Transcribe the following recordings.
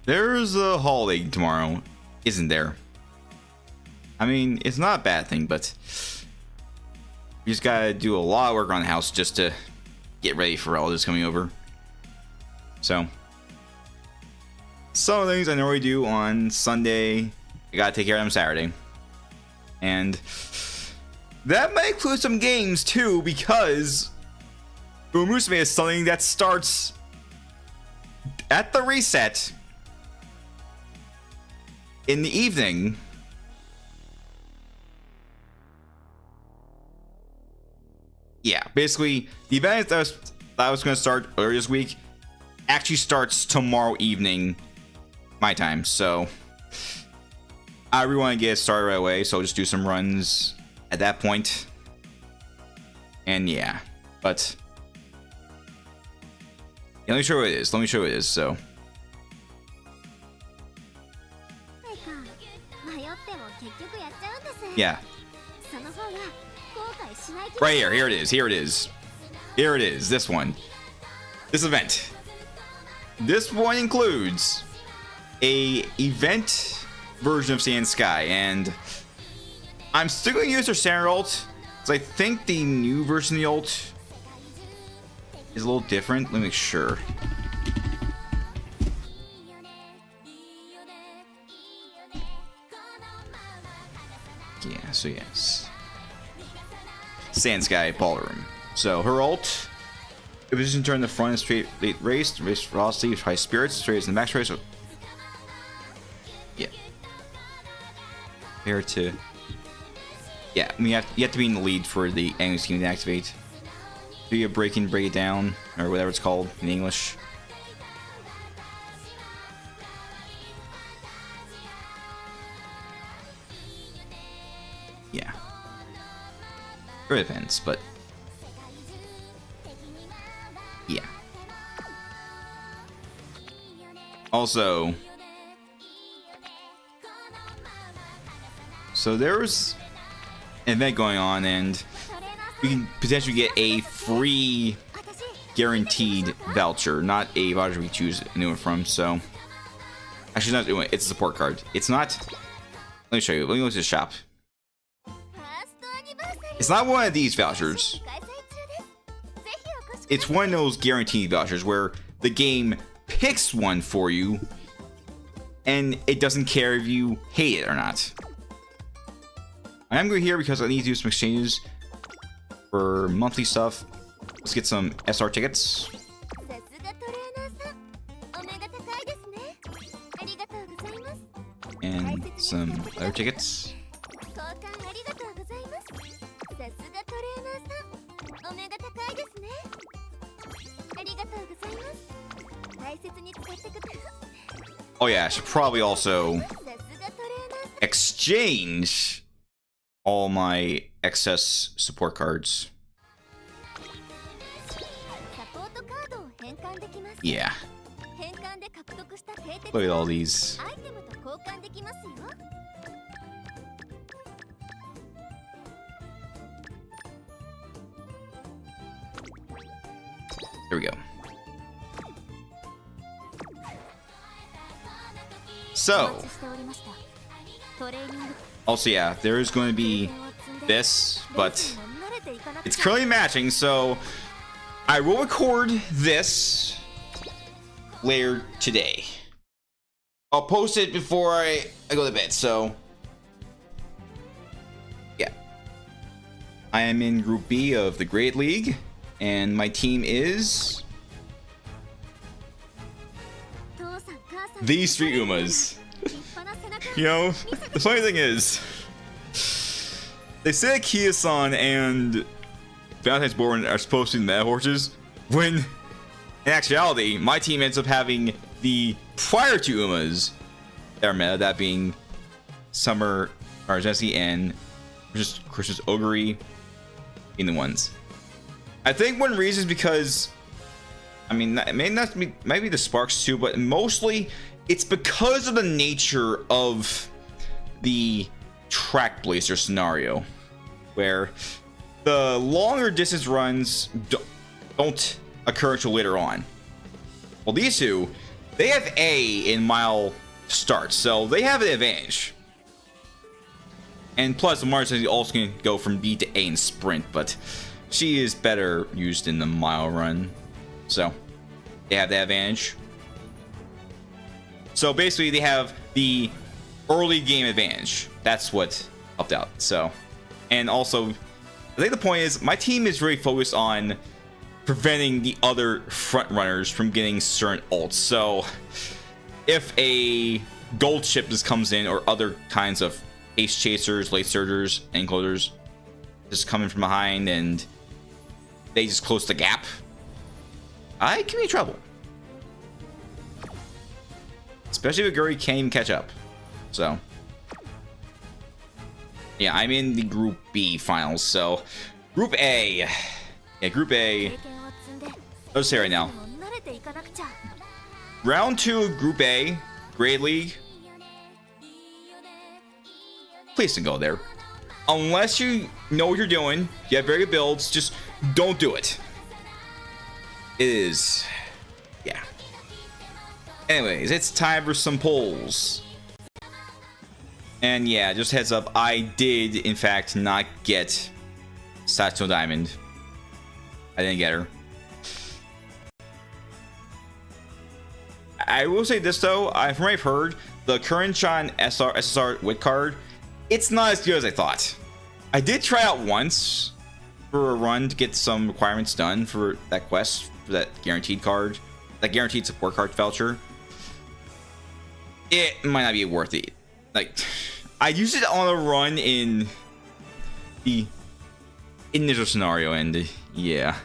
There's a holiday tomorrow, isn't there? I mean, it's not a bad thing, but you just gotta do a lot of work around the house just to get ready for all this coming over. So, some of the things I normally do on Sunday, I gotta take care of them Saturday. And that might include some games too, because Umamusume is something that starts at the reset in the evening. Yeah, basically, the event that was going to start earlier this week actually starts tomorrow evening, my time. So I really want to get it started right away. So I'll just do some runs at that point. And yeah, but yeah, let me show you what it is. Let me show you what it is. So yeah. Right here. Here it is. Here it is. Here it is. This one. This event. This one includes a event version of Sand Sky, and I'm still going to use their standard ult, because I think the new version of the ult is a little different. Let me make sure. Yeah, so yes. Sand Sky Ballroom. So her ult, if it's turn the front is straight late race velocity, high spirits, straight in the max race. So yeah. Compared to yeah, I mean you have to be in the lead for the enemy scheme to activate. Do you break it down, or whatever it's called in English. Yeah. It depends, but yeah. Also, so there's an event going on, and we can potentially get a free guaranteed voucher, not a voucher we choose a new one from. So actually, not doing it. It's a support card. It's not Let me show you. Let me go to the shop. It's not one of these vouchers. It's one of those guaranteed vouchers where the game picks one for you and it doesn't care if you hate it or not. I am going here because I need to do some exchanges for monthly stuff. Let's get some SR tickets. And some other tickets. Oh yeah, I should probably also exchange all my excess support cards. Yeah. Look at all these. There we go. So, also yeah, there is going to be this, but it's currently matching, so I will record this later today. I'll post it before I go to bed, so yeah. I am in Group B of the Great League, and my team is these three Umas. You know, the funny thing is, they say Kia-san and Valentine's Born are supposed to be meta horses, when in actuality, my team ends up having the prior two Umas that are meta, that being Summer Argesi and Christmas Ogre in the ones. I think one reason is because, I mean, it may not be, maybe the sparks too, but mostly it's because of the nature of the track blazer scenario, where the longer distance runs don't occur until later on. Well, these two, they have A in mile starts, so they have an advantage. And plus, the Martin also can go from B to A in sprint, but she is better used in the mile run, so they have the advantage. So basically, they have the early game advantage. That's what helped out. So, and also, I think the point is, my team is really focused on preventing the other front runners from getting certain ults. So, if a gold chip just comes in, or other kinds of ace chasers, late surgers, and closers just coming from behind and they just close the gap, I can be in trouble. Especially if Guri can't even catch up. So, yeah, I'm in the Group B finals. So, Group A. Yeah, Group A. Let's say right now. Round 2 of Group A, Great League. Please don't go there. Unless you know what you're doing, you have very good builds, just don't do it. It is, yeah. Anyways, it's time for some polls. And yeah, just heads up, I did in fact not get Satsuno Diamond. I didn't get her. I will say this though, from what I've heard, the current Shine SSR Wit card, it's not as good as I thought. I did try out once for a run to get some requirements done for that quest, for that guaranteed card, that guaranteed support card voucher. It might not be worth it. Like, I used it on a run in the initial scenario, and yeah.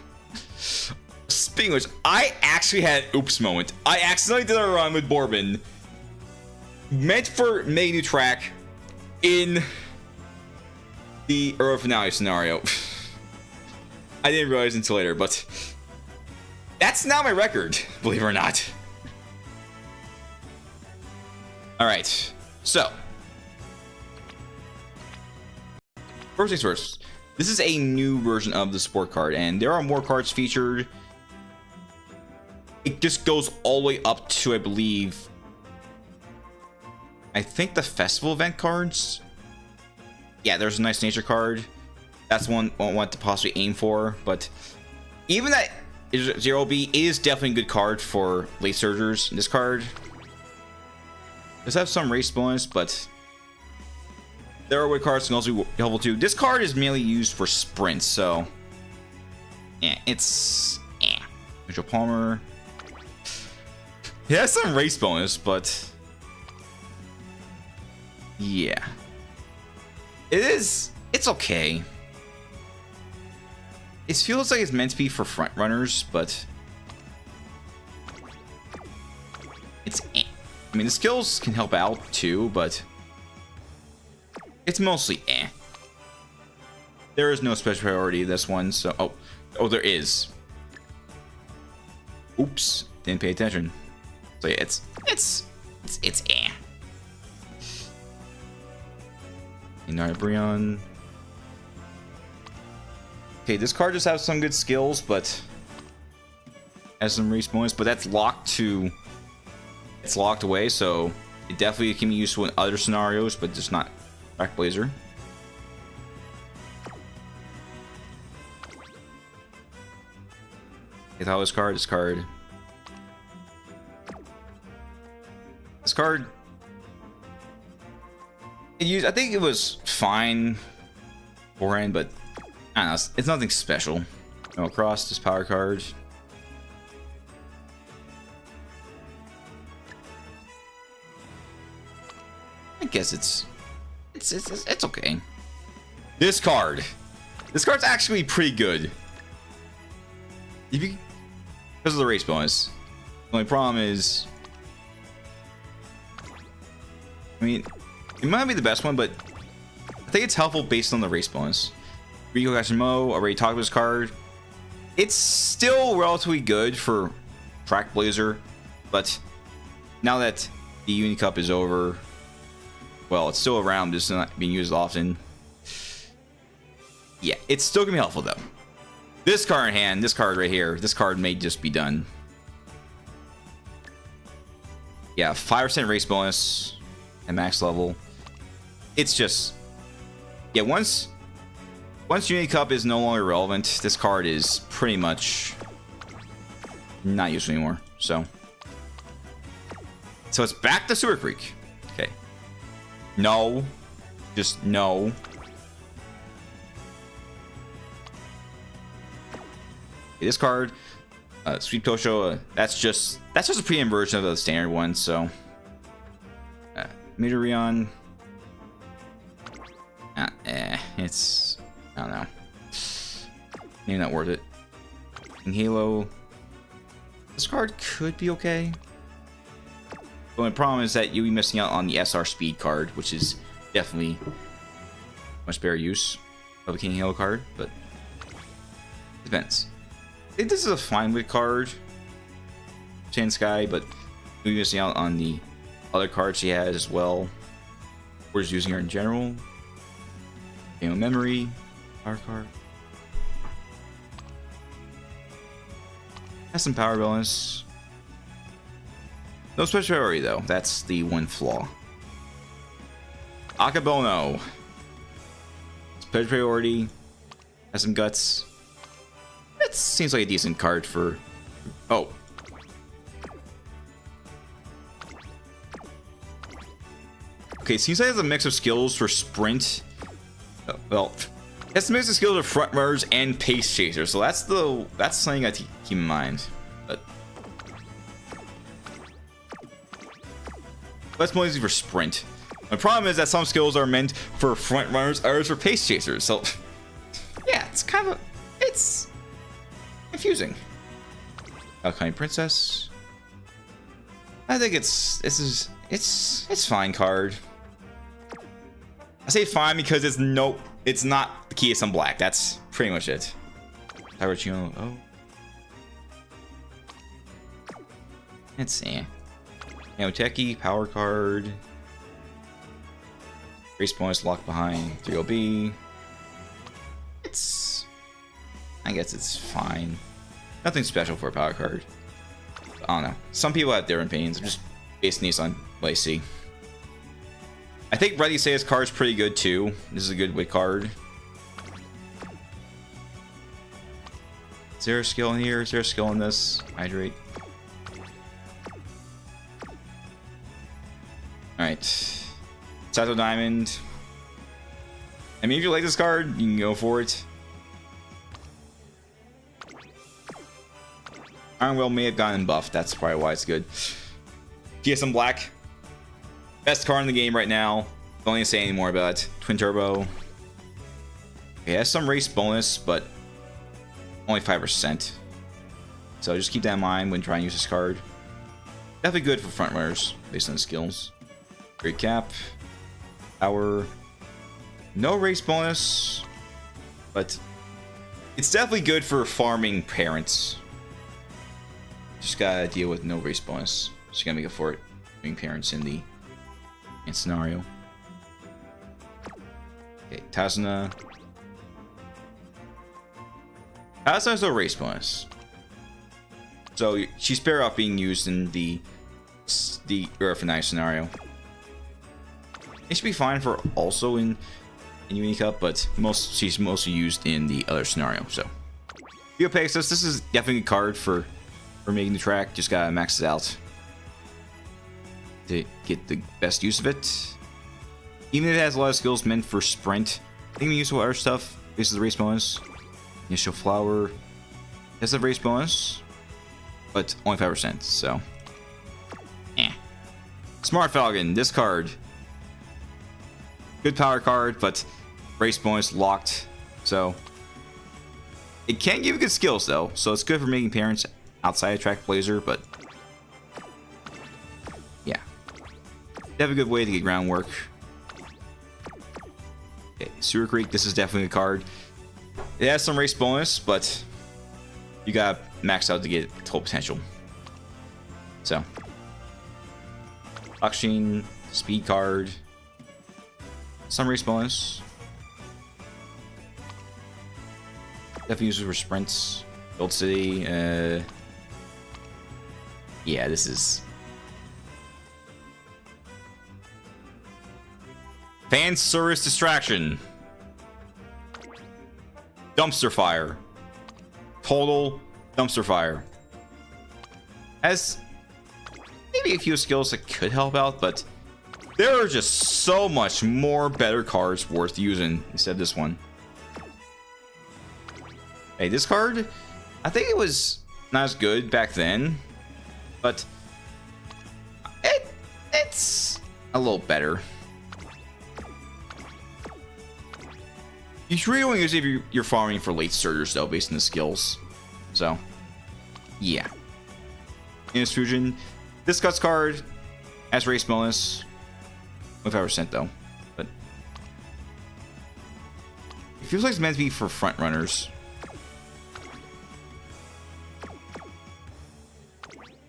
Speaking of which, I actually had an oops moment. I accidentally did a run with Bourbon meant for making a new track in the Earl Finale scenario. I didn't realize until later, but that's not my record, believe it or not. Alright, so first things first, this is a new version of the support card, and there are more cards featured. It just goes all the way up to, I believe, I think the festival event cards. Yeah, there's a nice nature card. That's one I want to possibly aim for. But even that 0B is definitely a good card for late surgers. This card does have some race bonus, but there are way cards can also be helpful too. This card is mainly used for sprints, so yeah, it's Mitchell Palmer. He has some race bonus, but yeah, it's okay. It feels like it's meant to be for front runners, but it's I mean, the skills can help out too, but it's mostly There is no special priority this one, so oh there is. Oops, didn't pay attention. So yeah, it's United Brion. Okay, this card just has some good skills, but has some race bonus, but that's locked to. It's locked away, so it definitely can be useful in other scenarios, but just not Black Blazer. Get out this card. This card. I think it was fine beforehand, but I don't know. It's nothing special. No, across this power card. I guess it's okay. This card's actually pretty good. Because of the race bonus. The only problem is, I mean, it might not be the best one, but I think it's helpful based on the race bonus. Rico Kashimo, already talked about this card. It's still relatively good for Track Blazer, but now that the Uni Cup is over, well, it's still around, just not being used often. Yeah, it's still gonna be helpful though. This card in hand, this card right here, this card may just be done. Yeah, 5% race bonus at max level. It's just, yeah, once Uni Cup is no longer relevant, this card is pretty much not useful anymore. So it's back to Super Creek. Okay. No. Just no. Okay, this card, Sweep Tosho, that's just a pre-end version of the standard one. So, Midorion, it's, I don't know, maybe not worth it. And Halo, this card could be okay. The only problem is that you'll be missing out on the SR Speed card, which is definitely much better use of a King Halo card, but it depends. I think this is a fine with card, Chan Sky, but you'll be missing out on the other cards she has as well. We're just using her in general. Game of Memory, power card. Has some power bonus. No special priority though. That's the one flaw. Akabono. Special priority. Has some guts. That seems like a decent card for. Oh. Okay, seems like it has a mix of skills for sprint. Well, it has a mix of skills for front runners and pace chasers. So that's something I keep in mind. But that's mostly for sprint. The problem is that some skills are meant for front runners, others for pace chasers. So yeah, it's kind of it's confusing. Alkaline Princess. I think it's fine card. I say fine because it's not the key of some black. That's pretty much it. Tyrachino, oh. Let's see. Neoteki, power card. Race bonus locked behind 3OB. I guess it's fine. Nothing special for a power card. I don't know. Some people have different opinions. I'm just basing these on what I see. I think Ready Say's card is pretty good too. This is a good weight card. Is there a skill in here? Is there a skill in this? Hydrate. Alright. Sato Diamond. I mean, if you like this card, you can go for it. Iron Will may have gotten buffed. That's probably why it's good. GSM Black. Best card in the game right now. Don't need to say any more about it. Twin Turbo. It has some race bonus, but only 5%. So just keep that in mind when trying to use this card. Definitely good for front runners based on the skills. Great cap. Power. No race bonus, but it's definitely good for farming parents. Just gotta deal with no race bonus. Just gotta make up for it. Farming parents in the scenario. Okay, Tazuna. Tazuna has no race bonus, so she's better off being used in the Earth and Ice scenario. It should be fine for also in Uni Cup, but she's mostly used in the other scenario. So, Pegasus, this is definitely a card for making the track. Just gotta max it out to get the best use of it. Even if it has a lot of skills meant for sprint, I think we use other stuff. This is the race bonus. Initial Flower has a race bonus, but only 5%. So, Smart Falcon. This card, good power card, but race bonus locked. So it can give good skills though. So it's good for making parents outside of track Blazer, but yeah, they have a good way to get groundwork. Okay, Super Creek. This is definitely a card. It has some race bonus, but you got maxed out to get total potential. So, Oxygen, speed card, some race bonus. Definitely used for sprints. Gold City. Yeah, this is fan service distraction. Dumpster fire. Total dumpster fire. Has maybe a few skills that could help out, but there are just so much more better cards worth using instead of this one. Hey, this card, I think it was not as good back then, but it's a little better. You should really use it if you're farming for late surgers, though, based on the skills. So, yeah. Innis Fusion. This Guts card has race bonus. 25%, though. But it feels like it's meant to be for front runners.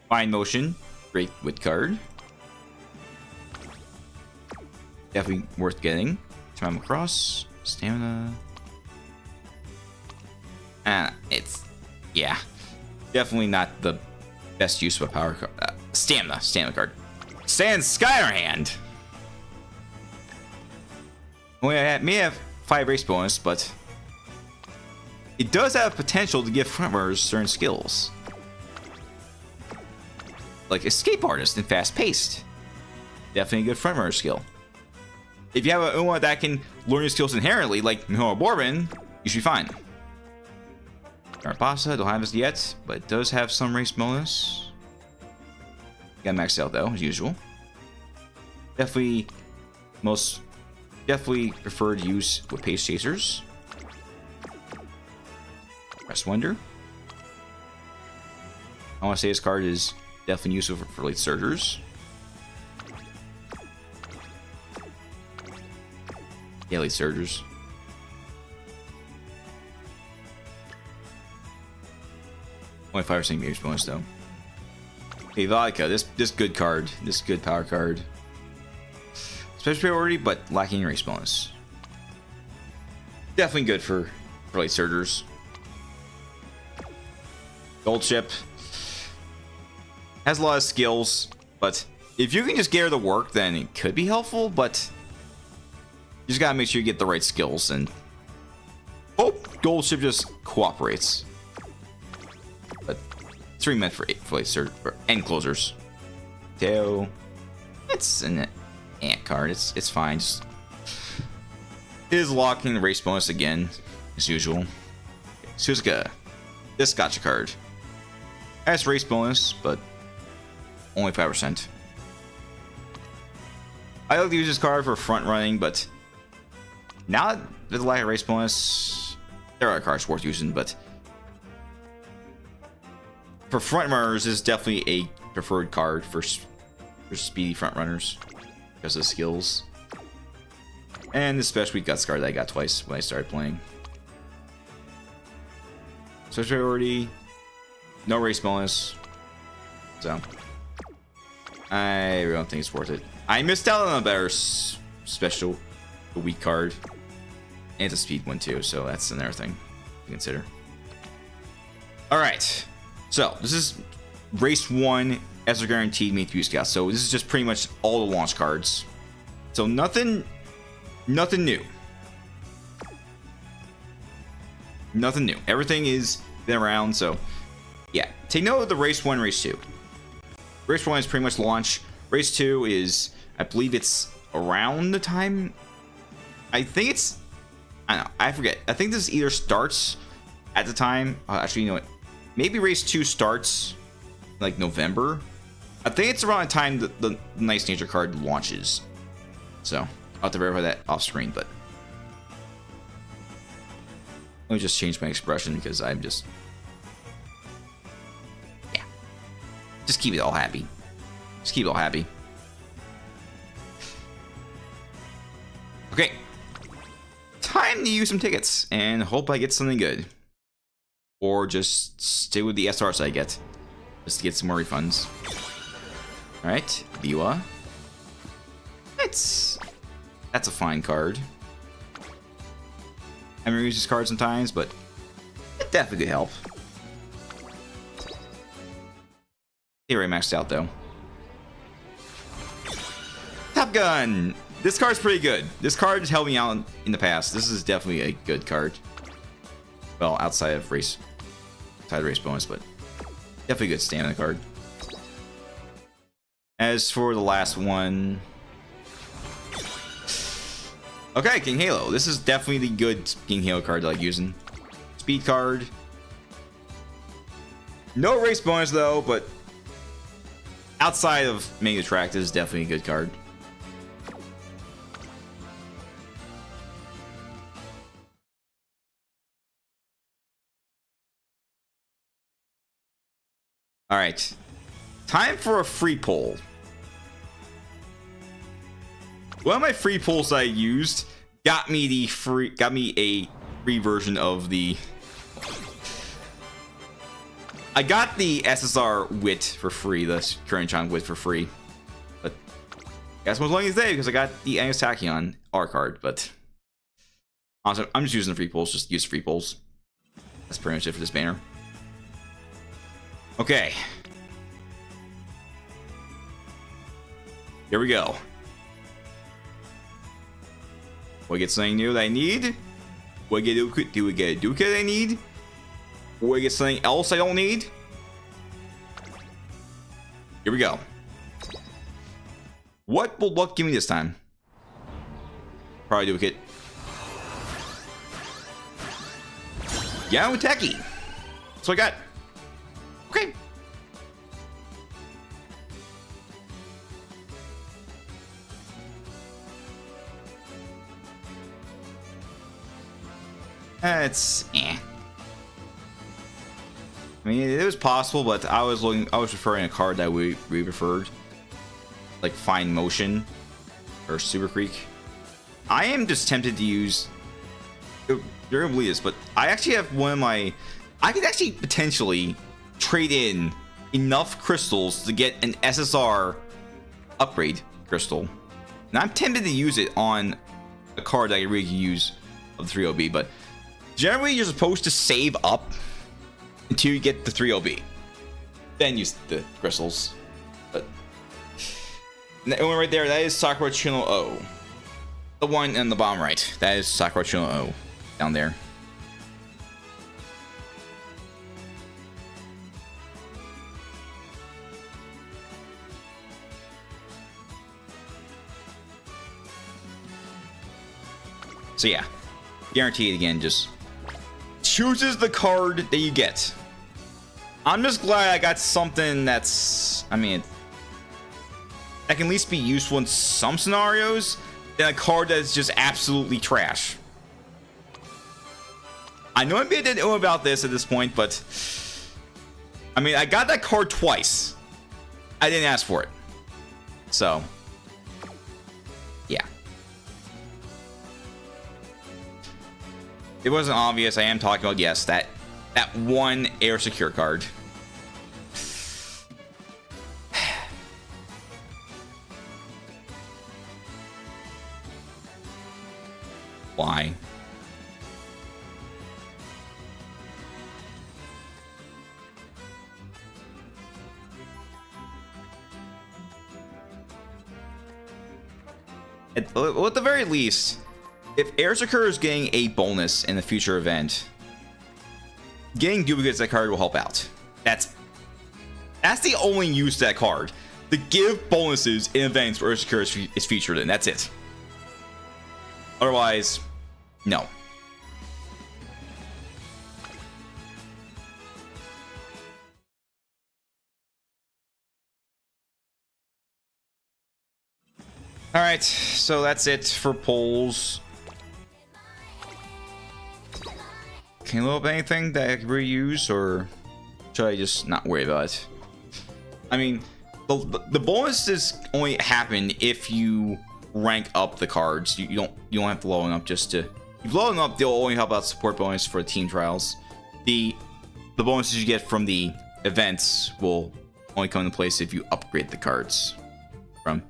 Fine Motion. Great wit card. Definitely worth getting. Time across. Stamina. It's, yeah, definitely not the best use of a power card. Stamina card. Sand Skylar Hand. Well, it may have 5 race bonus, but it does have potential to give frontrunners certain skills, like Escape Artist and Fast Paced. Definitely a good frontrunner skill. If you have a Uma that can learn your skills inherently, like Mejiro McQueen, you should be fine. Arapasa, don't have this yet, but it does have some race bonus. Got maxed out though, as usual. Definitely preferred use with Pace Chasers. Press Wonder. I want to say this card is definitely useful for late surgers. Yeah, late surgers. Only 5% damage bonus though. Okay, Vodka. This good card. This good power card. Special priority, but lacking race bonus. Definitely good for late surgers. Gold Chip. Has a lot of skills, but if you can just get her to work, then it could be helpful, but You just gotta make sure you get the right skills and hope Gold Ship just cooperates. But it's really meant for end closers. Teo, it's an ant card. It's fine. Just is locking the race bonus again, as usual. Suzuka, this gotcha card has race bonus, but only 5%. I like to use this card for front running, but now that there's a lack of race bonus, there are cards worth using, but for front runners, this is definitely a preferred card for speedy front runners because of skills. And this special week guts card that I got twice when I started playing. Search priority, no race bonus, so I really don't think it's worth it. I missed out on a better special week card, and it's a speed one too, so that's another thing to consider. All right, so this is race 1 as a guaranteed main 3 scout. So this is just pretty much all the launch cards. So nothing new. Nothing new. Everything is been around. So yeah, take note of the race 1, race 2. Race 1 is pretty much launch. Race 2 is, I believe it's around the time. I think it's, I don't know, I forget. I think this either starts at the time. Actually, you know what? Maybe race 2 starts like November. I think it's around the time that the Nice Nature card launches. So I'll have to verify that off screen, but let me just change my expression because I'm just, yeah, just keep it all happy. Just keep it all happy. Okay, time to use some tickets and hope I get something good, or just stay with the SRs I get just to get some more refunds. All right, Biwa. That's a fine card. I haven't used this card sometimes, but it definitely could help. He already maxed out though. Top Gun. This card's pretty good. This card has helped me out in the past. This is definitely a good card. Well, outside of race bonus, but definitely a good stamina card. As for the last one, okay, King Halo. This is definitely the good King Halo card that I like using. Speed card. No race bonus though, but outside of making the track, this is definitely a good card. All right, time for a free pull. One of my free pulls that I used got me a free version of the. I got the SSR Wit for free, the current chunk Wit for free, but guess what's lucky today because I got the Angus Tachyon R card. But honestly, I'm just using the free pulls, just use free pulls. That's pretty much it for this banner. Okay, here we go. We get something new that I need. Do we get a Duke that I need? Or we get something else I don't need? Here we go. What will luck give me this time? Probably Duke it. Yeah, with Techie. That's what I got. Okay. It's I mean, it was possible, but I was referring a card that we preferred, like Fine Motion or Super Creek. I am just tempted to use. You're gonna believe this, but I actually have one of my. I could actually potentially trade in enough crystals to get an SSR upgrade crystal, and I'm tempted to use it on a card that I really could use of the 3OB, but. Generally, you're supposed to save up until you get the 3OB, then use the crystals. But that one right there, that is Sakura Chino O. The one in the bottom right. That is Sakura Chuno O down there. So yeah, guaranteed again, just chooses the card that you get. I'm just glad I got something that's, I mean, that can at least be useful in some scenarios than a card that's just absolutely trash. I know I didn't know about this at this point, but I mean, I got that card twice. I didn't ask for it. So, yeah. It wasn't obvious. I am talking about, yes, that one air secure card. Why? At the very least, if Air Secure is getting a bonus in the future event, getting duplicates of that card will help out. That's the only use of that card. To give bonuses in events where Air Secure is featured in. That's it. Otherwise, no. Alright, so that's it for polls. Can you load up anything that I can reuse, or should I just not worry about it? I mean, the bonuses only happen if you rank up the cards. You don't have to load them up just to. If you load them up, they'll only help out support bonus for team trials. The bonuses you get from the events will only come into place if you upgrade the cards from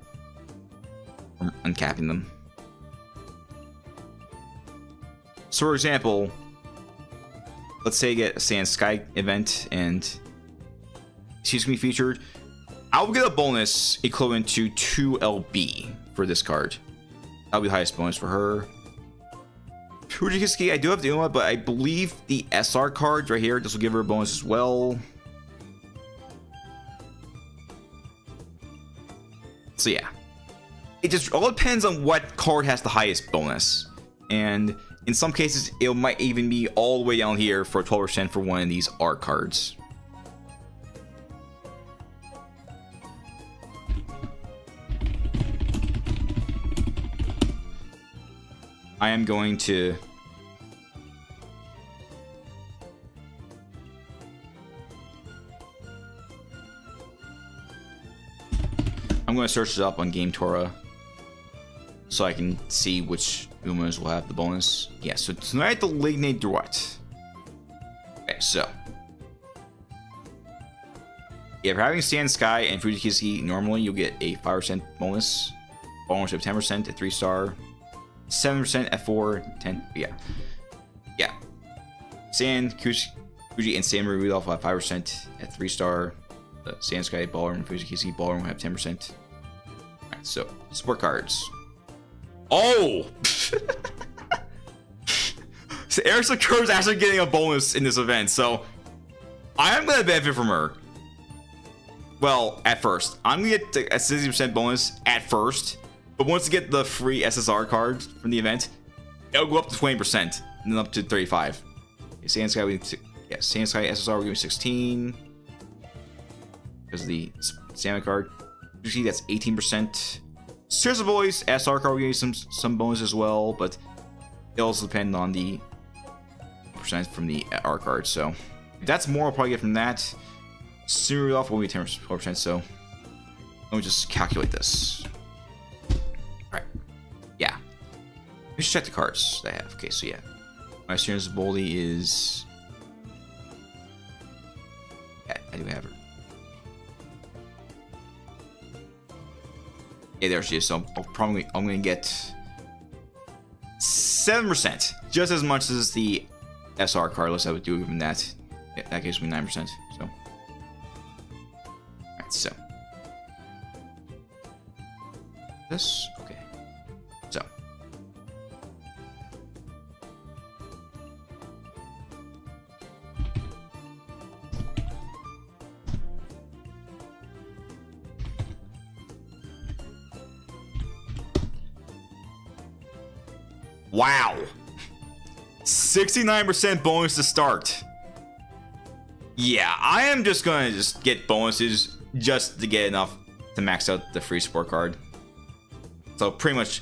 uncapping them. So for example, let's say you get a Sand Sky event and she's gonna be featured. I'll get a bonus equivalent to 2 LB for this card. That'll be the highest bonus for her. Fujikisuki, I do have the Uma, but I believe the SR cards right here, this will give her a bonus as well. So yeah. It just all depends on what card has the highest bonus. And in some cases, it might even be all the way down here for 12% for one of these R cards. I am going to... I'm going to search it up on Game Tora so I can see which Umas will have the bonus. Yeah, so tonight the Lignite Droit. Okay, so. Yeah, if you're having Sand Sky and Fujikisuki, normally you'll get a 5% bonus. Bonus of 10% at 3-star. 7% at 4, 10. Yeah. Yeah. Sand, Fuji, and Samurai Rudolph will have 5% at 3-star. The Sand Sky, Baller, and Fujikisuki Baller will have 10%. Alright, so support cards. Oh! So Air Secure is actually getting a bonus in this event, so I am going to benefit from her. Well, at first. I'm going to get a 60% bonus at first, but once you get the free SSR cards from the event, it'll go up to 20% and then up to 35%. Okay, Sand Sky, Sand Sky SSR will give me 16 because of the Salmon card. You see, that's 18%. Seriously Boys SR card will give you some bonus as well, but it also depends on the percent from the R card. So if that's more, I'll probably get from that. Serial off will be 10%. So let me just calculate this. All right, yeah. Let's check the cards that I have. Okay, so yeah, my Seriously Boldy is. Yeah, I do have her. Yeah, there she is. So I'm gonna get 7%, just as much as the SR cardless I would do given that. Yeah, that gives me 9%. So, alright, so this okay. So Wow. 69% bonus to start. Yeah, I am just gonna get bonuses just to get enough to max out the free support card. So pretty much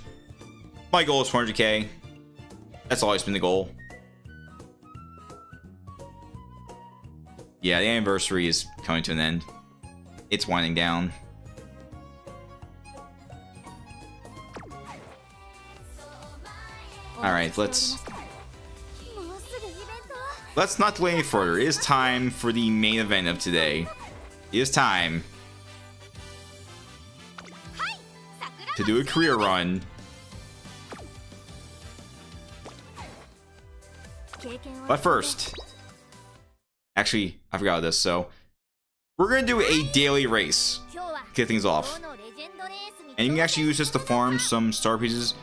my goal is 400k. That's always been the goal. Yeah, the anniversary is coming to an end. It's winding down. Alright, let's not delay any further. It is time for the main event of today. It is time to do a career run. But first, actually, I forgot this, so we're gonna do a daily race to get things off. And you can actually use this to farm some star pieces.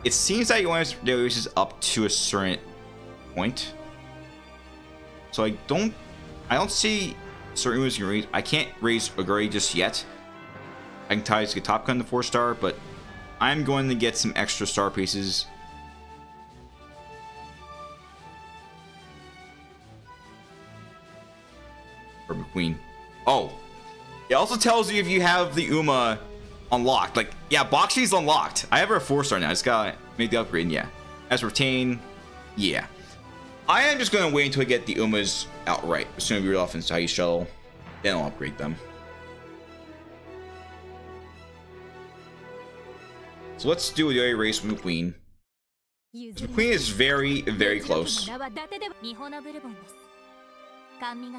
It seems that you want to daily races up to a certain point. So I don't see certain moves you can raise. I can't raise a grade just yet. I can try to get Top Gun to 4-star, but I'm going to get some extra star pieces. For McQueen. Oh, it also tells you if you have the Uma unlocked. Like, yeah, Bakshi's unlocked. I have her at 4-star now. I just gotta make the upgrade. And yeah, as retain, yeah. I am just gonna wait until I get the Umas outright. As soon as we read off into Ice Shuttle, then I'll upgrade them. So let's do a daily race with McQueen. McQueen is very, very close.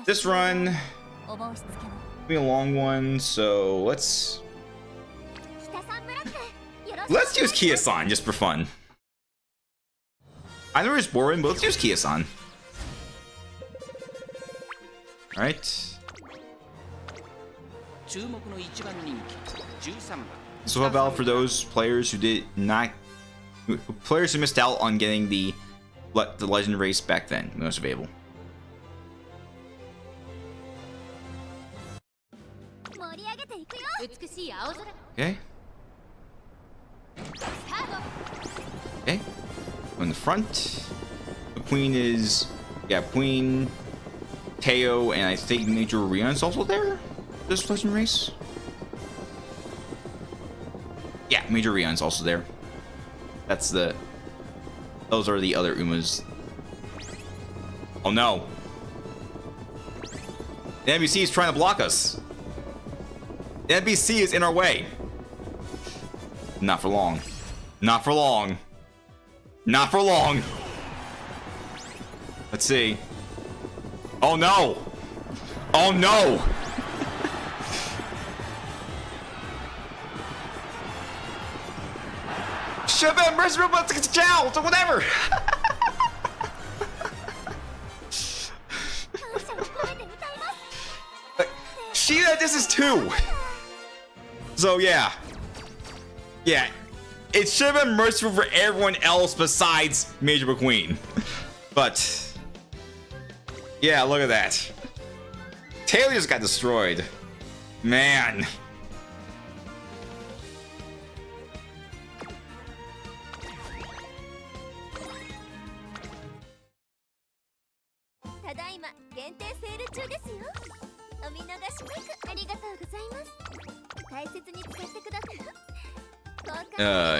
This run will be a long one, so let's use Kia-san just for fun. I know it's boring, but let's use Kia-san. Alright. So how about for those players who missed out on getting the legend race back then when it was available? Okay. Okay. In the front, the Queen is, yeah, Queen, Teo, and I think Major Rion's also there. This legend race. Yeah, Major Rion's also there. Those are the other Umas. Oh no. The NBC is trying to block us. The NBC is in our way. Not for long. Not for long. Not for long. Let's see. Oh no. Oh no. Shiva, Mercer, Chow, so whatever. Sheena, this is 2. So yeah. Yeah. It should have been merciful for everyone else besides Major McQueen. But yeah, look at that. Taylor just got destroyed. Man.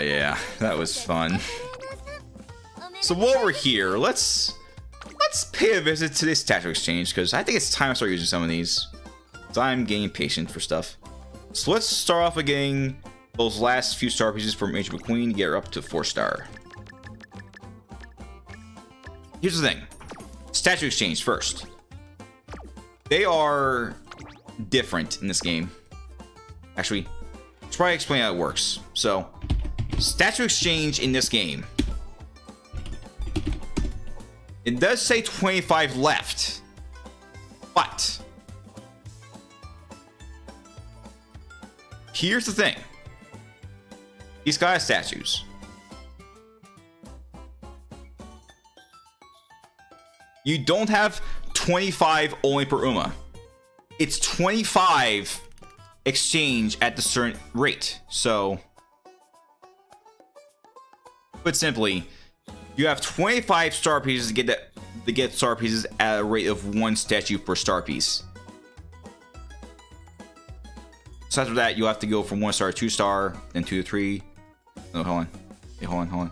Yeah, that was fun. So while we're here, let's pay a visit to this statue exchange, because I think it's time to start using some of these. So I'm getting impatient for stuff. So let's start off with getting those last few star pieces from Major McQueen to get her up to 4-star. Here's the thing. Statue exchange first. They are different in this game. Actually, let's probably explain how it works. So, statue exchange in this game. It does say 25 left, but here's the thing. These guys' statues. You don't have 25 only per Uma. It's 25 exchange at the certain rate. So, put simply, You have 25 star pieces to get star pieces at a rate of 1 statue per star piece. So after that, you have to go from 1 star to 2 star, then 2 to 3. No, hold on. Hey, hold on.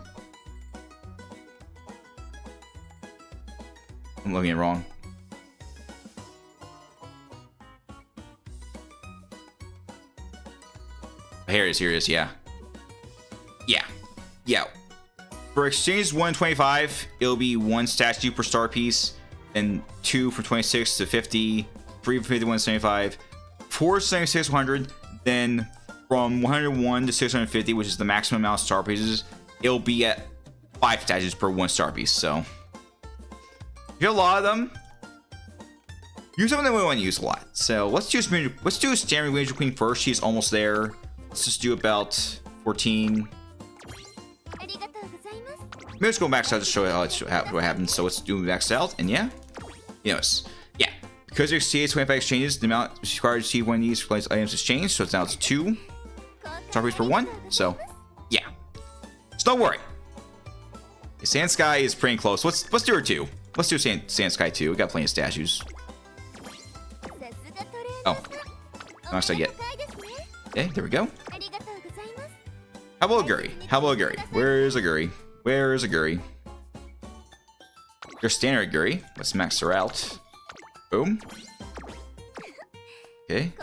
I'm looking at it wrong. Here it is, yeah. For exchange 125, it'll be 1 statue per star piece, then 2 from 26 to 50, 3 from 50 to 175, 4 76 100, then from 101 to 650, which is the maximum amount of star pieces, it'll be at 5 statues per 1 star piece. So if you have a lot of them, use something that we want to use a lot. So let's do standard Mejiro McQueen first. She's almost there. Let's just do about 14. Maybe let's go max out to show what happens. So let's do max out, and yeah, because there exceeds 25 exchanges, the amount required to see one of these items is changed. So it's now 2 star pieces per 1. So yeah, so don't worry. Sand Sky is pretty close. Let's do her 2. Let's do Sand Sky 2. We got plenty of statues. Oh, not so yet. Okay, there we go. How about Guri? Where's a Guri? Your standard Guri. Let's max her out. Boom. Okay.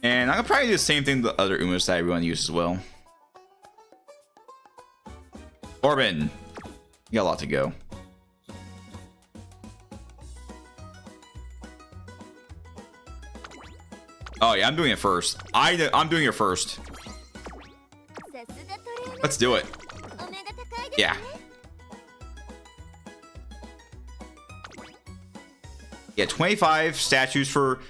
And I'm gonna probably do the same thing with the other Umas that I want to use as well. Corbin, you got a lot to go. Oh yeah, I'm doing it first. I'm doing it first. Let's do it. Yeah. Yeah, 25 statues for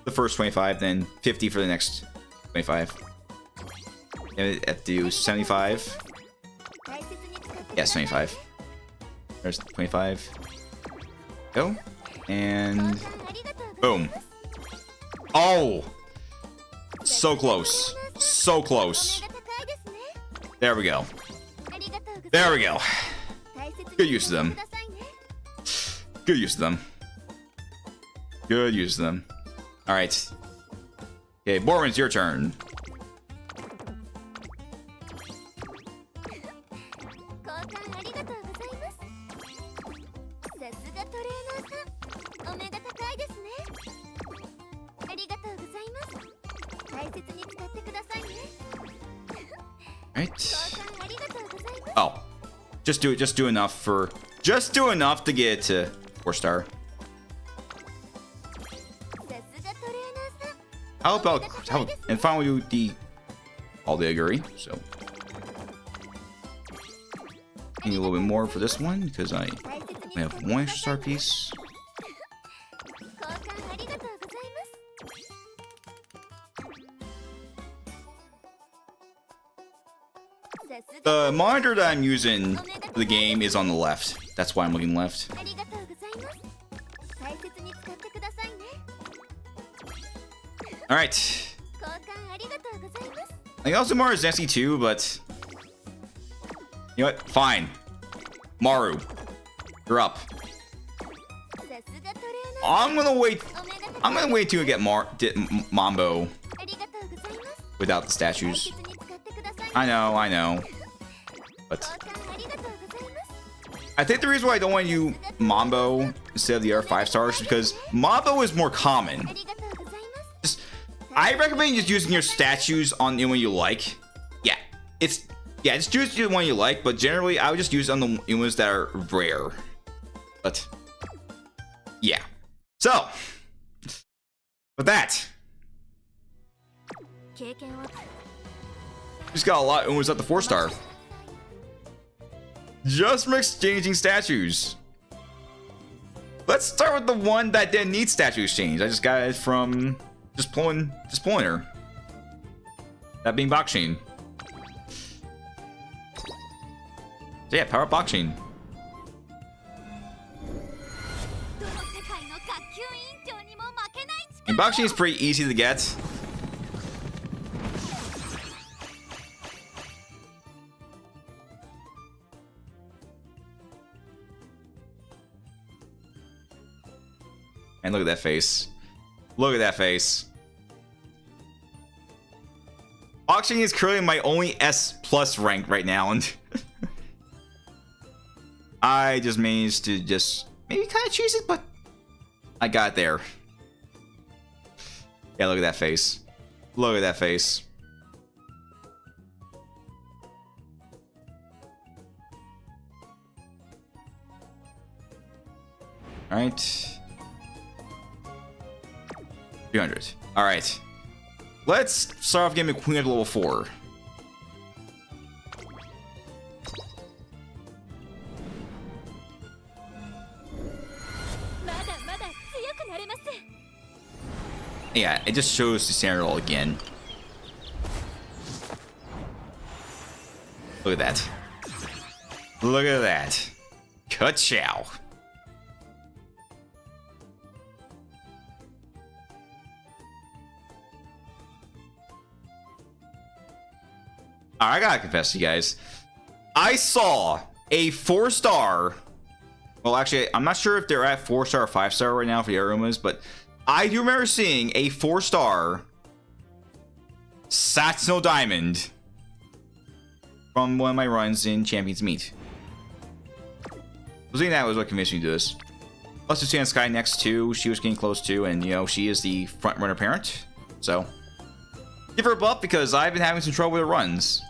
the first 25, then 50 for the next 25. And I have to do 75. Yeah, 75. There's 25. Go. And boom. Oh! So close. So close. There we go. There we go. Good use of them. Good use of them. Good use of them. Alright. Okay, Borman, it's your turn. Right. Oh, just do enough to get it to 4 star. How about and finally do all the Aguri. So need a little bit more for this one because I have 1 extra star piece. The monitor that I'm using for the game is on the left. That's why I'm looking left. Alright. I also more Zesty too, but you know what? Fine. Maru, you're up. I'm gonna wait till I get Mambo without the statues. I know. But I think the reason why I don't want you Mambo instead of the other 5 stars is because Mambo is more common. I recommend just using your statues on the one you like. Just choose the one you like, but generally I would just use on the ones that are rare. But yeah. So with that, just got a lot of ones at the 4 star. Just from exchanging statues. Let's start with the one that didn't need statue exchange. I just got it from just pulling her. That being Boxing. So yeah, power up Boxing. And Boxing is pretty easy to get. And look at that face. Look at that face. Auction is currently my only S plus rank right now, and I just managed to just maybe kind of choose it, but I got there. Yeah, look at that face. Look at that face. All right. 300. All right. Let's start off getting McQueen at level 4. Yeah, it just shows the standard all again. Look at that. Look at that. Ka-chow. I gotta confess to you guys, I saw a 4-star. Well, actually, I'm not sure if they're at 4-star or 5-star right now for the Arumas, but I do remember seeing a 4-star Satsuno Diamond from one of my runs in Champions Meet. I think that was what convinced me to do this. Plus, to see on Sky next to, she was getting close to, and you know, she is the front runner parent. So, give her a buff because I've been having some trouble with her runs.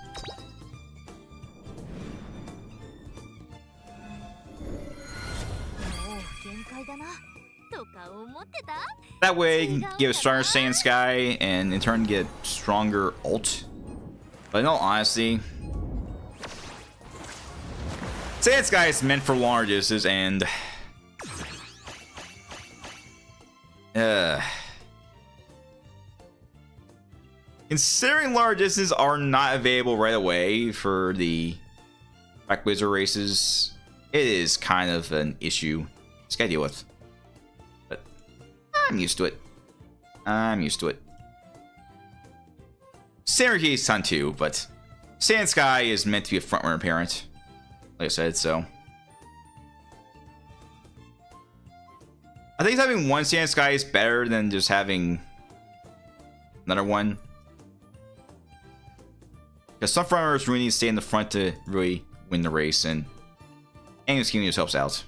That way, you can give a stronger Saiyan Sky and in turn get stronger ult. But in all honesty, Saiyan Sky is meant for longer distances and considering large distances are not available right away for the Black Wizard races, it is kind of an issue. Just gotta deal with. But I'm used to it. I'm used to it. Syracuse Sun too, but Saiyan Sky is meant to be a front runner parent. Like I said, so I think having one Saiyan Sky is better than just having another one. Because some front runners really need to stay in the front to really win the race, and Angus King just helps out.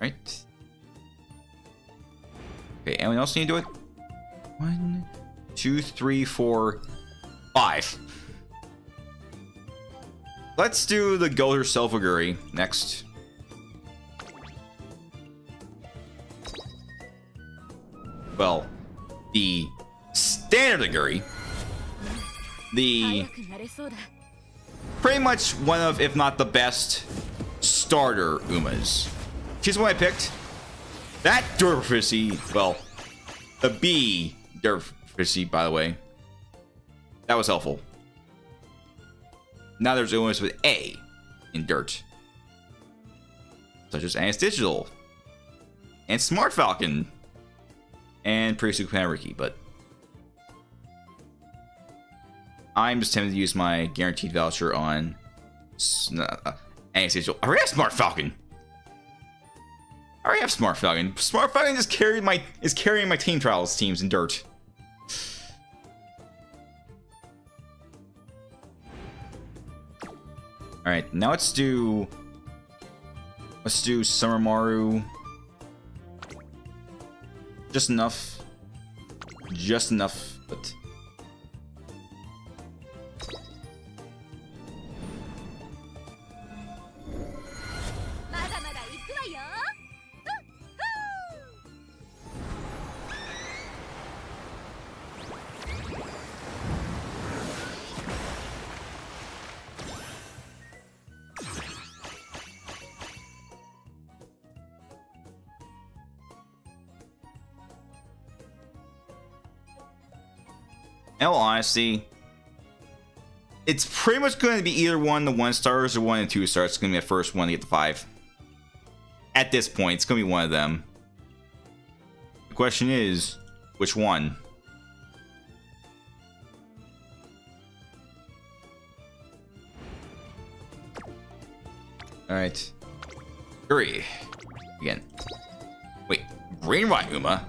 Right. Okay, anyone else need to do it? 1, 2, 3, 4, 5. Let's do the Goat herself, Aguri, next. Well, the standard Aguri. The pretty much one of, if not the best, starter Umas. She's the one I picked. That durability, well, the B durability, by the way, that was helpful. Now there's Umas with A in dirt, such as Annis Digital and Smart Falcon and Pretty Super Riki, but I'm just tempted to use my guaranteed voucher on Annis Digital. I already have Smart Falcon. I already have Smart Falcon. Smart Falcon just is carrying my team trials teams in dirt. All right, now let's do Summer Maru. Just enough, but in all honesty, it's pretty much going to be either one the 1-stars or 1 and 2-stars. It's going to be the first one to get the 5. At this point, it's going to be one of them. The question is, which one? Alright. Hurry. Again. Wait, Brain Rot Uma?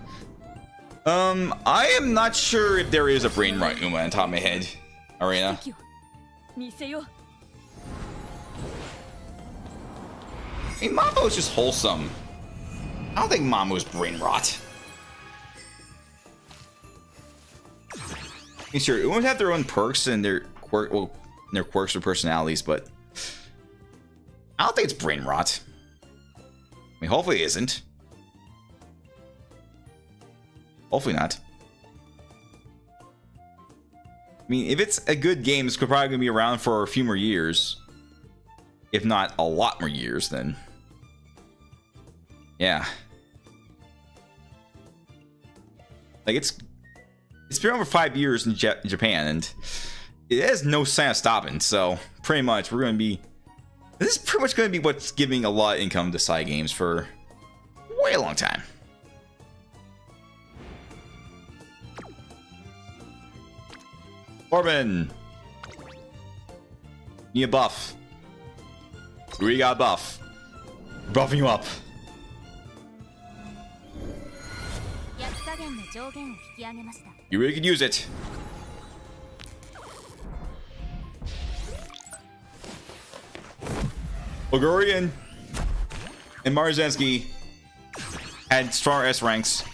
I am not sure if there is a Brain Rot Uma on top of my head. Arena. I mean, Mambo is just wholesome. I don't think Mambo is brain rot. I mean, sure, Umas have their own perks and their quirks or personalities, but I don't think it's brain rot. I mean, hopefully it isn't. Hopefully not. I mean, if it's a good game, it's probably gonna be around for a few more years, if not a lot more years. Then, yeah, like it's been over 5 years in Japan, and it has no sign of stopping. So, pretty much, this is pretty much gonna be what's giving a lot of income to side games for way a long time. Corbin, need a buff. We got a buff. Buffing you up. You really could use it. Bulgarian and Marzensky had strong S ranks,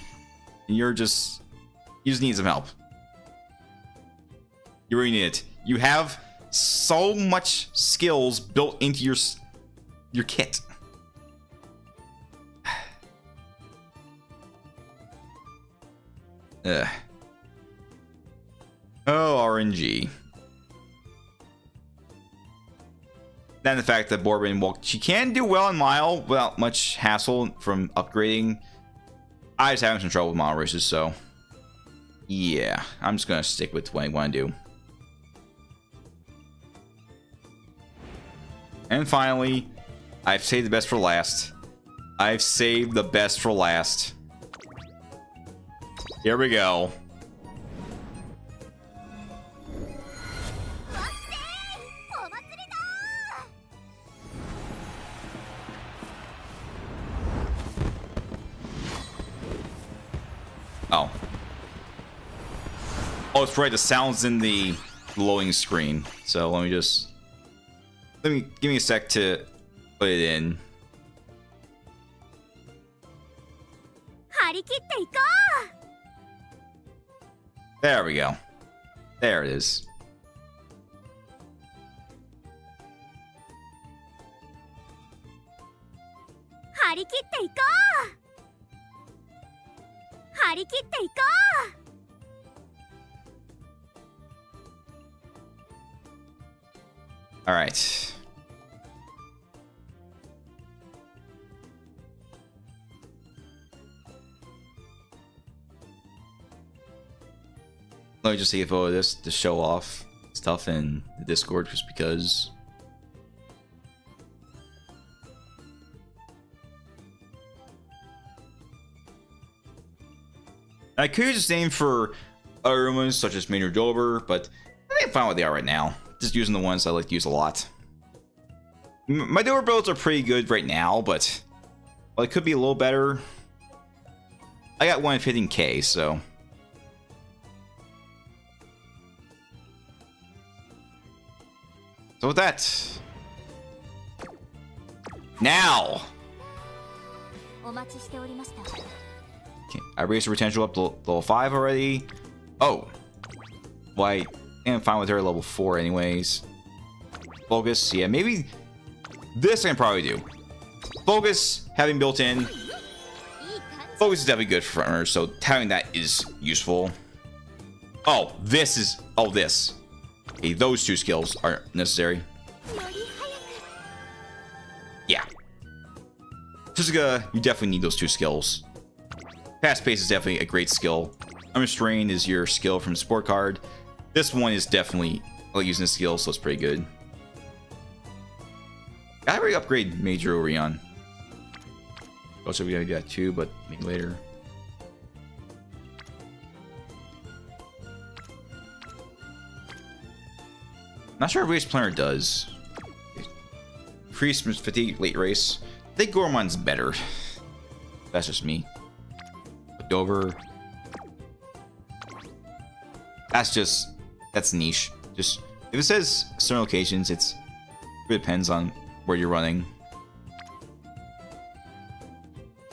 and you just need some help. You really need it. You have so much skills built into your kit. Ugh. Oh, RNG. Then the fact that Bourbon, well, she can do well in Mile without much hassle from upgrading. I just having some trouble with Mile races, so yeah, I'm just gonna stick with what I want to do. And finally, I've saved the best for last. I've saved the best for last. Here we go. Oh. Oh, it's right. The sound's in the loading screen. So let me give me a sec to put it in. There we go. There it is. All right. Let me just take a photo of this to show off stuff in the Discord, just because. I could use the name for other ones such as Maynard Dober, but I think I'm fine with what they are right now. Just using the ones I like to use a lot. My Dober builds are pretty good right now, but well, it could be a little better. I got one at 15k, so. So with that, now. Okay, I raised the potential up to level 5 already. Oh, why? I'm fine with her at level 4 anyways. Focus, yeah, maybe this I can probably do. Focus having built in. Focus is definitely good for frontrunners, so having that is useful. Oh, this is this. Okay, those two skills are necessary. Yeah. Physica, you definitely need those two skills. Fast pace is definitely a great skill. Unrestrained is your skill from sport card. This one is definitely, I like using the skill, so it's pretty good. I already upgrade Major Orion. Also, we gotta do that too, but maybe later. Not sure if Race Planner does. increased fatigue late race. I think Goremon's better. That's just me. Looked over. That's niche. Just if it says certain locations, it depends on where you're running.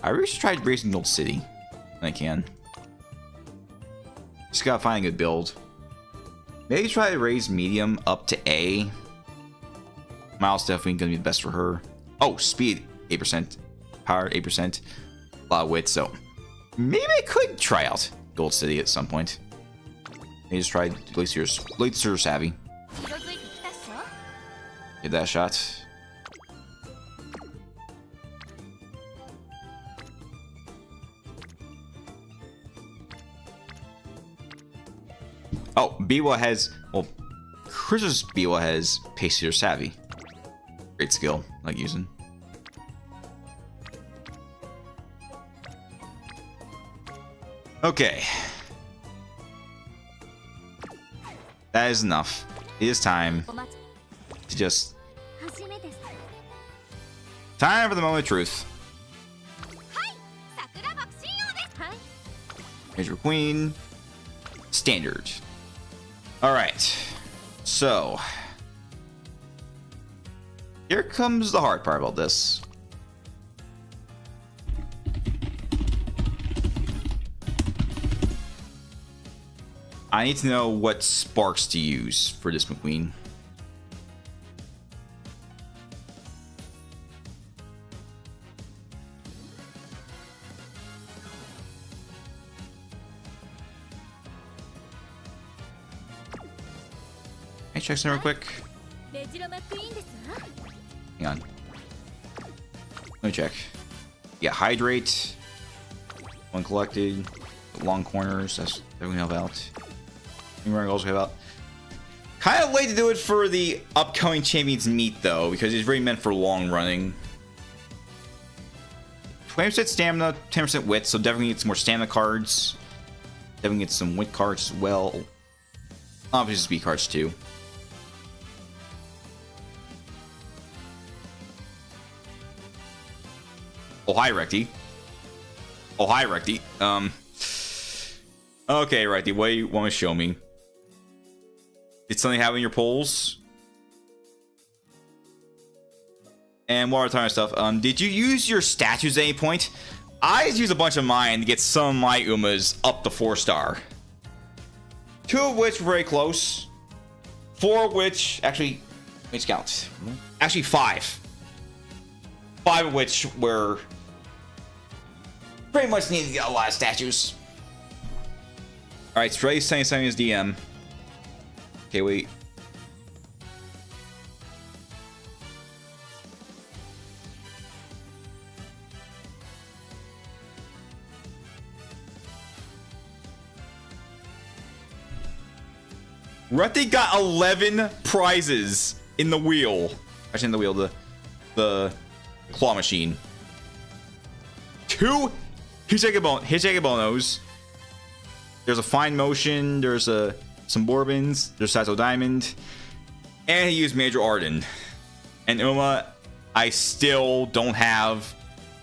I really should try racing Gold City when I can. Just gotta find a good build. Maybe try to raise medium up to A. Miles definitely gonna be the best for her. Oh, speed 8%, power 8%, a lot of wit. So maybe I could try out Gold City at some point. Maybe just try Glacier Savvy. Give that a shot. Oh, Biwa has, well, Chris's Biwa has Pacier Savvy. Great skill, I like using. Okay. That is enough. It is time to just... Time for the moment of truth. Mejiro McQueen. Standard. Alright. So. Here comes the hard part about this. I need to know what sparks to use for this McQueen. Can I check something real quick? Hang on. Let me check. Yeah, hydrate. One collected. Long corners. That's everything help out. Also help out. Kind of late to do it for the upcoming champions meet though, because it's really meant for long running. 20% stamina, 10% wit, so definitely need some more stamina cards. Definitely get some wit cards as well. Obviously speed cards too. Oh hi Recti. Oh hi Recti. Okay Recti, what do you want to show me? Did something happen in your polls? And while we're talking stuff, did you use your statues at any point? I just used a bunch of mine to get some of my Umas up to 4-star. 2 of which were very close. 4 of which, actually, let's count. Actually 5. 5 of which were pretty much needed to get a lot of statues. Alright, Stray sending his DM. Okay, wait. Recti got 11 prizes in the wheel. Actually, in the wheel, the claw machine. 2 Higegabonos. There's a Fine Motion. There's some Bourbons. There's Sato Diamond. And he used Major Arden. And Uma, I still don't have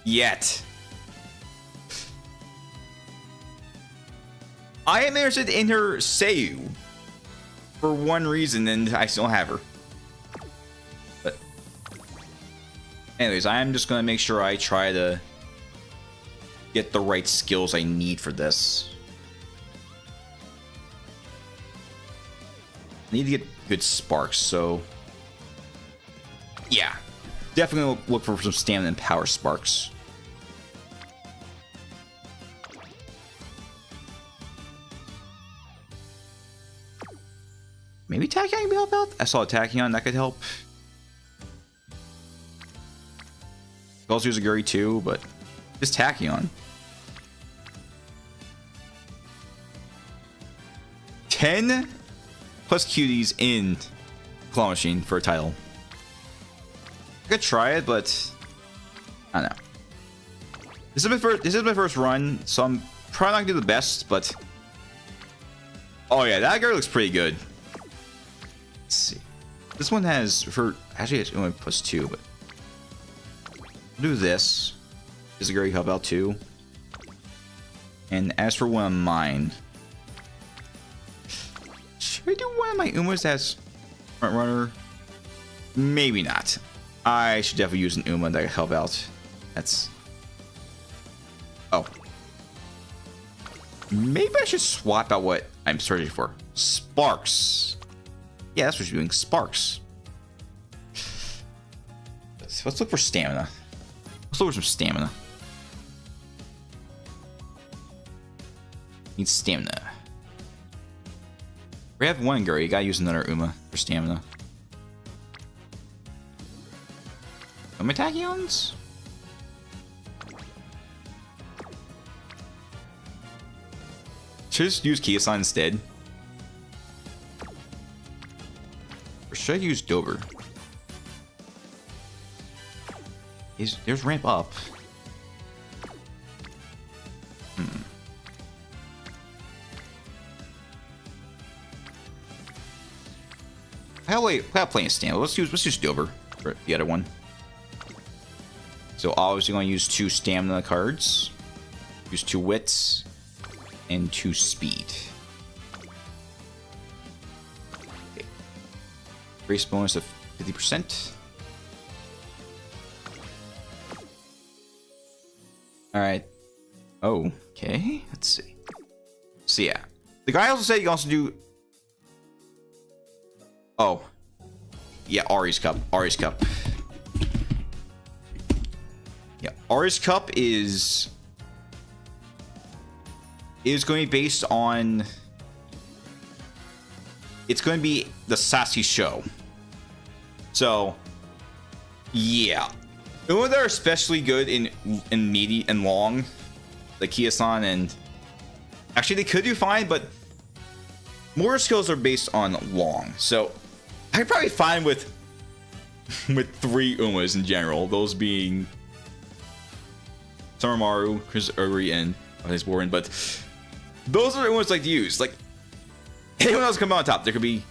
yet. I am interested in her Seiyu for one reason, and I still have her. But anyways, I am just gonna make sure I try to get the right skills I need for this. I need to get good sparks, so yeah, definitely look for some stamina and power sparks. Maybe Tachyon can help out. I saw a Tachyon that could help. Could also use a Guri too, but just Tachyon. 10 plus cuties in Claw Machine for a title. I could try it, but I don't know. This is my first run, so I'm probably not gonna do the best, but oh yeah, that guy looks pretty good. Let's see. This one has for actually it's only +2, but We'll do this. Is a Gary help out too. And as for one of mine, should I do one of my Umas as front runner? Maybe not. I should definitely use an Uma that can help out. That's... Oh. Maybe I should swap out what I'm searching for. Sparks. Yeah, that's what you're doing. Sparks. Let's look for stamina. Let's look for some stamina. Need stamina. We have one Gary. You gotta use another Uma for stamina. Are my tachyons? Should I just use Kiyosan instead? Or should I use Dober? There's ramp up. Without playing stand, let's use Dober for the other one. So obviously going to use 2 stamina cards, use 2 wits, and 2 speed. Okay. Race bonus of 50%. All right. Oh, okay. Let's see. So yeah, the guy also said you can also do. Oh, yeah, Ari's Cup. Ari's Cup. Yeah, Ari's Cup is going to be based on. It's going to be the Sassy show. So, yeah, the ones that are especially good in meaty and long, like Kiyosan, and actually they could do fine, but more skills are based on long. So I'd probably fine with 3 Umas in general. Those being Summermaru, Chris Uri, and Warren. But those are the ones I like to use. Like anyone else come on top, there could be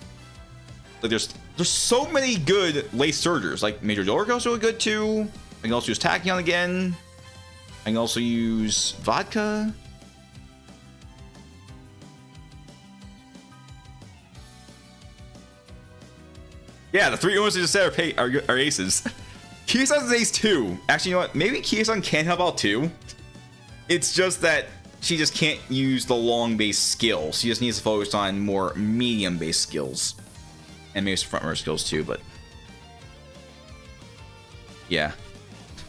like there's so many good lace surgers. Like Major Dorgo's really good too. I can also use Tachyon again. I can also use Vodka. Yeah, the 3 Umas I just said are aces. Kiyosan's ace too. Actually, you know what? Maybe Kiyosan can help out too. It's just that she just can't use the long base skills. She just needs to focus on more medium base skills. And maybe some front runner skills too, but yeah.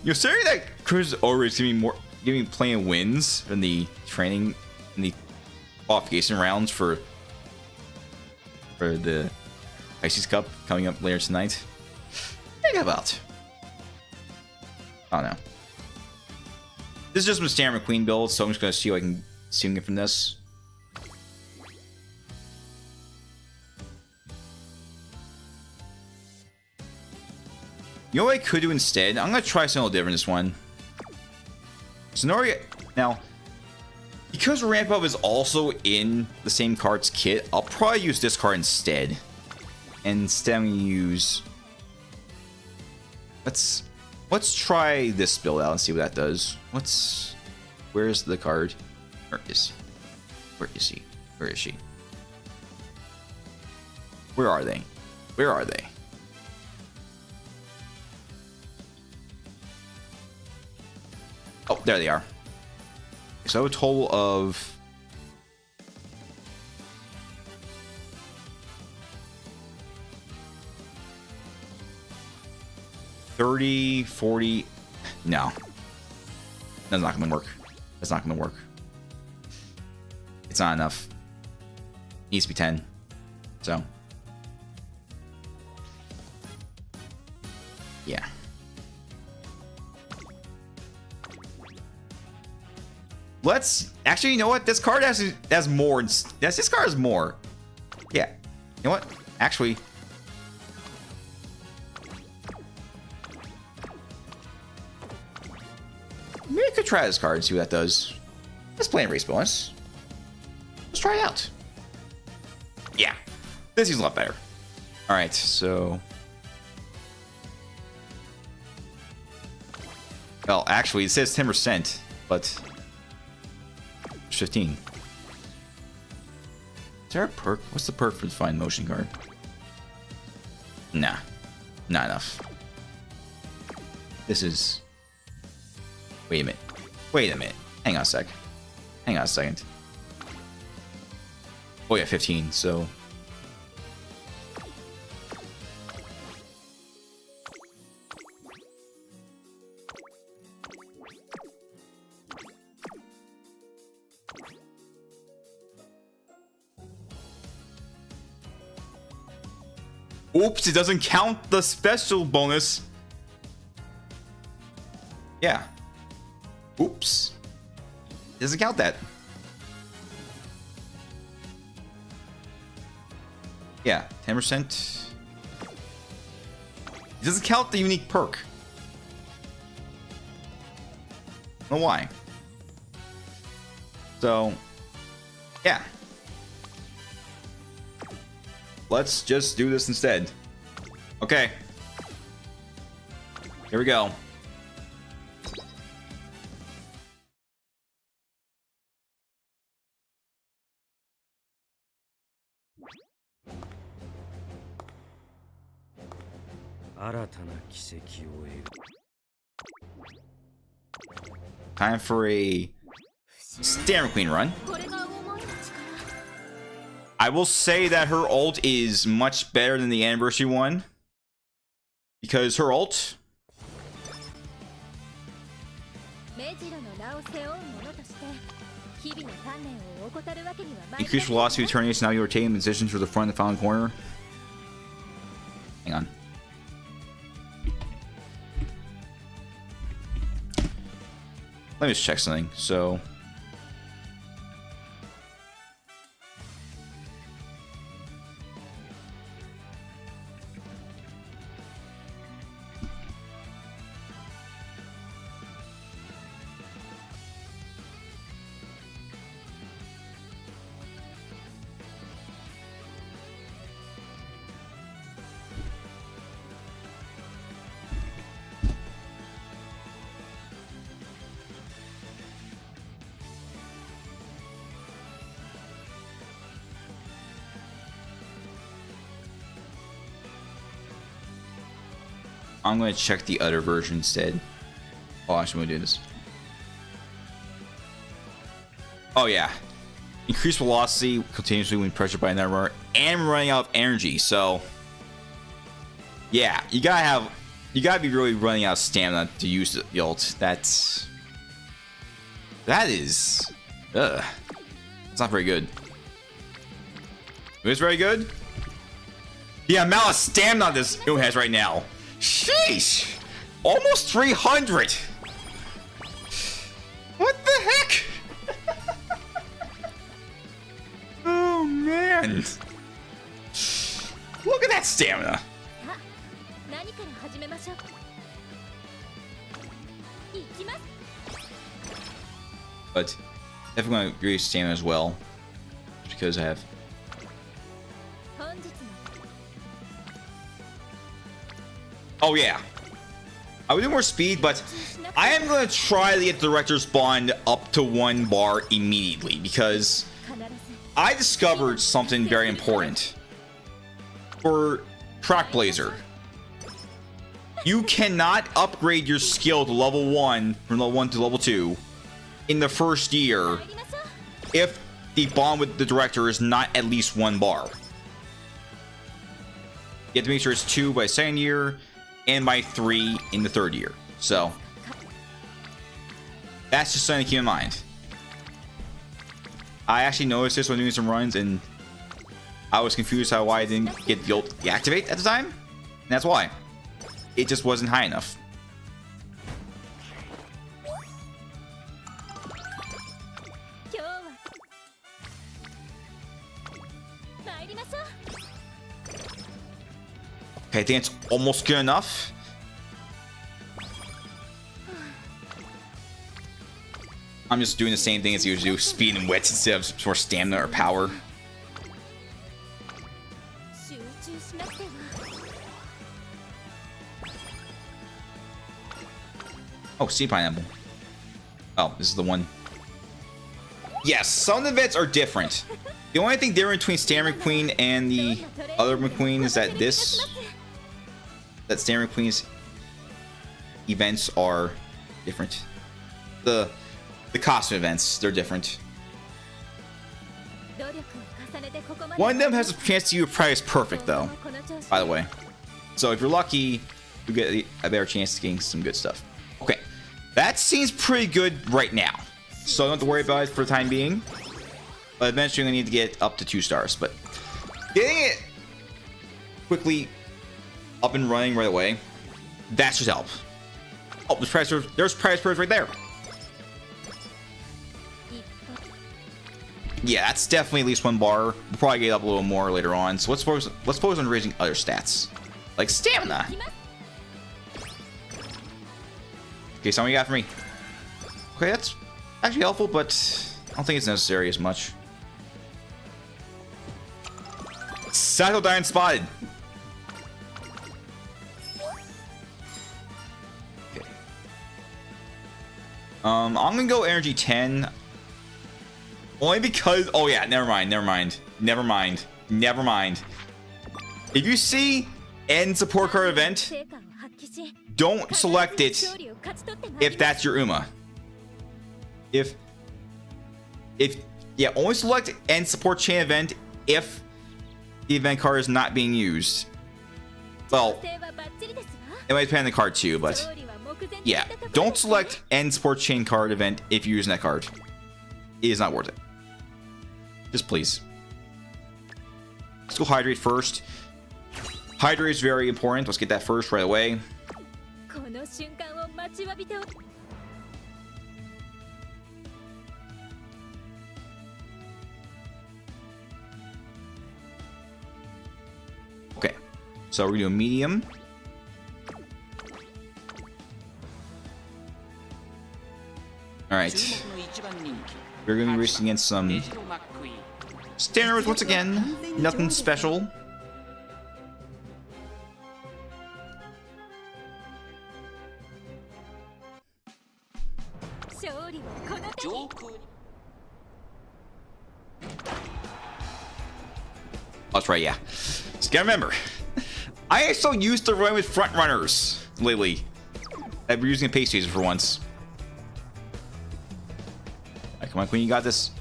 You're saying that Chris Ori is giving me playing wins in the training in the qualification rounds for the Pisces Cup coming up later tonight. Think about. I don't know. This is just my standard McQueen build, so I'm just gonna see what I can get from this. You know what I could do instead? I'm gonna try something a little different this one. So now, because Ramp Up is also in the same card's kit, I'll probably use this card instead. And instead I'm gonna use. Let's try this build out and see what that does. Where's the card? Where is he? Where is she? Where are they? Where are they? Oh, there they are. So I have a total of 30, 40. No. That's not gonna work. That's not gonna work. It's not enough. It needs to be 10. So. Yeah. Let's actually, you know what? This card has more. This card has more. Yeah. You know what? Actually. Maybe I could try this card and see what that does. Let's play in race bonus. Let's try it out. Yeah. This is a lot better. Alright, so. Well, actually, it says 10%, but 15. Is there a perk? What's the perk for the Fine Motion card? Nah, not enough. This is... Wait a minute. Wait a minute. Hang on a sec. Hang on a second. Oh yeah, 15, so... Oops, it doesn't count the special bonus. Yeah. Oops. It doesn't count that. Yeah, 10%. It doesn't count the unique perk. I don't know why. So, yeah. Let's just do this instead. Okay. Here we go. Time for a Stamina Queen run. I will say that her ult is much better than the anniversary one, because her ult increased velocity of turning, so now you rotate in position to the front and the following corner. Hang on. Let me just check something. So I'm going to check the other version instead. Oh, actually, I'm going to do this. Oh, yeah. Increased velocity continuously when pressured by another, and running out of energy. So, yeah, you gotta be really running out of stamina to use the ult. That is, it's not very good. It is very good. The amount of stamina this Umamusume has right now. Sheesh! Almost 300! What the heck? Oh man! Look at that stamina! But definitely going to increase stamina as well, because I have. Oh yeah, I would do more speed, but I am going to try to get Director's Bond up to 1 bar immediately, because I discovered something very important for Track Blazer. You cannot upgrade your skill to level 1 from level 1 to level 2 in the first year if the bond with the director is not at least 1 bar. You have to make sure it's 2 by 2nd year and by 3 in the 3rd year. So that's just something to keep in mind. I actually noticed this when doing some runs, and I was confused why I didn't get the ult deactivate at the time. And that's why. It just wasn't high enough. Okay, I think it's almost good enough. I'm just doing the same thing as you do, speed and wits instead of more stamina or power. Oh, sea pineapple. Oh, this is the one. Yes, some of the events are different. The only thing different between Standard McQueen and the other McQueen is that Standard McQueen's events are different. The costume events, they're different. One of them has a chance to do a prize perfect though, by the way. So if you're lucky, you get a better chance of getting some good stuff. Okay, that seems pretty good right now. So don't have to worry about it for the time being. But eventually I need to get up to 2 stars. But getting it quickly up and running right away, that should help. Oh, there's prize purse right there. Yeah, that's definitely at least 1 bar. We'll probably get up a little more later on. So let's focus on raising other stats. Like stamina. Okay, so what you got for me? Okay, that's actually helpful, but I don't think it's necessary as much. Cyclodine spotted. Okay. I'm gonna go energy 10. Only because, oh yeah, never mind. If you see end support card event, don't select it if that's your Uma. Yeah, only select end support chain event if the event card is not being used. Well, it might depend on the card too, but yeah, don't select end support chain card event if you're using that card. It is not worth it. Just please. Let's go hydrate first. Hydrate is very important. Let's get that first right away. Okay, so we're doing medium. All right, we're gonna be racing against some standards once again. Nothing special. That's right, yeah. Just gotta remember, I also used to run with front runners lately. I've been using a pace chaser for once. Right, come on, Queen, you got this.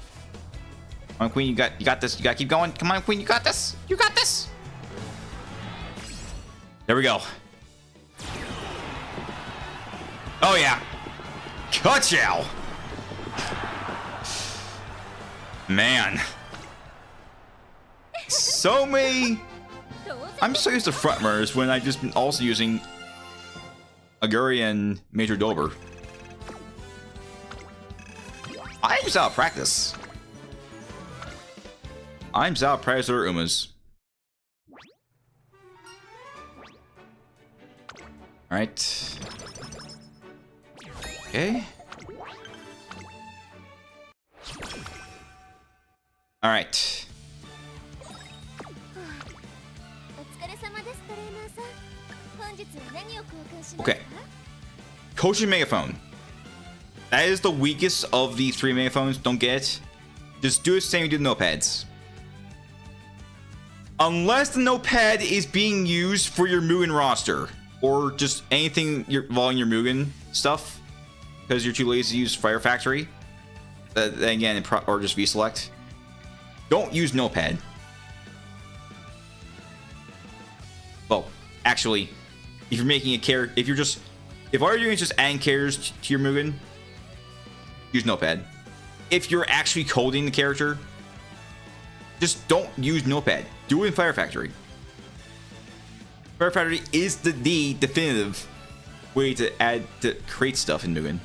Come on, Queen, you got this. You gotta keep going. Come on, Queen, you got this. You got this. There we go. Oh yeah. Ka-chow. Man. So many. I'm so used to front runners when I've just been also using Aguri and Major Dober. I'm just out of practice. I'm just out of practice with Umas. Alright. Okay. Alright. Okay. Coaching megaphone. That is the weakest of the 3 megaphones. Don't get it. Just do the same you do the notepads. Unless the notepad is being used for your Mugen roster. Or just anything involving your Mugen stuff. Because you're too lazy to use Fire Factory. Then again, or just V-Select. Don't use notepad. Well, actually, if you're making a character, if all you're doing is just adding characters to your Mugen, use notepad. If you're actually coding the character, just don't use notepad. Do it in Fire Factory. Fire Factory is the definitive way to create stuff in Mugen.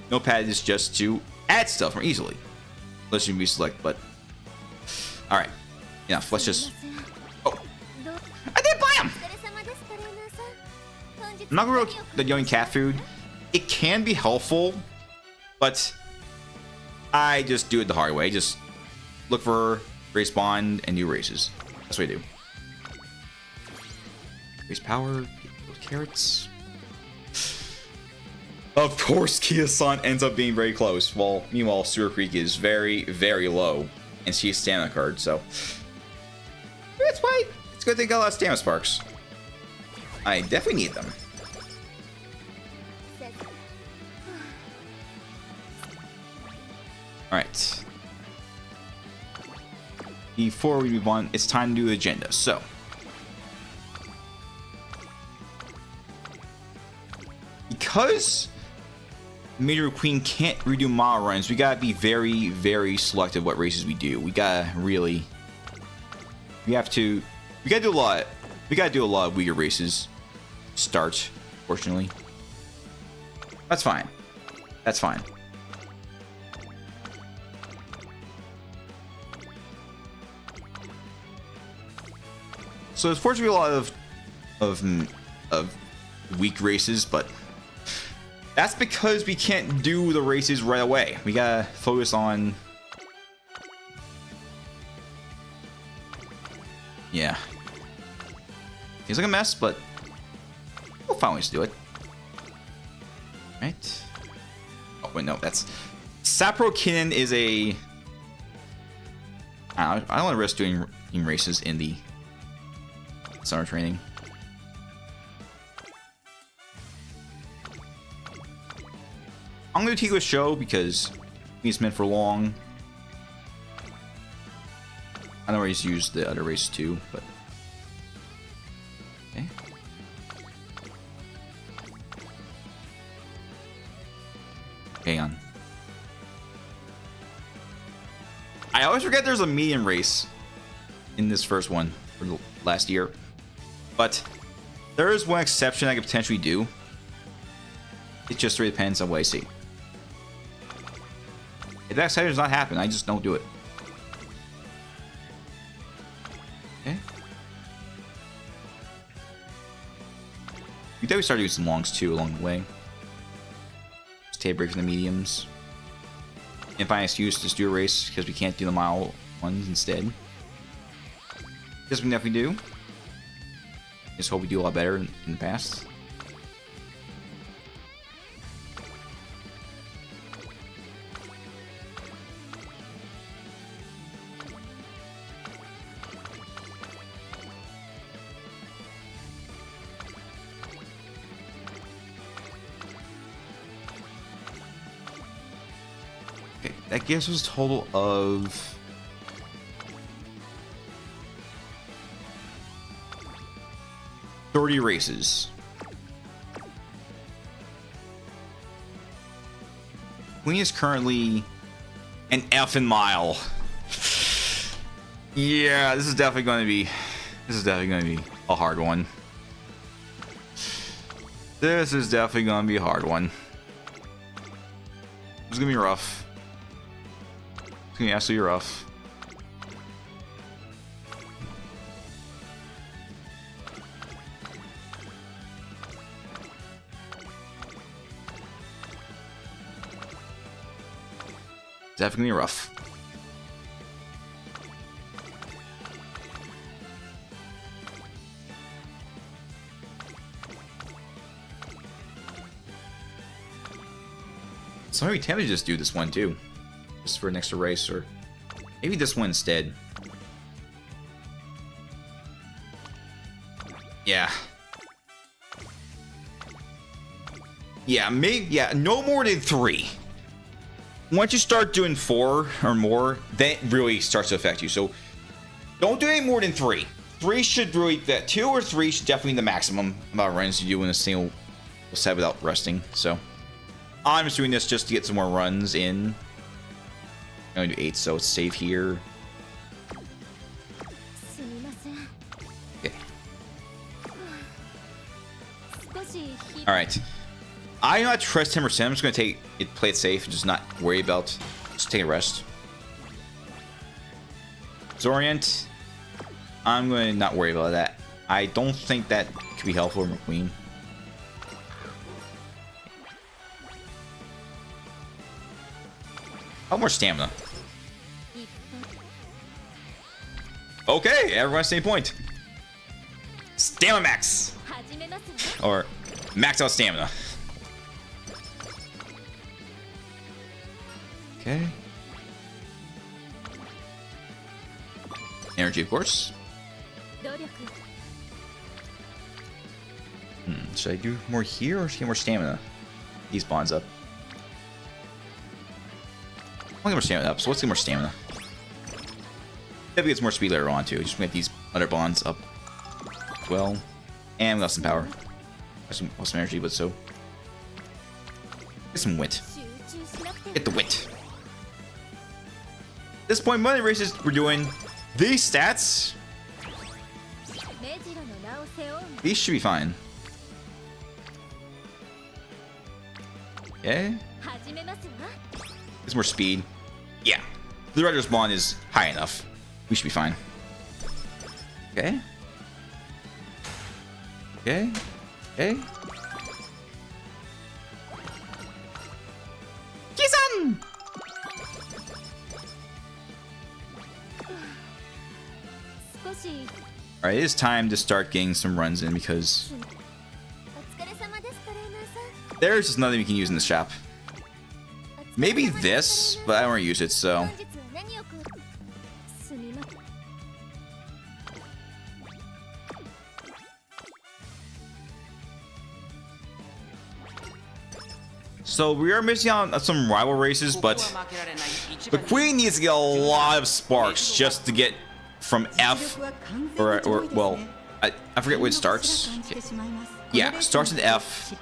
Notepad is just to add stuff more easily, unless you select. But all right, enough. Let's just. Oh, I didn't buy him. I'm not gonna go the young cat food. It can be helpful, but I just do it the hard way. Just look for respawn and new races. That's what I do. Raise power with carrots. Of course, Kia-san ends up being very close. Well, meanwhile, Super Creek is very, very low. And she has stamina card, so... That's why it's good they got a lot of stamina sparks. I definitely need them. Alright. Before we move on, it's time to do the agenda. So... Because Mejiro McQueen can't redo mile runs, we gotta be very, very selective what races we do. We gotta really... We gotta do a lot. We gotta do a lot of weaker races. Start, fortunately. That's fine. That's fine. So there's fortunately a lot of weak races, but that's because we can't do the races right away. We gotta focus on... Yeah. Feels like a mess, but we'll find ways to do it. Right? Oh, wait, no, that's... Sapporo Kinen is a... I don't want to risk doing races in the summer training. I'm going to take a show because it's meant for long. I know he's used the other races too, but... Okay. Hang on. I always forget there's a medium race in this first one for the last year. But there is one exception I could potentially do. It just really depends on what I see. If that exception does not happen, I just don't do it. Okay. We definitely started doing some longs too along the way. Just take a break from the mediums. And find an excuse to just do a race because we can't do the mile ones instead. This we definitely do. Just hope we do a lot better in the past. Okay, that gives us a total of... $30 races. Queen is currently an effing mile. Yeah, this is definitely going to be a hard one. This is definitely going to be a hard one. It's going to be rough. It's going to be absolutely rough. Definitely rough. So maybe tempted to just do this one too, just for an extra race, or maybe this one instead. Yeah. Yeah, maybe. Yeah, no more than 3. Once you start doing 4 or more, that really starts to affect you. So don't do any more than 3. 3 should really, that 2 or 3 should definitely be the maximum amount of runs you do in a single set without resting. So I'm just doing this just to get some more runs in. I'm gonna do 8, so it's safe here. Okay. All right. I'm not trust 10%. I'm just gonna play it safe and just not worry about. Just take a rest. Zorient, I'm gonna not worry about that. I don't think that could be helpful for McQueen. How more stamina? Okay, everyone's same point. Stamina max, or max out stamina. Okay. Energy, of course. Should I do more here or should I get more stamina? These bonds up. I want to get more stamina up, so let's get more stamina. Definitely gets more speed later on too. Just get these other bonds up as well. And we got some power. Some energy, but so. Get some wit. Get the wit. At this point, money races, we're doing these stats. These should be fine. Okay. There's more speed. Yeah. The Redder's bond is high enough. We should be fine. Okay. Okay. Okay. Kisan! Alright, it is time to start getting some runs in because there's just nothing we can use in the shop. Maybe this, but I don't want to use it, so. So we are missing out on some rival races, but McQueen needs to get a lot of sparks just to get from F, or well, I forget where it starts. Okay. Yeah, starts at F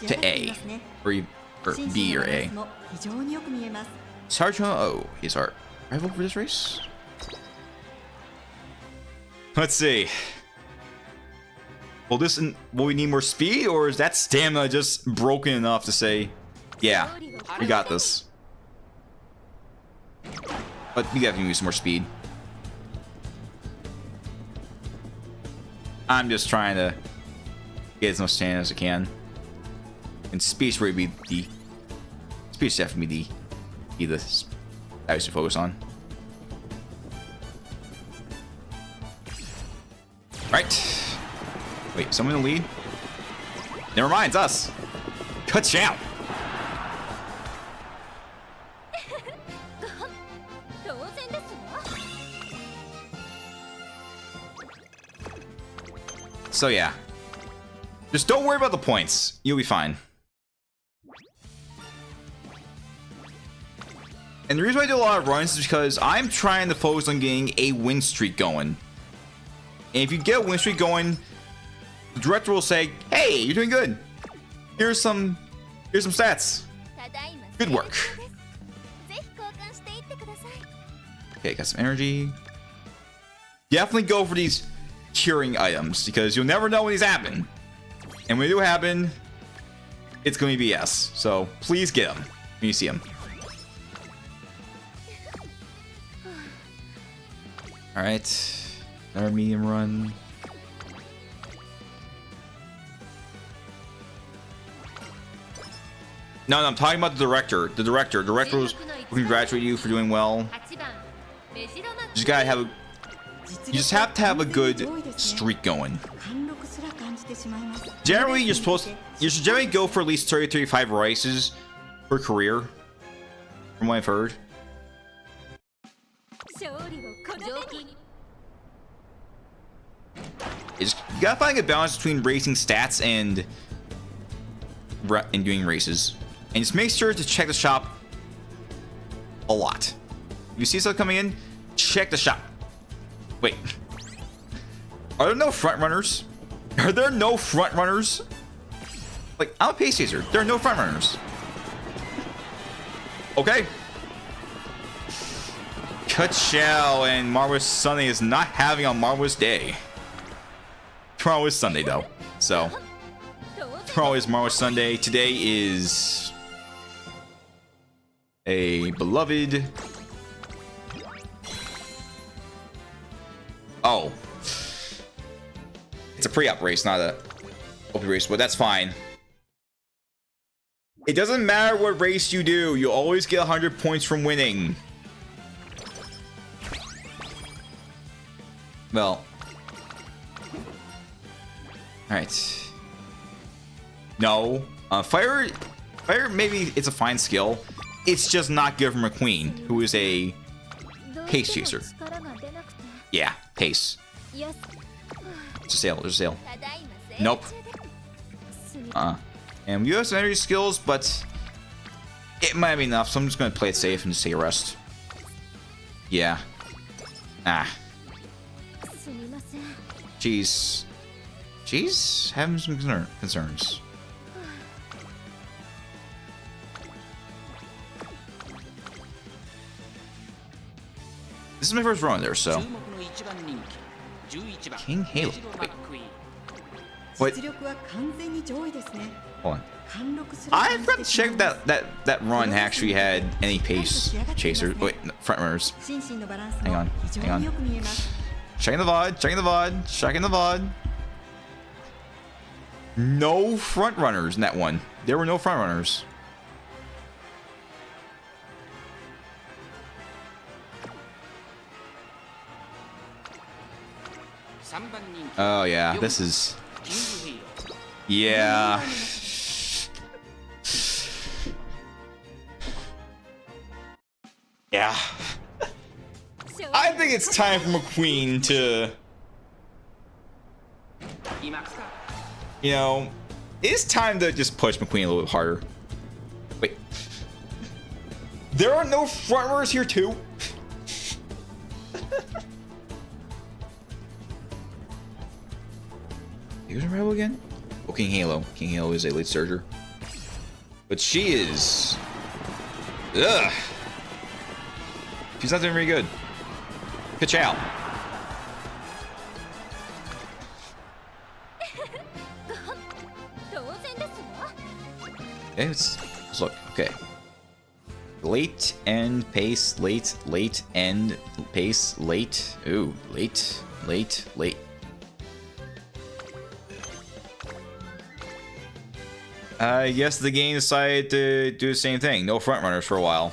to A, or B or A. Sergeant O is our rival for this race. Let's see. Will we need more speed, or is that stamina just broken enough to say, yeah, we got this? But we gotta use some more speed. I'm just trying to get as much stamina as I can. And speed's really be the speed's definitely be the I should focus on. Right. Wait, someone in the lead? Never mind, it's us. Cut out. So yeah, just don't worry about the points. You'll be fine. And the reason why I do a lot of runs is because I'm trying to focus on getting a win streak going. And if you get a win streak going, the director will say, "Hey, you're doing good. Here's some stats. Good work." Okay, got some energy. Definitely go for these curing items because you'll never know when these happen. And when they do happen, it's going to be BS. So please get them when you see them. Alright. Another medium run. No, I'm talking about the director. The director will congratulate you for doing well. You just have to have a good streak going. Generally, you should generally go for at least 30-35 races per career, from what I've heard. You gotta find a balance between racing stats and doing races. And just make sure to check the shop a lot. If you see stuff coming in, check the shop. Wait. Are there no front runners? Are there no front runners? Like, I'm a pace chaser. There are no front runners. Okay. Ka-chow, and Marvelous Sunday is not having a marvelous day. Tomorrow is Sunday, though. So, tomorrow is Marvelous Sunday. Today is a beloved... Oh. It's a pre-op race, not a open race, but that's fine. It doesn't matter what race you do, you always get 100 points from winning. Well. Alright. No. Fire, maybe it's a fine skill. It's just not good for McQueen, who is a pace chaser. Yeah, pace. There's a sail. There's a sail. Nope. And we have some energy skills, but it might be enough, so I'm just going to play it safe and just take a rest. Yeah. Jeez. She's having some concerns. This is my first run there, so. King Halo. Wait. What? Hold on. I forgot to check that run actually had any pace chasers. Wait, no, front runners. Hang on. Checking the VOD. No front runners in that one. There were no front runners. Oh yeah, this is. Yeah. Yeah. I think it's time for McQueen to, you know, it's time to just push McQueen a little bit harder. Wait. There are no front runners here too? Here's a rival again? Oh, King Halo. King Halo is a late surger. But she is... Ugh. She's not doing very good. Ka-chow. Okay, let's look. Okay. Late end pace, late end pace, late. Ooh, late. I guess the game decided to do the same thing. No front runners for a while.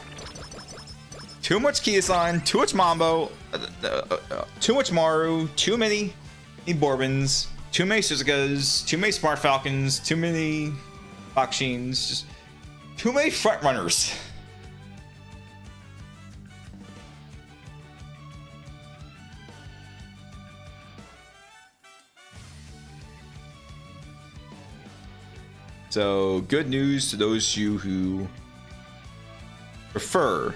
Too much Kiasan, too much Mambo, too much Maru, too many Bourbons, too many Suzukas, too many Smart Falcons, too many Bakshins, just too many front runners. So, good news to those of you who prefer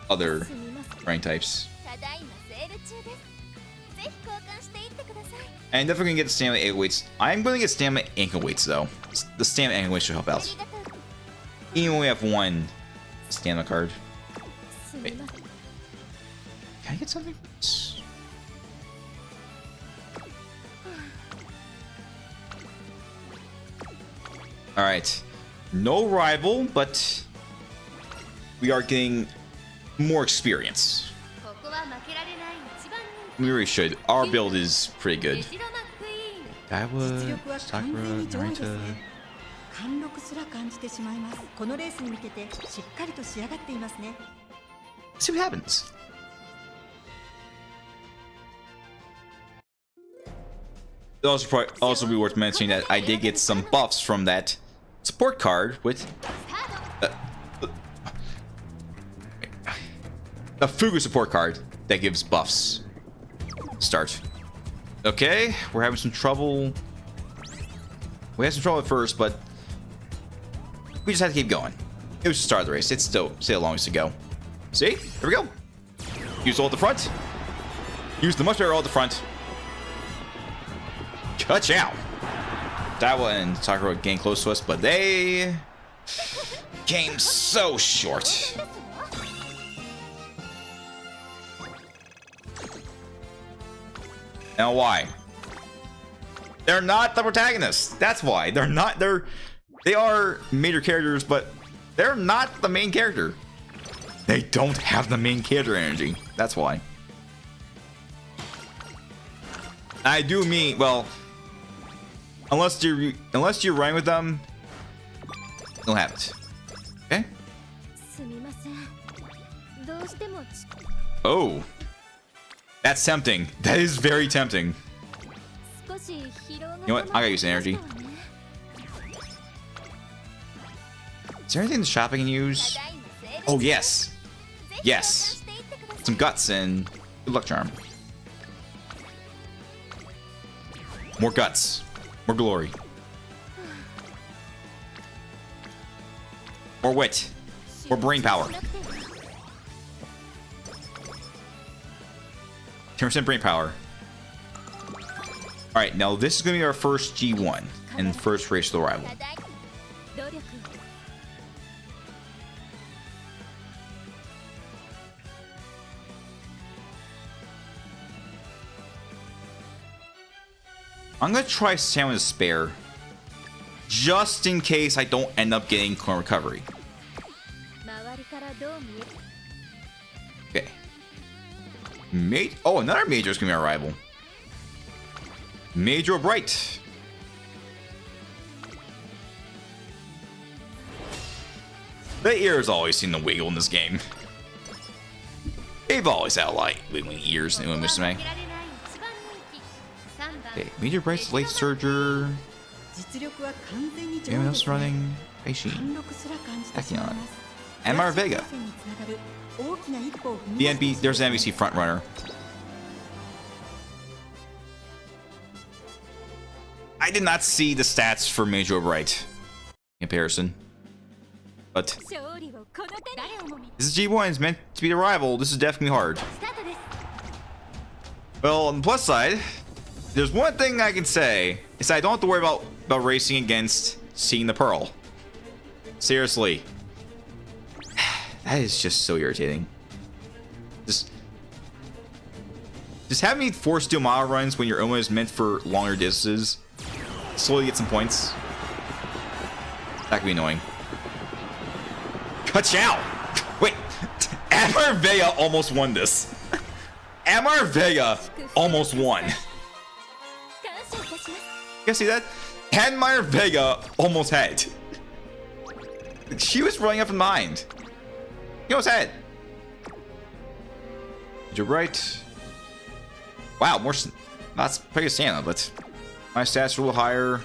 other rank types. And definitely gonna get the stamina 8 weights. I'm gonna get stamina ankle weights though. The stamina ankle weights should help out. Even when we have one stamina card. Wait. Can I get something? Alright. No rival, but we are getting more experience. We really should. Our build is pretty good. Daiwa, Sakura, Narita. Let's see what happens. It'll also be worth mentioning that I did get some buffs from that support card with the Fugu support card that gives buffs. Start. Okay, we're having some trouble. We had some trouble at first, but we just had to keep going. It was the start of the race. It's still a long ways to go. See? Here we go. Use all at the front. Use the much better all at the front. Ka-chow. Daiwa and Sakura getting close to us, but they came so short. Now why? They're not the protagonists. That's why. They are major characters, but they're not the main character. They don't have the main character energy. That's why. I do mean, well, unless you're running with them, they'll have it. Okay? Oh. That's tempting. That is very tempting. You know what? I gotta use energy. Is there anything in the shop I can use? Oh, yes. Yes. Some guts and good luck charm. More guts. More glory. More wit. More brain power. 10% brain power. Alright, now this is going to be our first G1 and first race to the rival. I'm going to try Sand with a spare, just in case I don't end up getting coin recovery. Okay. Oh, another Major is going to be our rival. Mejiro Bright. The ears always seem to wiggle in this game. They've always had a lot of wiggling ears in Umamusume. Okay, Mejiro Bright's Late Surger. Anyone else running? Aishin. Akion. And Mara Vega. There's an NBC frontrunner. I did not see the stats for Mejiro Bright in comparison. But this is G1, it's meant to be the rival. This is definitely hard. Well, on the plus side, there's one thing I can say, is that I don't have to worry about racing against Seeing the Pearl. Seriously. That is just so irritating. Just have me force do mile runs when your Uma is meant for longer distances. Slowly get some points. That could be annoying. Ka-chow! Wait, Amar Vega almost won this. Amar Vega almost won. You guys see that? Amar Vega almost had. She was running up from behind. He almost had. You're right. Wow, that's pretty Santa, but my stats are a little higher.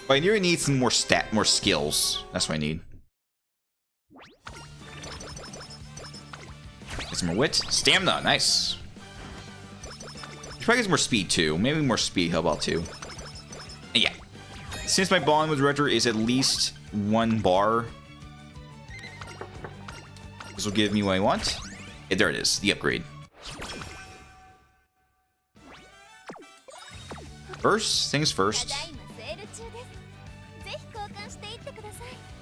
But I really need some more skills. That's what I need. Get some more wit. Stamina, nice. Probably get some more speed too. Maybe more speed, how about too? And yeah. Since my bond with Retro is at least 1 bar, this will give me what I want. Yeah, there it is, the upgrade. First things first.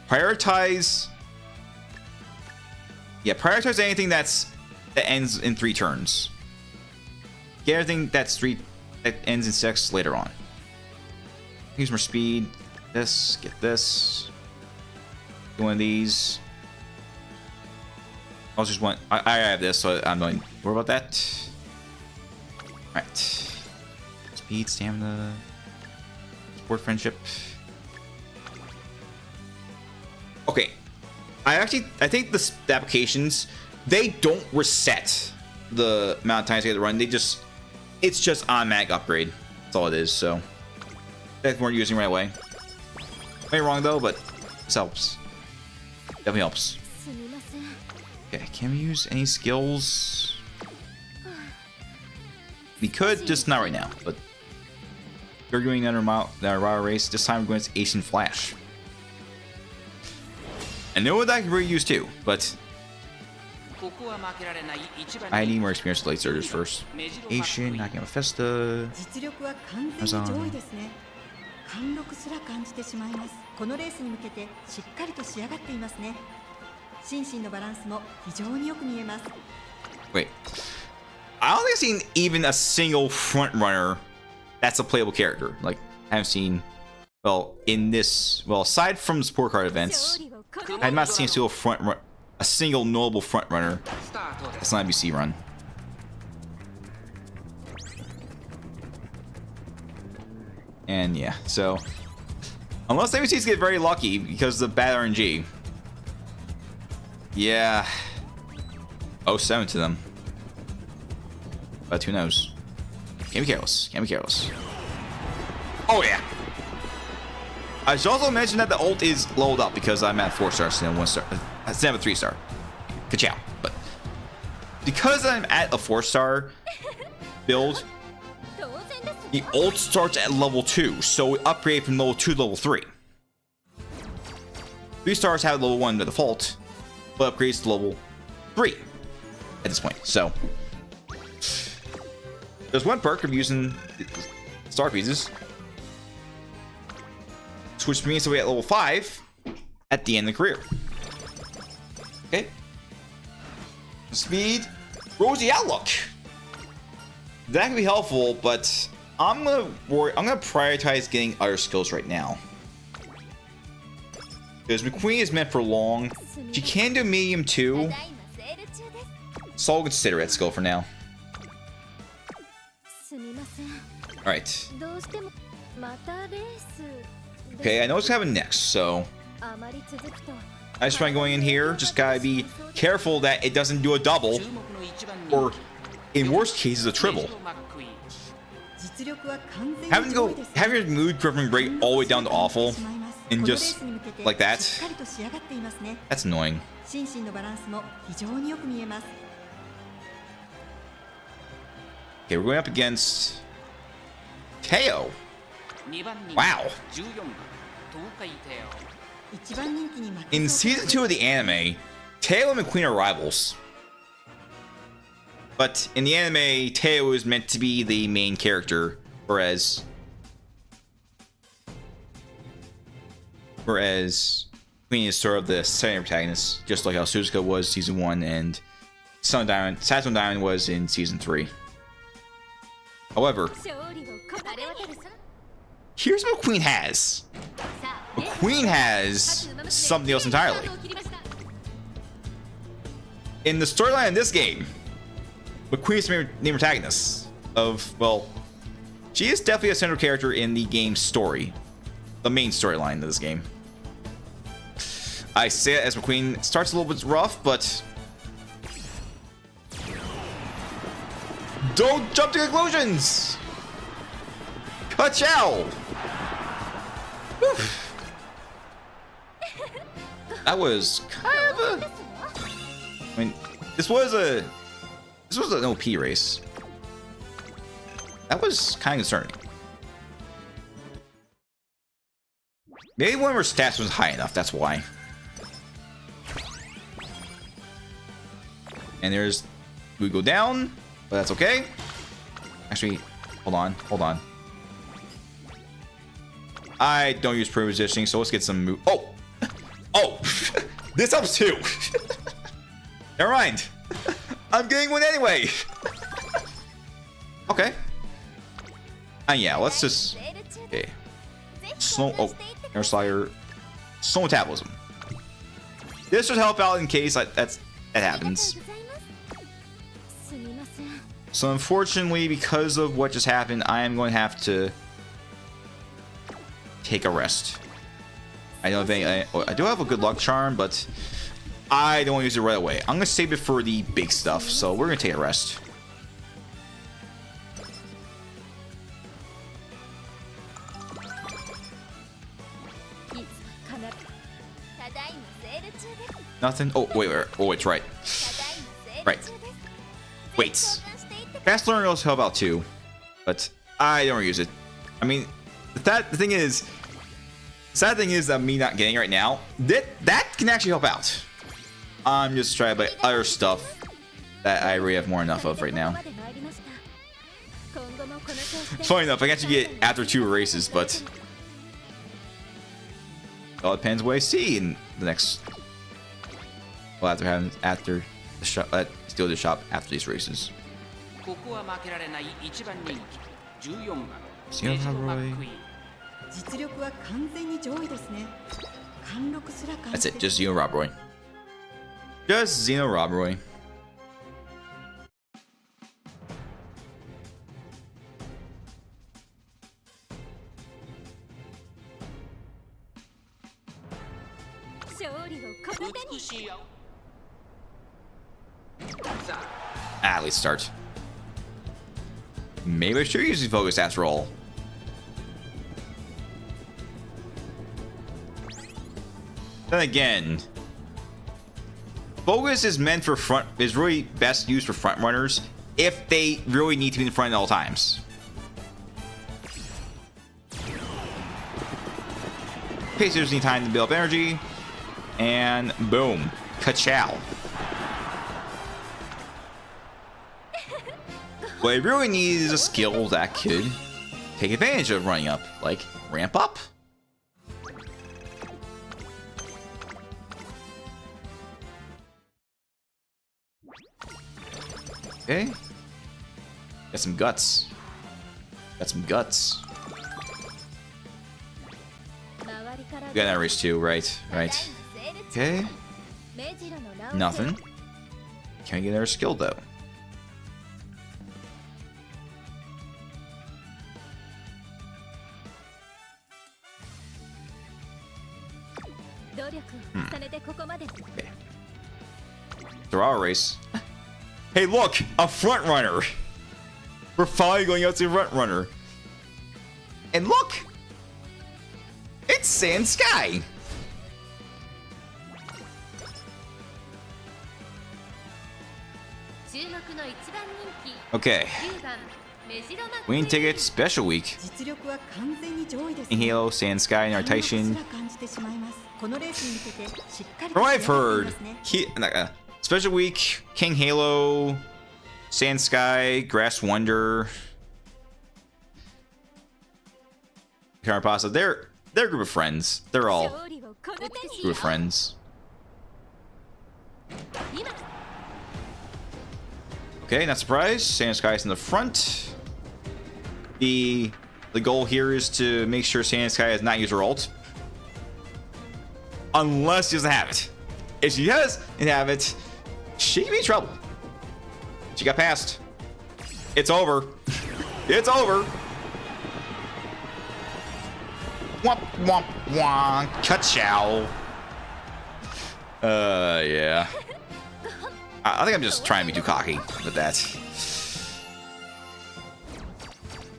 Prioritize. Yeah, prioritize anything that ends in 3 turns. Get everything that ends in 6 later on. Use more speed. This, get this. Get one of these. I'll just want. I have this, so I'm going to worry about that. Alright. Speed, stamina, support, friendship. Okay. I think the applications, they don't reset the amount of times you have to run. It's just automatic upgrade. That's all it is, so that's we're using right away. Maybe wrong though, but this helps. Definitely helps. Okay, can we use any skills? We could, just not right now, but we're doing another race. This time we're going to Asian Flash. I know what I can really use too, but I need more experience with Late Surgers first. Asian, Nakama Festa, Amazon. Wait, I don't think I've seen even a single front runner that's a playable character. Like, I haven't seen, well, in this, well, aside from support card events, I have not seen a single notable front runner that's not NBC run. And yeah, so unless NBCs get very lucky because of bad RNG, yeah, 07 to them. But who knows? Can't be careless. Can't be careless. Oh yeah. I should also mention that the ult is leveled up because I'm at 4 stars instead of 1 star. Instead of a 3 star. Ka-chow. But because I'm at a 4 star build, the ult starts at level 2, so we upgrade from level 2 to level 3. 3 stars have level 1 by default, but upgrades to level 3 at this point. So there's one perk of using star pieces, which means that we at level 5 at the end of the career. Okay. Speed, rosy outlook. That can be helpful, but I'm gonna prioritize getting other skills right now. Because McQueen is meant for long. She can do medium too, so I'll consider that skill for now. Alright. Okay, I know what's happening next, so I just try going in here. Just gotta be careful that it doesn't do a double, or in worst cases, a triple. Having your mood gripping rate all the way down to awful, and just like that, that's annoying. Okay, we're going up against Teo. Wow. In season 2 of the anime, Teo and McQueen are rivals. But in the anime, Teo is meant to be the main character, whereas Queen is sort of the secondary protagonist, just like how Suzuka was season 1 and Saturn Diamond was in season 3. However, here's what McQueen has. McQueen has something else entirely. In the storyline of this game, McQueen is the main protagonist of, well, she is definitely a central character in the game's story. The main storyline of this game. I say it as McQueen starts a little bit rough, but don't jump to conclusions! Ka-chow! That was kind of a... I mean, this was an OP race. That was kind of concerning. Maybe one of her stats was high enough, that's why. And there's... we go down, but that's okay. Actually, hold on. I don't use pre-positioning, so let's get some move. Oh! Oh! This helps too! Never mind. I'm getting one anyway! Okay. Yeah, let's just... okay. Slow... oh. Air slider. Slow metabolism. This should help out in case that happens. So unfortunately, because of what just happened, I am going to have to take a rest. I don't have any, I do have a good luck charm, but I don't want to use it right away. I'm going to save it for the big stuff, so we're going to take a rest. Nothing? Oh, wait. Oh, it's right. Right. Wait. Fast learning also help out too, but I don't use it. I mean, the sad thing is that me not getting it right now, that can actually help out. I'm just trying to buy other stuff that I already have more enough of right now. Funny enough, I can actually get after 2 races, but it all depends what I see in the next. Well, after the shop, steal the shop after these races. That's it, just Xeno Rob Roy. Just Xeno Rob Roy. At least start. Maybe I should use the focus after all. Then again, focus is meant for is really best used for front runners if they really need to be in front at all times. Pacers need time to build up energy, and boom, ka-chow. What it really needs is a skill that could take advantage of running up, like ramp up. Okay. Got some guts. Got some guts. We got that race too, right? Right. Okay. Nothing. Can't get our skill though. Okay. Through our race. Hey, look, a front runner. We're finally going out to a front runner. And look, it's Sand Sky. Okay. Win ticket special week. In Halo, Sand Sky, and Artition. From what I've heard, special week, King Halo, Sand Sky, Grass Wonder, Carapasa, they're a group of friends. They're all a group of friends. Okay, not surprised. Sand Sky's in the front. The goal here is to make sure Sand Sky has not used her ult. Unless she doesn't have it. If she doesn't have it, she can be in trouble. She got passed. It's over. It's over. Womp womp womp. Ka-chow. Yeah. I think I'm just trying to be too cocky with that.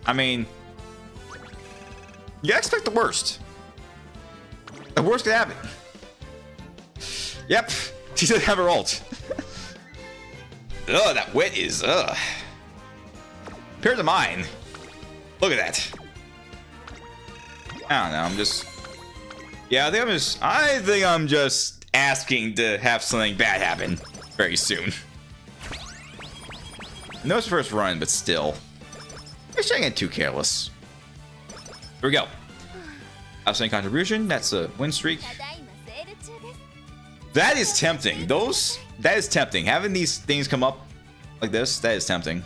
I mean, you expect the worst. The worst could happen. Yep, she doesn't have her ult. Ugh, that wit is compared to mine. Look at that. I don't know. I'm just. Yeah, I think I'm just asking to have something bad happen very soon. No, it's first run, but still. I'm trying to get too careless. Here we go. Outstanding contribution. That's a win streak. That is tempting. That is tempting. Having these things come up like this, that is tempting.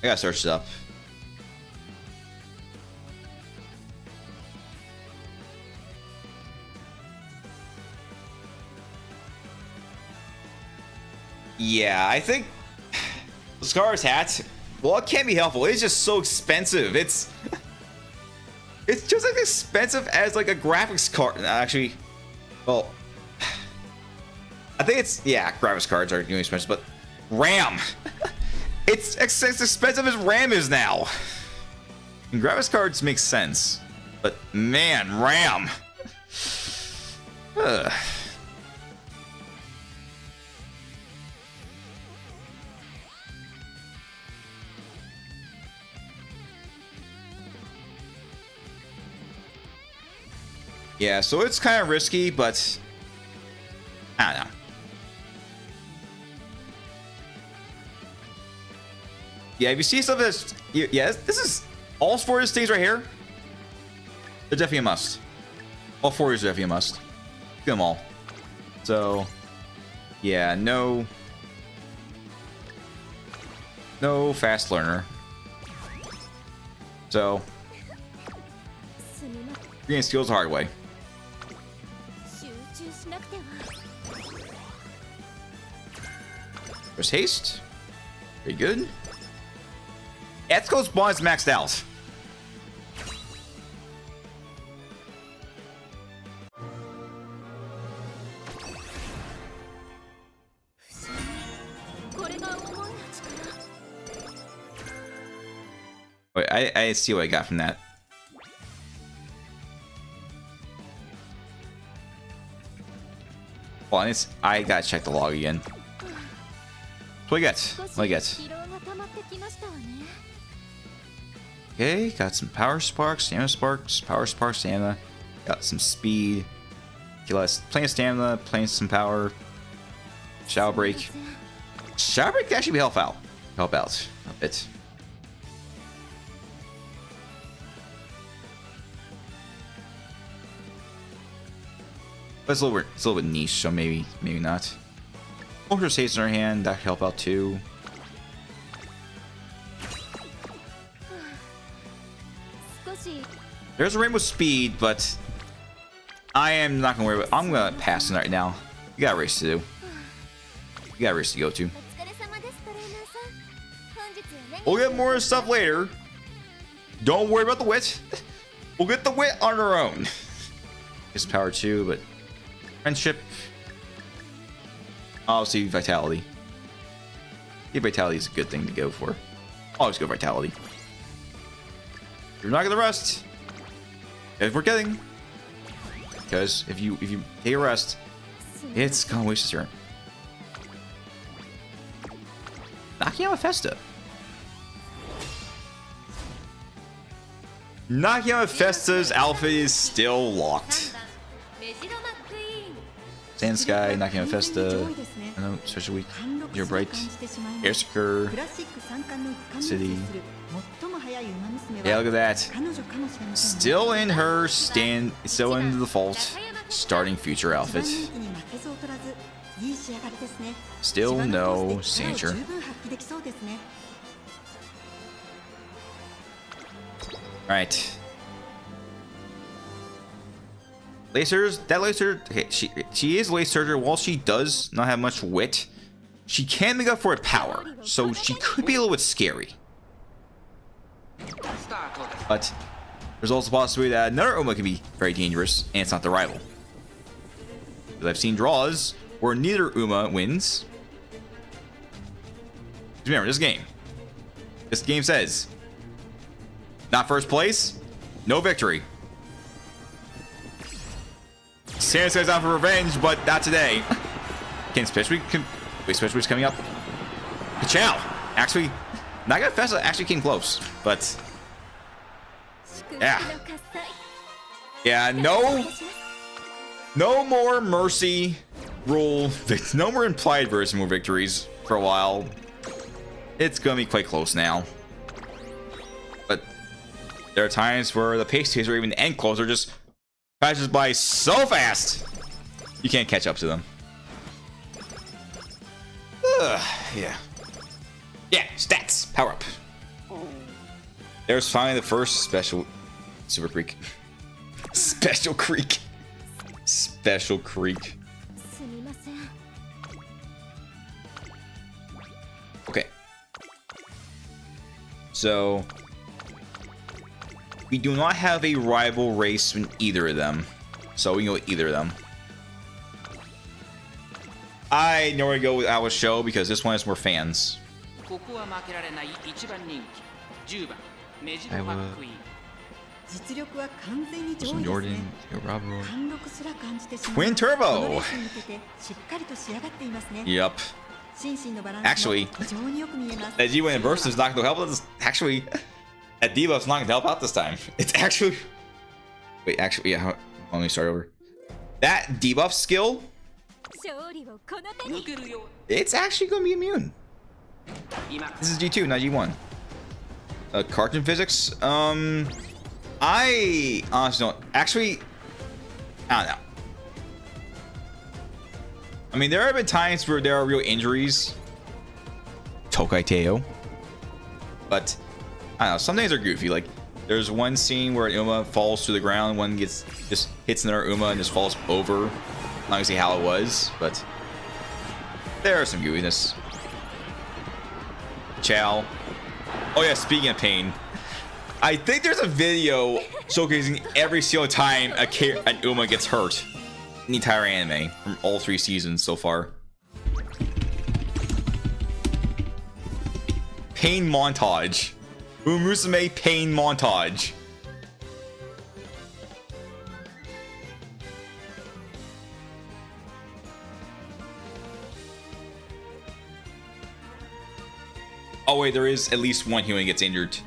I gotta search it up. Yeah, I think Scar's hat, well, it can't be helpful. It's just so expensive. It's just like expensive as like a graphics card. Actually, well, I think it's, yeah, graphics cards are really expensive, but RAM. It's as expensive as RAM is now. And graphics cards make sense, but man, RAM. Ugh. Yeah, so it's kind of risky, but I don't know. Yeah, if you see stuff that's, yeah, this is all four of these things right here. They're definitely a must. All four of these are definitely a must. Get them all. So, yeah, no fast learner. So, you're gonna steal the hard way. There's haste. Very good. Etsuko's spawn is maxed out. Wait, I see what I got from that. Well, I gotta check the log again. What I get? What I get? Okay, got some power sparks, power sparks, stamina. Got some speed. Okay, let's play stamina, playing some power. Shower break. Shower break can actually help out a bit. But it's a little bit niche, so maybe not. Voucher stays in our hand, that could help out too. There's a rainbow speed, but I am not gonna worry about it. I'm gonna pass on right now. You got a race to do. You got a race to go to. We'll get more stuff later. Don't worry about the wit. We'll get the wit on our own. It's power 2, but friendship. Obviously, vitality. Yeah, vitality is a good thing to go for. Always go vitality. You're not gonna rest. If we're getting, because if you take a rest, it's gonna waste a turn. Nakayama Festa. Nakayama Festa's outfit is still locked. Sand Sky, Nakayama Festa. I know, Special Week. You're Bright. Airseeker. City. Yeah, look at that. Still in her still in the default starting future outfit. Still no signature. Alright. Lasers, that laser, okay, she is a laser. While she does not have much wit, she can make up for it power, so she could be a little bit scary. But there's also a possibility that another Uma could be very dangerous, and it's not the rival. Because I've seen draws where neither Uma wins. Remember, this game says, not first place, no victory. Santa's out for revenge, but not today. Can Special Week's coming up. Ka-chow! Actually, Nakayama Festa actually came close, but yeah. Yeah, no more mercy rule, no more implied versus more victories for a while. It's gonna be quite close now. But there are times where the pace taser or even the end closer just passes by so fast you can't catch up to them. Yeah, stats power up. There's finally the first special Super Creek. Special Creek. Okay, so we do not have a rival race in either of them, so we can go with either of them. I know where to go with our show because this one has more fans. Jordan, Twin Turbo. Yep. Actually, that G-Win burst is not going to help us. Actually, that debuff's not going to help out this time. It's actually... Wait, actually, yeah. Let me start over. That debuff skill, it's actually going to be immune. This is G2, not G1. Cartoon physics? I honestly don't. Actually, I don't know. I mean, there have been times where there are real injuries. Tokai Teo. But, I don't know, some things are goofy. Like, there's one scene where an Uma falls to the ground, one just hits another Uma and just falls over. I'm not gonna see how it was, but there are some goofiness. Chow. Oh yeah, speaking of pain, I think there's a video showcasing every single time an Uma gets hurt in the entire anime from all 3 seasons so far. Pain montage. Umamusume pain montage. Oh wait, there is at least one human gets injured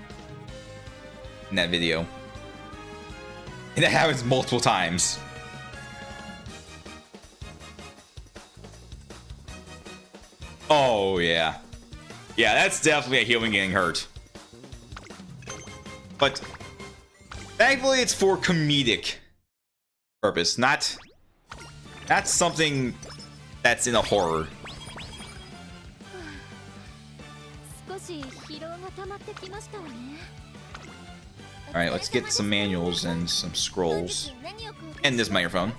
in that video. And that happens multiple times. Oh yeah. Yeah, that's definitely a human getting hurt. But thankfully it's for comedic purpose, not something that's in a horror. Alright, let's get some manuals and some scrolls. And this microphone.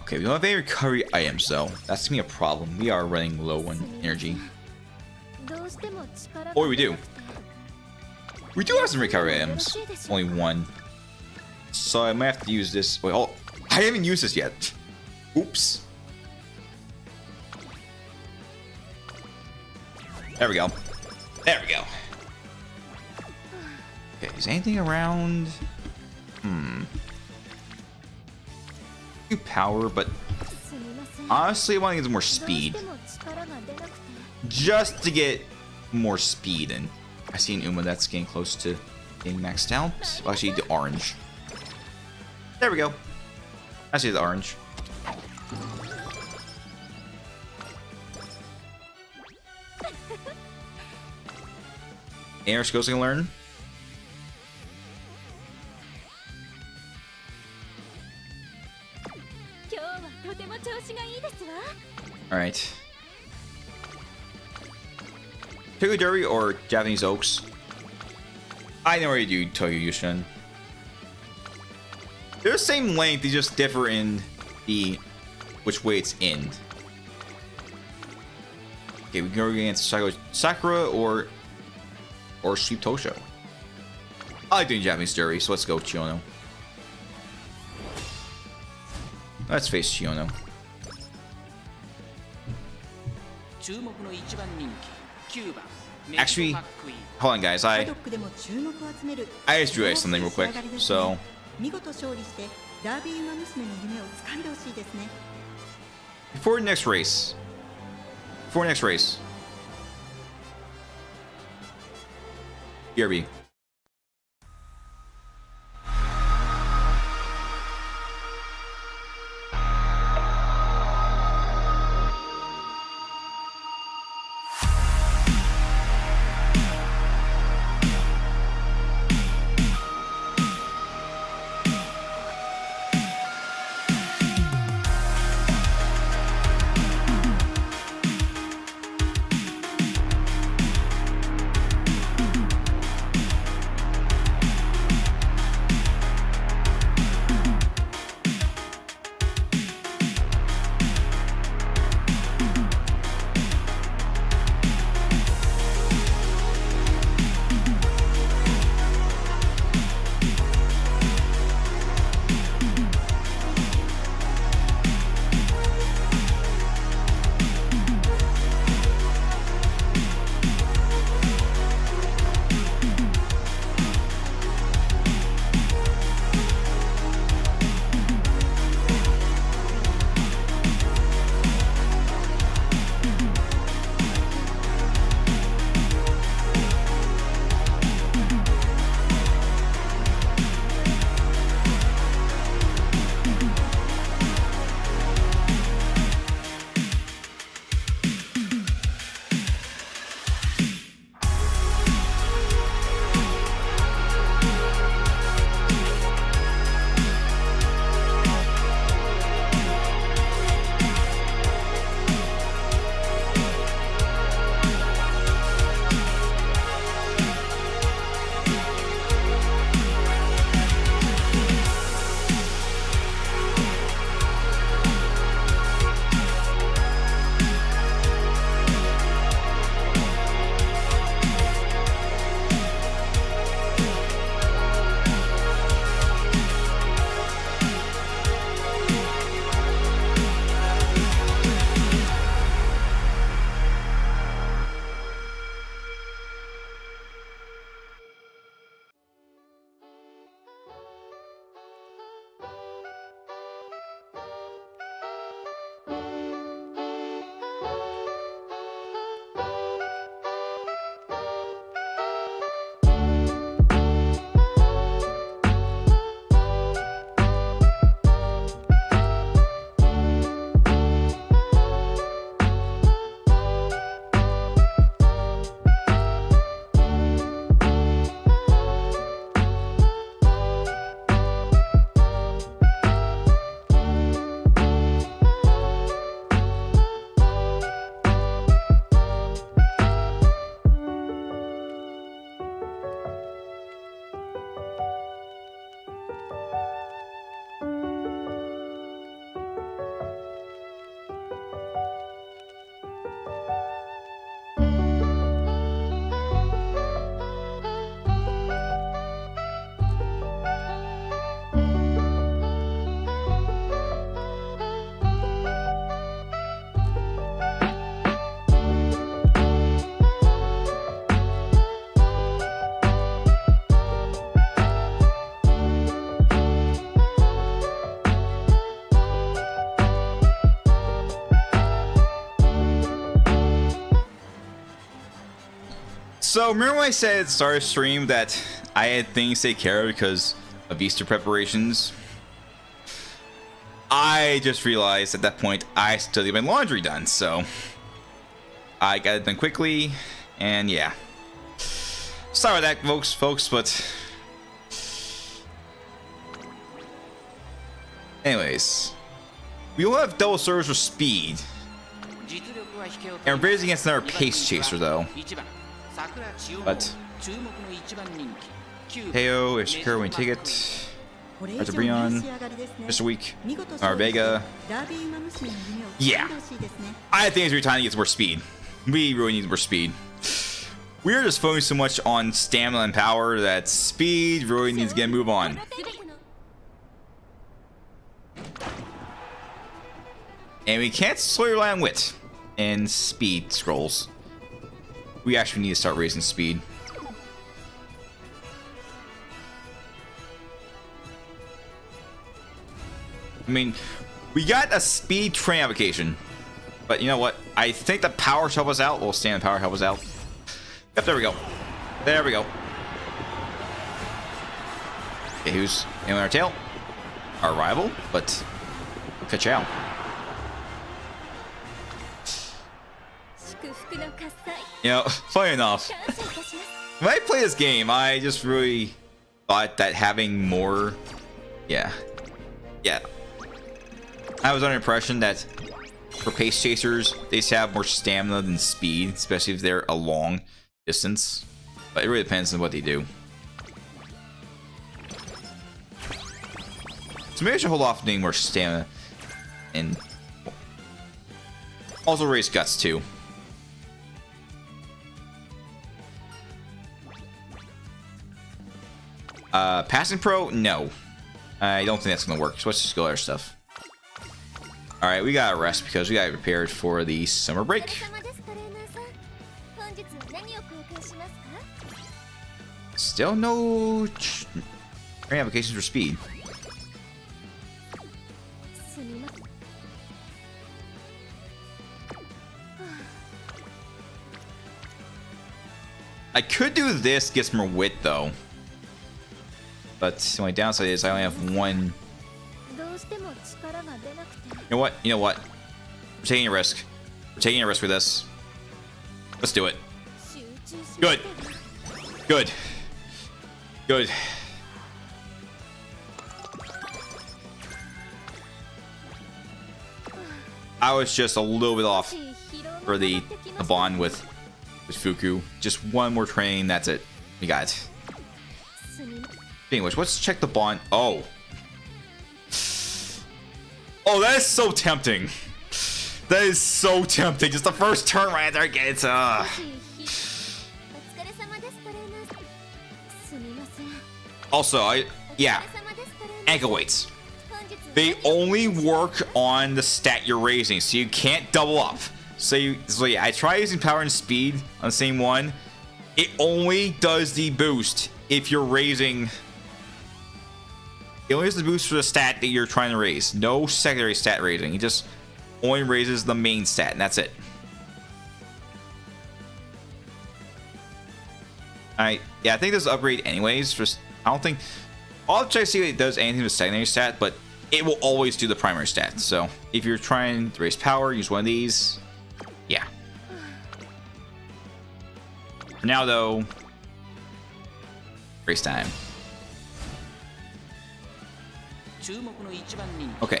Okay, we don't have any recovery items though. That's gonna be a problem. We are running low on energy. Or we do. We do have some recovery items. Only one. So I might have to use this. Wait, oh, I haven't used this yet. Oops. There we go. There we go. Okay, is anything around? Power, but honestly I want to get more speed. Just to get more speed, and I see an Uma that's getting close to being maxed out. Well, actually the orange. There we go. I see the orange. Any other skills I can learn? Alright. Pickle Derby or Japanese Oaks? I know where you do Toyo Yushin. They're the same length, they just differ in the which way it's in. Okay, we can go against Sakura or Sweep Tosho. I like doing Japanese Derby, so let's go Chiono. Let's face Chiono. Actually, hold on guys, I just realized something real quick. So before next race, BRB. So remember when I said at the start of stream that I had things to take care of because of Easter preparations? I just realized at that point I still need my laundry done, so I got it done quickly, and yeah. Sorry about that, folks, but anyways, we will have double servers for speed, and we're raising against another pace chaser though. But Teo, Ishikura, when you take it. Arthur Brion, Mr. Weak, Vega. Yeah. I think it's really time to get more speed. We really need more speed. We're just focusing so much on stamina and power that speed really needs to get a move on. And we can't solely rely on wit and speed scrolls. We actually need to start raising speed. I mean, we got a speed train application, but you know what? I think the power help us out. We'll stand power help us out. Yep, there we go. There we go. Okay, who's in our tail? Our rival, but catch out. You know, funny enough, when I play this game, I just really thought that having more, yeah. I was under the impression that for pace chasers, they just have more stamina than speed, especially if they're a long distance. But it really depends on what they do. So maybe I should hold off doing more stamina and also raise guts too. Passing pro? No. I don't think that's gonna work. So let's just go other stuff. Alright, we gotta rest because we gotta be prepared for the summer break. Still no training applications for speed. I could do this, get some more wit though. But the only downside is I only have one. You know what? We're taking a risk. We're taking a risk for this. Let's do it. Good. I was just a little bit off for the bond with Fuku. Just one more training, that's it. We got it. Anyways, let's check the bond. Oh, that is so tempting. That is so tempting. Just the first turn right there gets Also, ankle weights. They only work on the stat you're raising, so you can't double up. So yeah, I try using power and speed on the same one. It only does the boost if you're raising. It only does the boost for the stat that you're trying to raise. No secondary stat raising. It just only raises the main stat, and that's it. Alright, yeah, I think this is upgrade anyways. Just I don't think I'll try to see if it does anything with secondary stat, but it will always do the primary stat. So if you're trying to raise power, use one of these. Yeah. For now though, race time. Okay.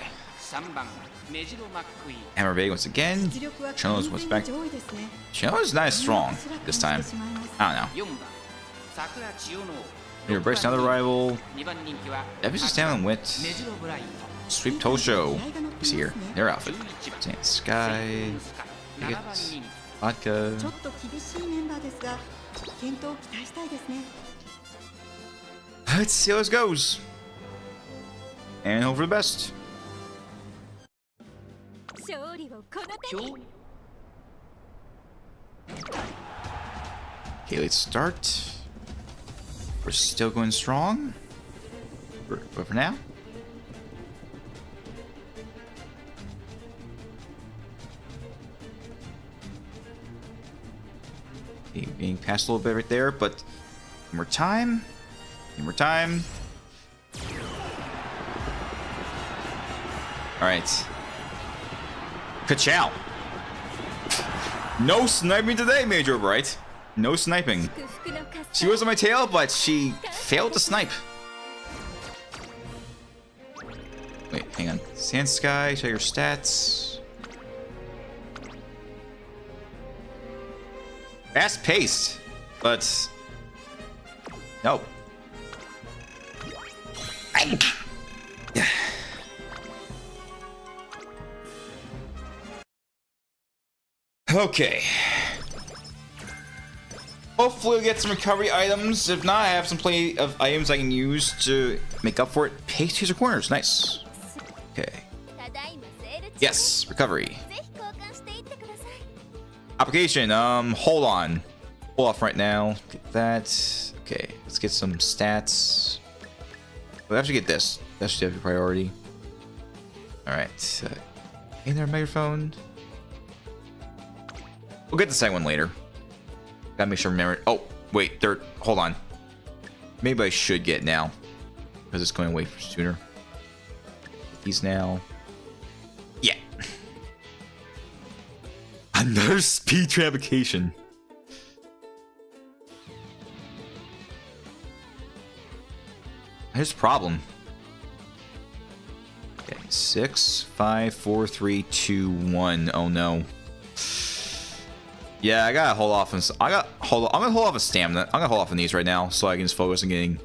Hammer Bay once again. Chono's once back. Chono's not as strong this time. I don't know. Here, brace another rival. Definitely stamina and wit. Sweep Tosho is here. Their outfit. Sky. Tickets. Vodka. Let's see how this goes. And hope for the best. Okay, let's start. We're still going strong. But for now. Okay, being passed a little bit right there, but one more time. One more time. Alright. Ka-chow. No sniping today, Major, right? No sniping. She was on my tail, but she failed to snipe. Wait, hang on. Sand Sky, check your stats. Fast paced, but no. Okay. Hopefully we'll get some recovery items. If not, I have some plenty of items I can use to make up for it. Paste user corners, nice. Okay. Yes, recovery. Application, hold on. Pull off right now. Get that. Okay, let's get some stats. We'll have to get this. That should have a priority. Alright. In there, microphone. We'll get the second one later. Gotta make sure I remember. Oh, wait, third. Hold on. Maybe I should get now. Because it's going away sooner. These now. Yeah. Another speed application. Here's the problem. Okay, 6, 5, 4, 3, 2, 1. Oh no. Yeah, I gotta hold off on. I'm gonna hold off on stamina. I'm gonna hold off on these right now, so I can just focus on getting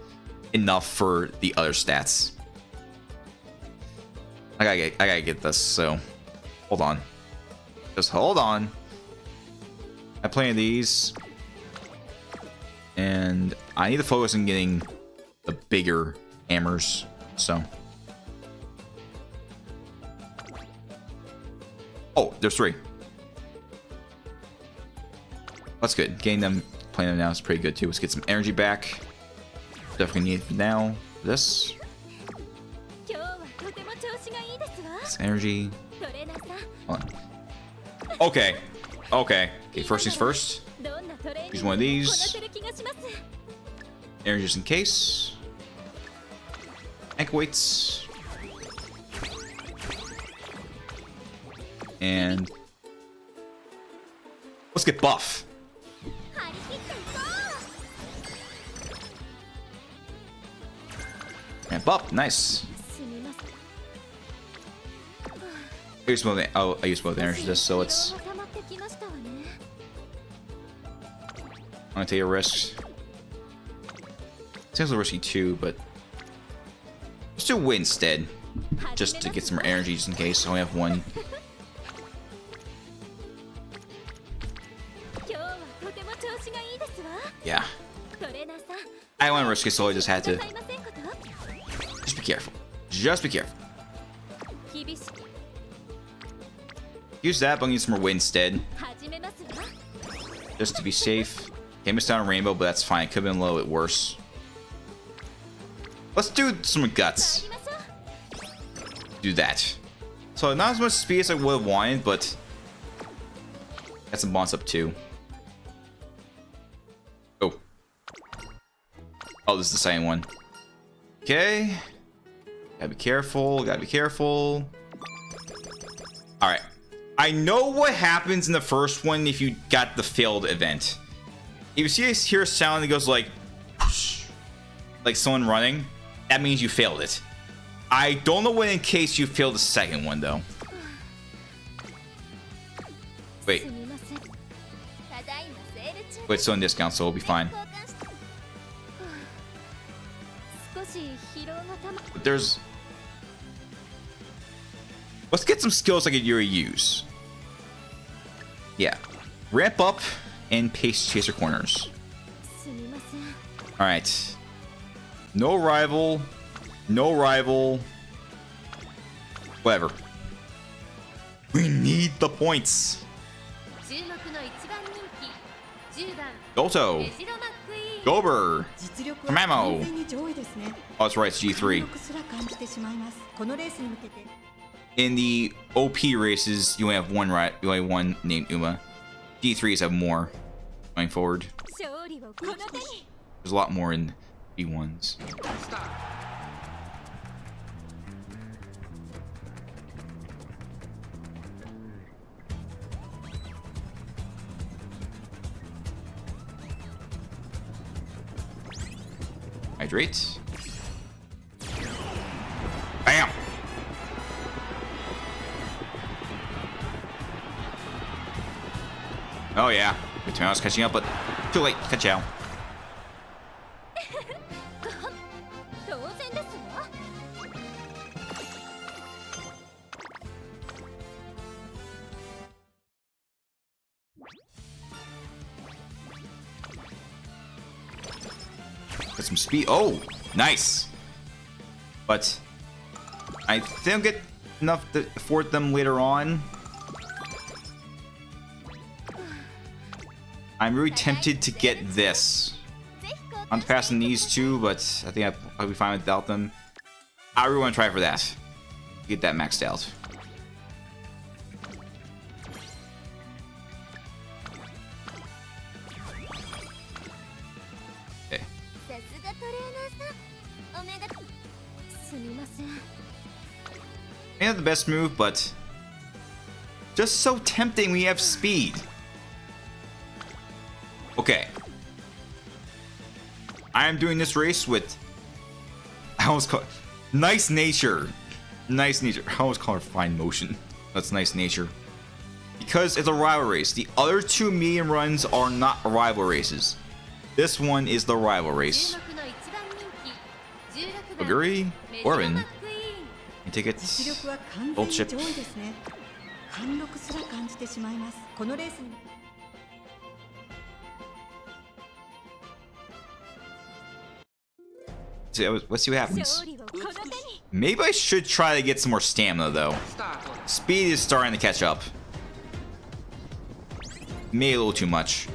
enough for the other stats. I gotta get this. So, hold on. Just hold on. I play these, and I need to focus on getting the bigger hammers. So, oh, there's 3. That's good. Getting them, playing them now is pretty good too. Let's get some energy back. Definitely need it now. This. This energy. Hold on. Okay. Okay. Okay, first things first. Use one of these. Energy just in case. Ankle weights. And let's get buff. And buff, nice. I use both. Oh, I use both energy this, so it's. I'm gonna take a risk. Seems a little risky too, but let's do win instead, just to get some more energy, just in case. I only have one. Yeah. I don't want to risk it, so I just had to. Just be careful. Just be careful. Use that, but I'm gonna use some more wind instead. Just to be safe. Okay, missed out on rainbow, but that's fine. It could have been a little bit worse. Let's do some guts. Do that. So not as much speed as I would have wanted, but got some bonds up too. Oh. Oh, this is the second one. Okay. Gotta be careful. Gotta be careful. All right. I know what happens in the first one if you got the failed event. If you hear a sound that goes like, whoosh, like someone running, that means you failed it. I don't know when in case you failed the second one though. Wait. Wait, it's still on discount, so we'll be fine. But there's. Let's get some skills I could use. Yeah. Ramp up and pace chaser corners. Alright. No rival. No rival. Whatever. We need the points. Goto. Gober. Mamo. Oh, that's right, it's G3. In the OP races, you only have one, right? You only have one named Uma. G3s have more. going forward. There's a lot more in B1s. Hydrate. Bam! Oh yeah, good time I was catching up, but too late. Catch out. Got some speed. Oh, nice. But I think I'll get enough to afford them later on. I'm really tempted to get this. I'm passing these two, but I think I'll be fine without them. I really want to try for that. Get that maxed out. Okay. May not the best move, but just so tempting when you have speed. Okay. I am doing this race with, I almost call it nice nature. Nice nature. I always call her Fine Motion. That's nice nature. Because it's a rival race. The other two medium runs are not rival races. This one is the rival race. Oguri, Orban. And tickets. Gold chip. Let's see what happens. Maybe I should try to get some more stamina though. Speed is starting to catch up. Maybe a little too much.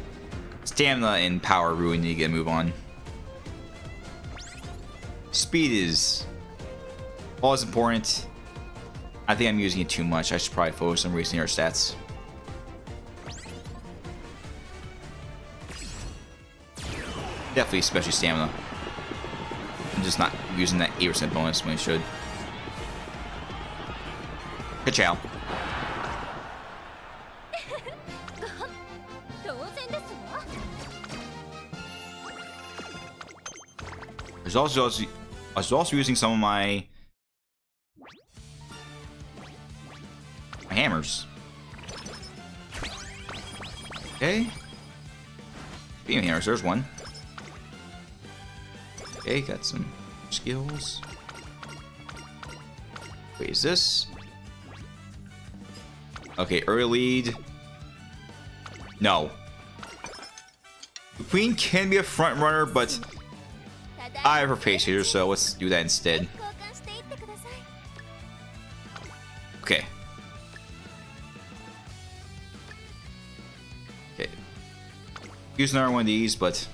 Stamina and power really need to get a move on. Speed is all as important. I think I'm using it too much. I should probably focus on racing our stats. Definitely, especially stamina. I'm just not using that 8% bonus when I should. Ka-chow. I was also using some of my hammers. Okay. Beam hammers, there's one. Okay, got some skills. Wait, is this? Okay, early lead. No. The queen can be a front runner, but I have her pace here, so let's do that instead. Okay. Okay. Use another one of these, but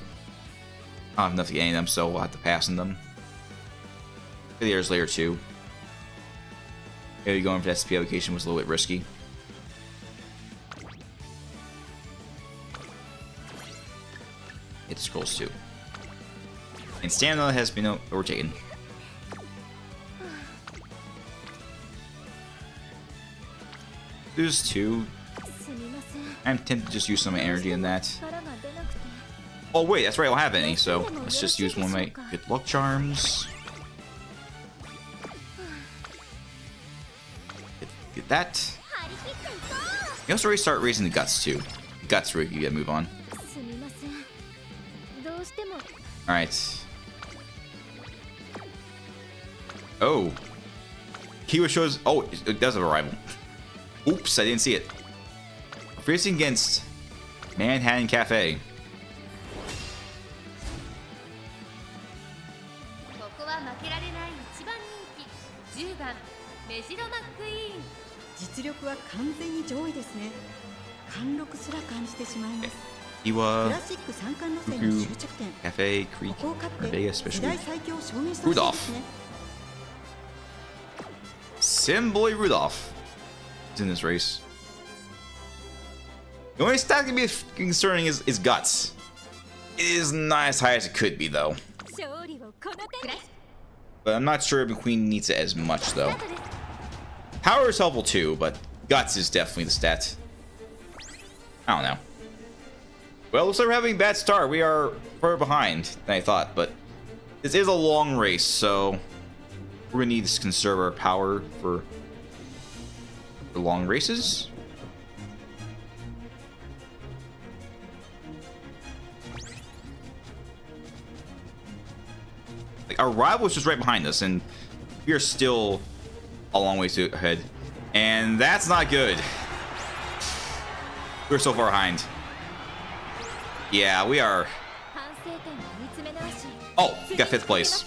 I don't have enough to get any of them, so we'll have to pass on them. There's layer 2. Maybe going for the SP application was a little bit risky. It scrolls 2. And stamina has been overtaken. There's 2. I'm tempted to just use some energy in that. Oh wait, that's right, I don't have any, so let's just use one of my good luck charms. Get that. You also already start raising the guts too. Guts really you gotta move on. Alright. Oh. Kiwa shows. Oh, it does have a rival. Oops, I didn't see it. Racing against Manhattan Cafe. Mejiro McQueen. 実力は完全に上位ですね。貫禄すら感じてしまいます。Iwa, クラシック三冠路線の終着点。 Cafe, Creek, ここを勝って Vegas, 時 especially 代最強を証明してほしいですね。 Simboy Rudolph is in this race. The only stat that can be concerning is guts. It is not as high as it could be, though. But I'm not sure if McQueen needs it as much, though. Power is helpful too, but guts is definitely the stat. I don't know. Well, looks like we're having a bad start. We are further behind than I thought, but this is a long race, so we're gonna need to conserve our power for long races. Like, our rival is just right behind us, and we are still a long ways ahead, and that's not good. We're so far behind. Yeah, we are. Oh, we got 5th place.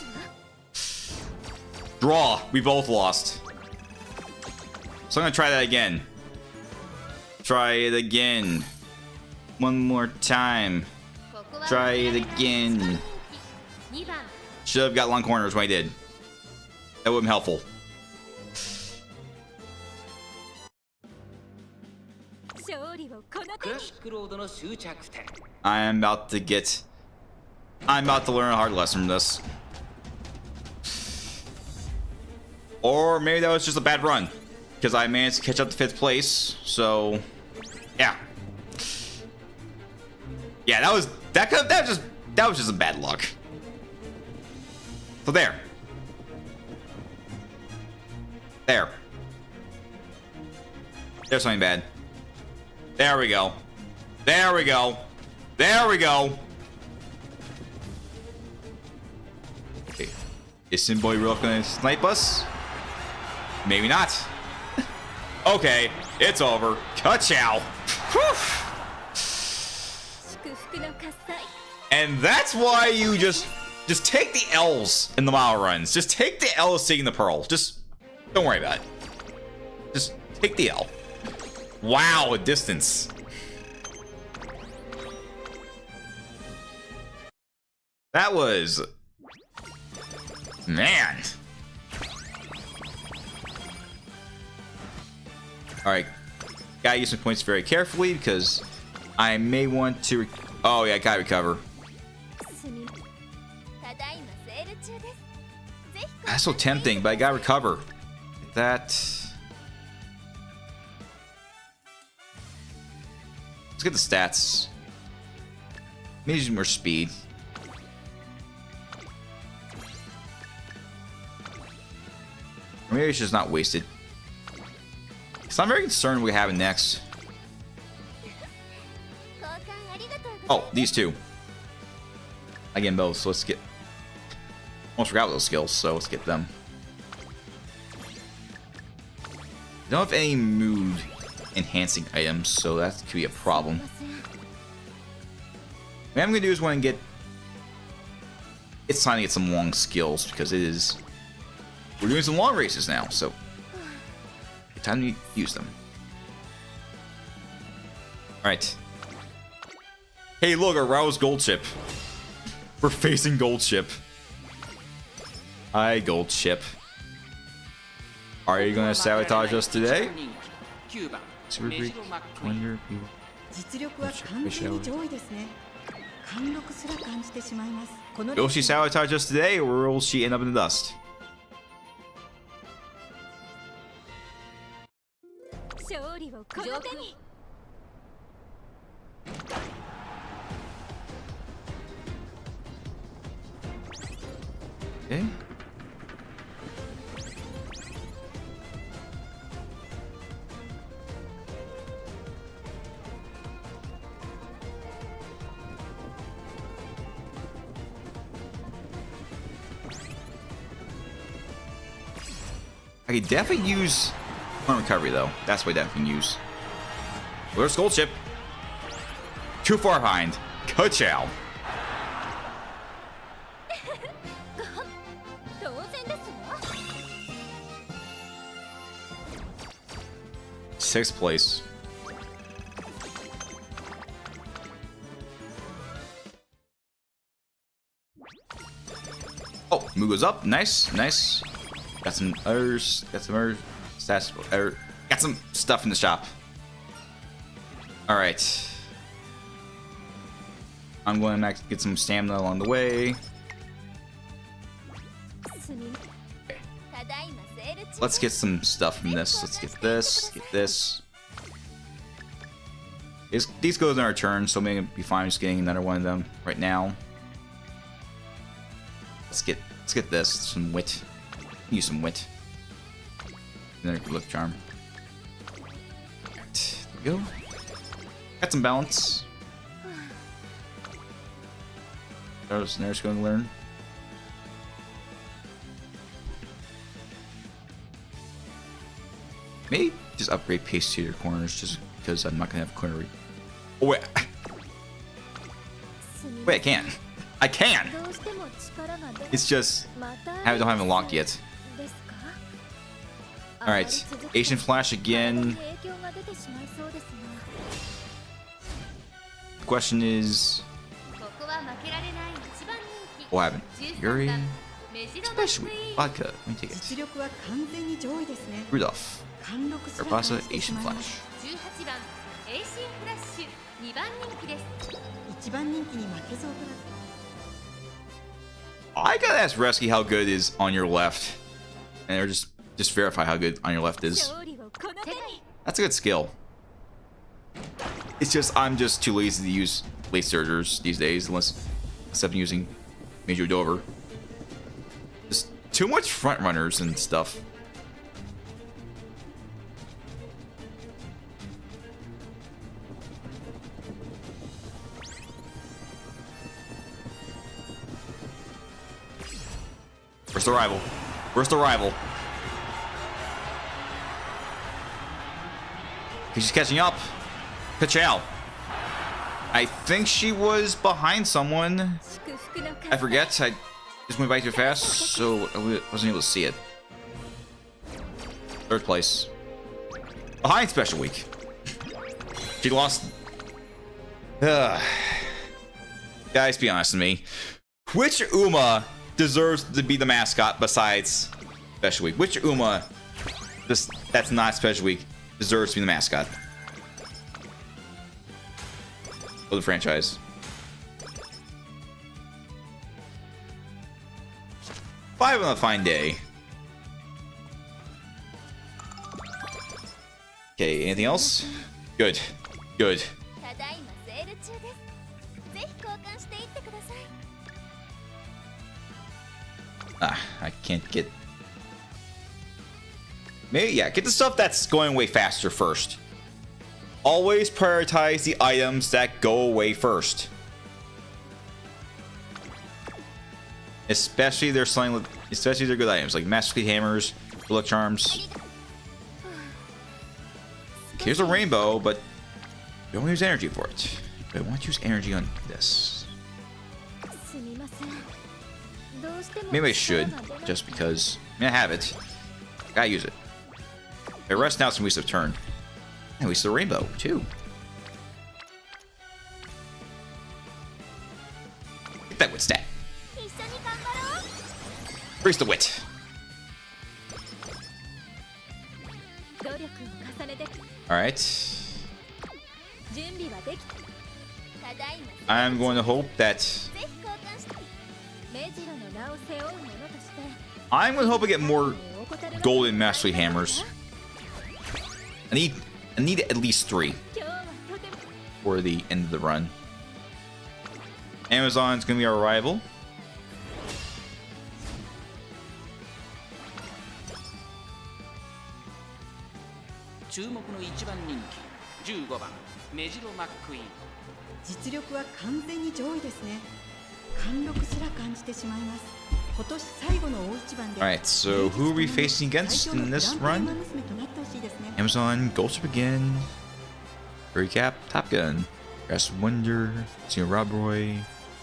Draw. We both lost. So I'm gonna try that again. Try it again. One more time. Try it again. Should have got long corners when I did. That would have been helpful. I'm about to learn a hard lesson from this. Or maybe that was just a bad run, because I managed to catch up to 5th place. So, yeah, that was just a bad luck. So there's something bad. There we go. Okay, is Simboy real gonna snipe us? Maybe not. Okay, it's over. Ka-chow. And that's why you just take the L's in the mile runs. Just take the L's seeking the pearl. Just don't worry about it. Just take the L. Wow, a distance. That was... Man. Alright. Gotta use some points very carefully because I may want to... Oh yeah, gotta recover. That's so tempting, but I gotta recover. That... Let's get the stats. Maybe use more speed. Or maybe it's just not wasted. So I'm very concerned what we have next. Oh, these two. Again, both. So let's get... Almost forgot those skills, so let's get them. Don't have any mood enhancing items, so that could be a problem. What I'm gonna do is want to get... It's time to get some long skills because it is... We're doing some long races now, so time to use them. Alright. Hey, look, our Rao's gold chip. We're facing gold chip. Hi, gold chip. Are you gonna sabotage us today? Super Creek, wonder people. Will she sabotage us today, or will she end up in the dust? Okay. I could definitely use one recovery though. That's what I definitely can use. Where's gold chip? Too far behind. Ka-chow. Sixth place. Oh, move goes up. Nice, nice. Got some others. Got some other stats. Got some stuff in the shop. Alright. I'm going to get some stamina along the way. Okay. Let's get some stuff from this. Let's get this. Get this. These go in our turn, so maybe it'll be fine just getting another one of them right now. Let's get this. Some wit. Use some wit. Another good luck charm. Right, there we go. Got some balance. There's going to learn. Maybe just upgrade pace to your corners just because I'm not going to have corner. Oh, wait. Wait, I can. I can! It's just I don't have it locked yet. Alright. Asian Flash again. The question is... what happened? Yuri? Special Vodka. Let me take it. Rudolph. Urpasa, Asian Flash. I gotta ask Resky how good is on your left. And just verify how good on your left is. That's a good skill. It's just I'm just too lazy to use late surgers these days unless I'm using Major Dover. Just too much front runners and stuff. Where's the rival? Where's the rival? She's catching up. Ka-chow. I think she was behind someone. I forget. I just went by too fast, so I wasn't able to see it. Third place. Behind Special Week. She lost. Guys, be honest with me. Which Uma deserves to be the mascot besides Special Week? Which Uma that's not Special Week deserves to be the mascot of the franchise? Five on a fine day. Okay, anything else? Good. Good. I can't get... maybe, yeah, get the stuff that's going way faster first. Always prioritize the items that go away first. Especially they're selling, especially they're good items like Master Key Hammers, Bullet Charms. Here's a rainbow, but you don't use energy for it. But I want to use energy on this. Maybe I should, just because. I mean, I have it. Gotta use it. The rest now is some waste of turn. And waste the rainbow, too. Get that wit stat. Increase the wit. Alright. I'm going to hope that... I'm going to hope I get more golden mastery hammers. I need at least 3 for the end of the run. Amazon's going to be our rival. Mejiro McQueen. 実力は完全に上位ですね。貫禄すら感じてしまいます。今年最後の大一番で。Alright, so who are we facing against in this run? Amazon, Ghost again. Recap, Top Gun, Grass Wonder, Senior Rob Roy,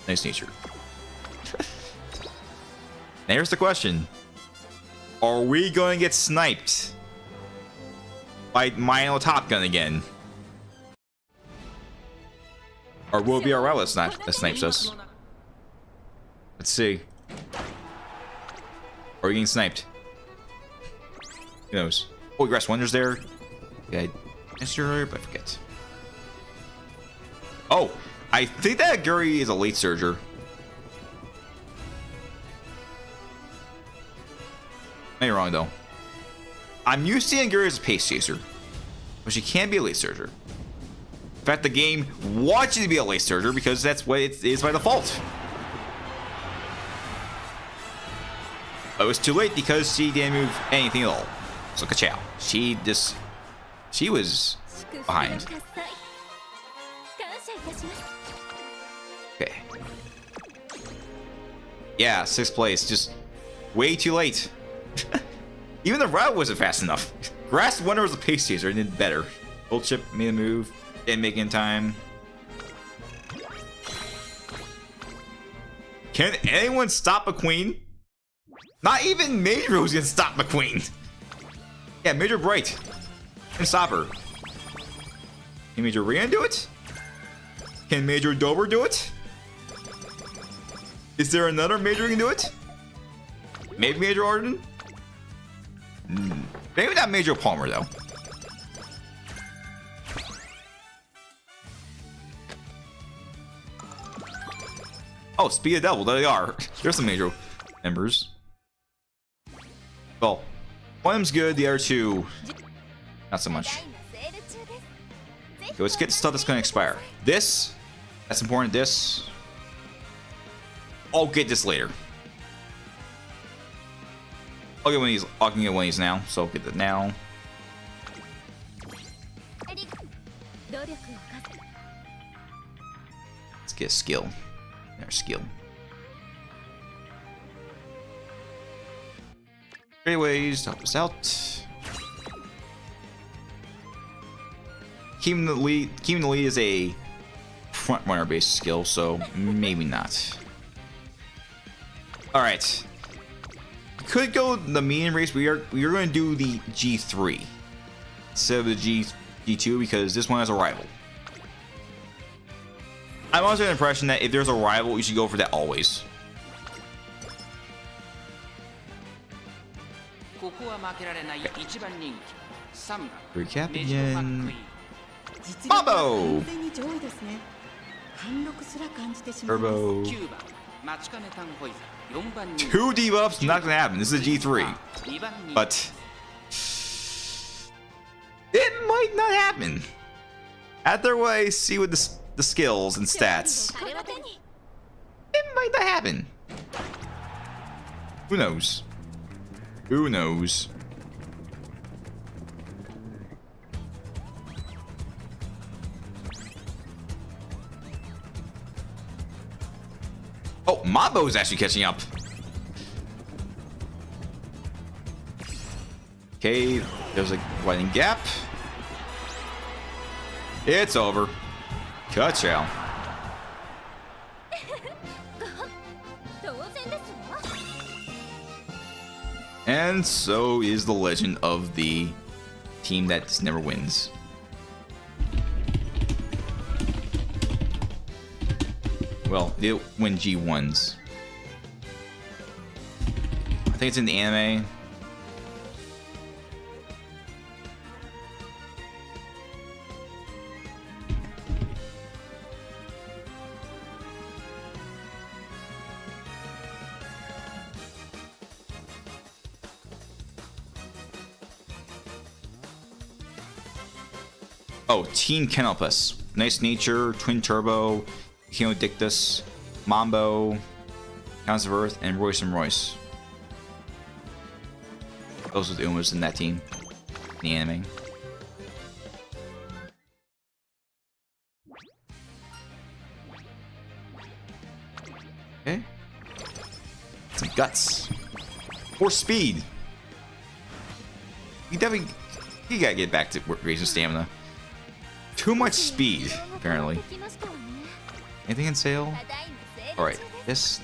Nice Nature. Now here's the question: are we going to get sniped by Milo Top Gun again? Or will it be our rival that snipes us? Let's see. Or are we getting sniped? Who knows? Oh, Grass Wonder's there. Yeah, I missed her earlier, but I forget. Oh, I think that Guri is a late surger. Am I wrong though? I'm used to seeing Guri as a pace chaser, but she can't be a late surger. In fact, the game wants you to be a late surger because that's what it is by default. But it was too late because she didn't move anything at all. So ka-chow. She was behind. Okay. Yeah, 6th place. Just way too late. Even the route wasn't fast enough. Grass Wonder was a pace chaser and did better. Old Chip made a move. Didn't make it in time. Can anyone stop McQueen? Not even Major was gonna stop McQueen. Yeah, Major Bright. Can stop her. Can Major Rian do it? Can Major Dober do it? Is there another Major who can do it? Maybe Major Arden? Maybe not Major Palmer though. Oh, Speed of Devil, there they are. There's some Major members. Well, one of them's good, the other two, not so much. Okay, let's get the stuff that's gonna expire. This, that's important, this. I'll get this later. I'll get one of these, I can get one of these now, so I'll get that now. Let's get a skill. There's skill. Anyways, to help us out. Keeping the lead is a front runner based skill, so maybe not. Alright. Could go the medium race, we are gonna do the G3 instead of the G2 because this one has a rival. I'm also under the impression that if there's a rival, you should go for that always. Recap again. Mambo! Turbo. 2 debuffs, not gonna happen. This is a G3. But it might not happen. Either way, see what the skills and stats. It might not happen. Who knows? Who knows? Oh, Mambo is actually catching up. Okay, there's a widening gap. It's over. Ka-chow. And so is the legend of the team that just never wins. Well, they win G1s. I think it's in the anime. Oh, Teen Canopus. Nice Nature, Twin Turbo, Dictus, Mambo, Counts of Earth, and Royce and Royce. Those are the Umas in that team. In the anime. Okay. Some guts. Or speed. You definitely... You gotta get back to raising stamina. Too much speed, apparently. Anything in sale? Alright, this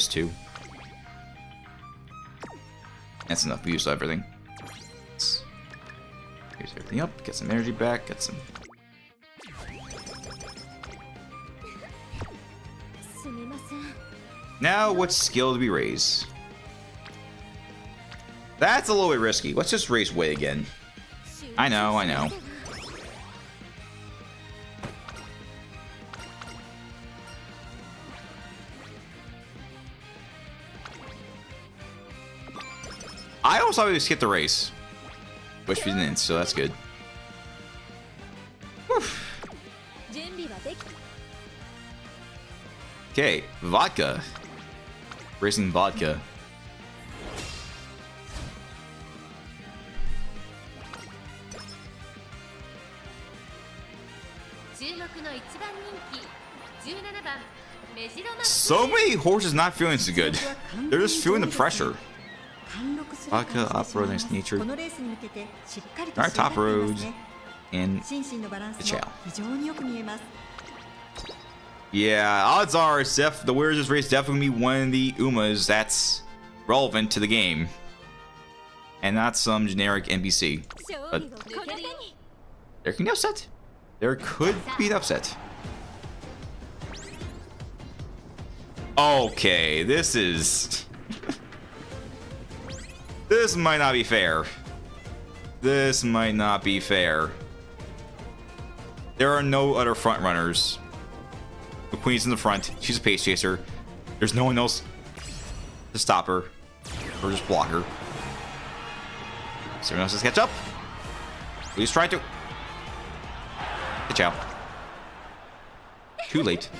two. That's enough. We used everything. Let's use everything up, get some energy back, get some. Now, what skill do we raise? That's a little bit risky. Let's just raise weight again. I know. I always thought we would skip the race. Which we didn't, so that's good. Whew. Okay, vodka. Racing vodka. So many horses not feeling so good. They're just feeling the pressure. Vodka, off-road, nice nature. Alright, top roads. And the chow. Yeah, odds are the winner of this race definitely be one of the Umas that's relevant to the game. And not some generic NPC. But there can be upset. There could be an upset. Okay, this is... This might not be fair. This might not be fair. There are no other front runners. McQueen's in the front. She's a pace chaser. There's no one else to stop her or just block her. Someone else has to catch up. Please try to. Good job. Too late.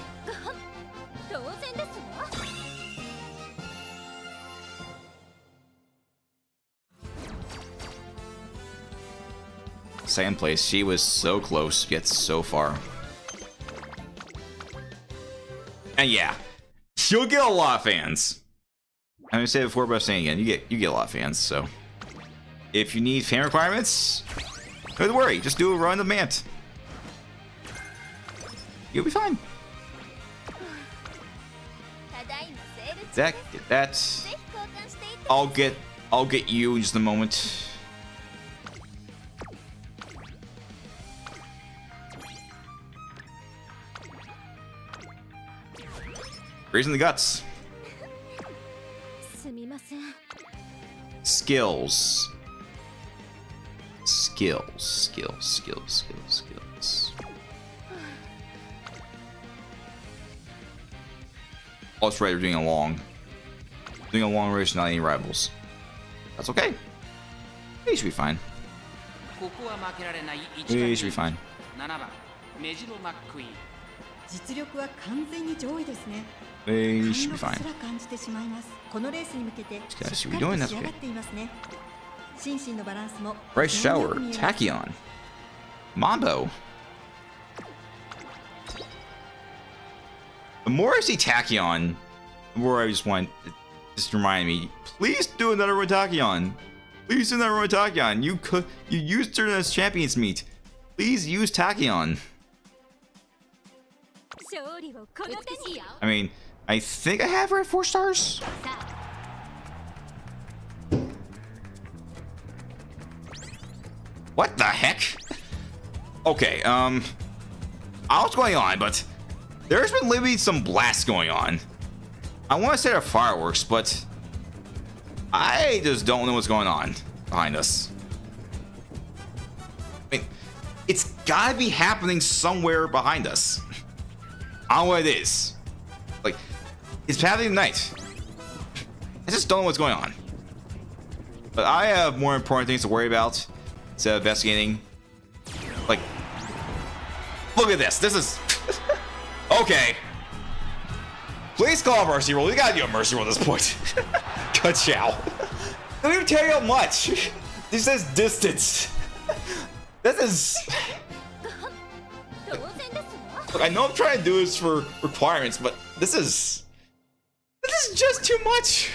Second place. She was so close, yet so far. And yeah, you'll get a lot of fans. I'm gonna say it before, but I'm saying again, you get a lot of fans. So if you need fan requirements, don't worry. Just do a run of Mant. You'll be fine. Get that. I'll get you in just a moment. Raising the guts. Skills. Oh, that's right, we're doing a long race, not any rivals. That's okay. We should be fine. We should be fine. メジロマックイーン 実力は完全に上位ですね。 We should be 貫 fine. 禄すら感じてしまいます。このレースに向けて Guys し should っ be か doing りと that. 仕上がっていますね。心身のバランスも Bryce 非常によ Shower, く見えます。 Tachyon, Mambo. The more I see Tachyon, the more I just want. Just remind me, please do another one Tachyon. Please do another one Tachyon. You used her as champions meet. Please use Tachyon. I mean, I think I have her at 4 stars. What the heck? Okay, I don't know what's going on, but there's been literally some blasts going on. I want to say they're fireworks, but I just don't know what's going on behind us. I mean, it's gotta be happening somewhere behind us. I don't know what it is. Like, it's happening tonight. I just don't know what's going on. But I have more important things to worry about instead of investigating. Like, look at this. This is okay. Please call a mercy roll. We gotta do a mercy roll at this point. Good chow. Don't even tell you how much. This says distance. This is. Look, I know I'm trying to do this for requirements, but this is just too much.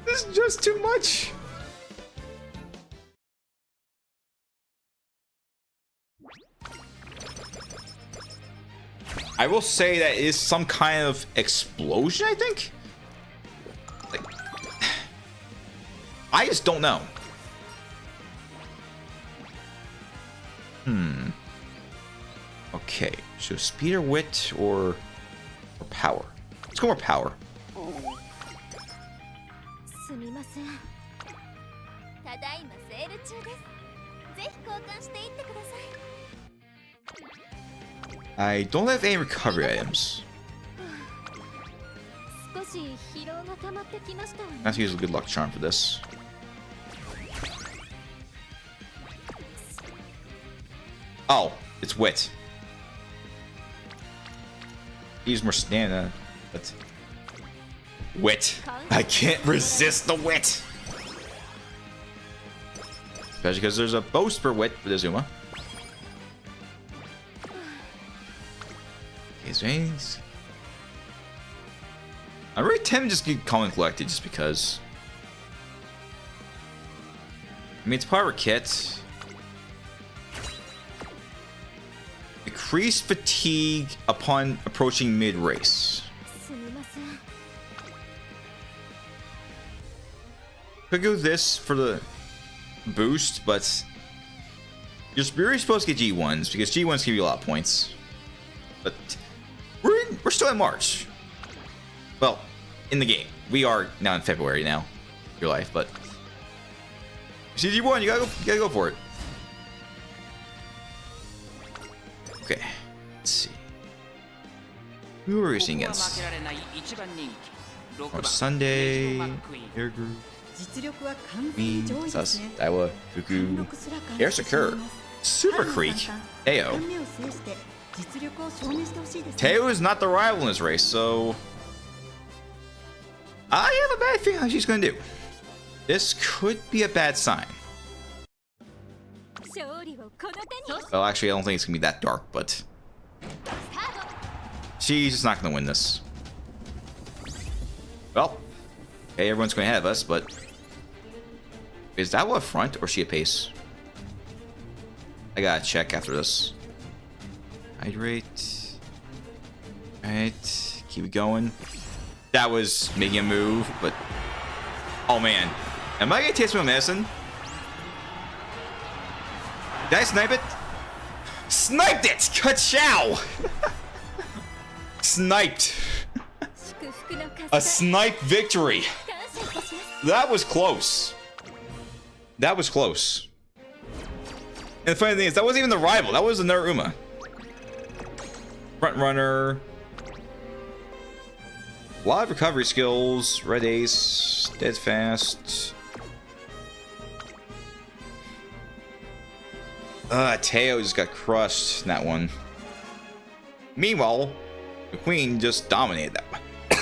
This is just too much. I will say that it is some kind of explosion, I think. Like, I just don't know. Okay, so speed or wit or power? Let's go more power. I don't have any recovery items. Let's use a good luck charm for this. Oh, it's wit. Use more stamina, but wit. I can't resist the wit. Especially because there's a boast for wit with Azuma. His veins. I really tend to just get calm and collected just because. I mean, it's part of a kit. Decreased fatigue upon approaching mid-race. Could go this for the boost, but you're really supposed to get G1s because G1s give you a lot of points. But we're still in March. Well, in the game. We are now in February now. Your life, but CG1, you gotta go for it. Okay, let's see. Who are we racing against? On Sunday, Air Group, me, Sus, Daiwa, Fuku, Air Secure, Super Creek, Teo. Teo is not the rival in this race, so I have a bad feeling how she's gonna do. This could be a bad sign. Well, actually, I don't think it's gonna be that dark, but she's just not gonna win this. Well, okay, everyone's going ahead of us, but is that what front or is she a pace? I gotta check after this. Hydrate. Alright, keep it going. That was making a move, but oh man, am I gonna taste my medicine? Did I snipe it? Sniped it! Ka-chow! Sniped. A snipe victory. That was close. That was close. And the funny thing is, that wasn't even the rival. That was another Uma. Front runner. A lot of recovery skills. Red Ace. Steadfast. Teo just got crushed in that one. Meanwhile, McQueen just dominated that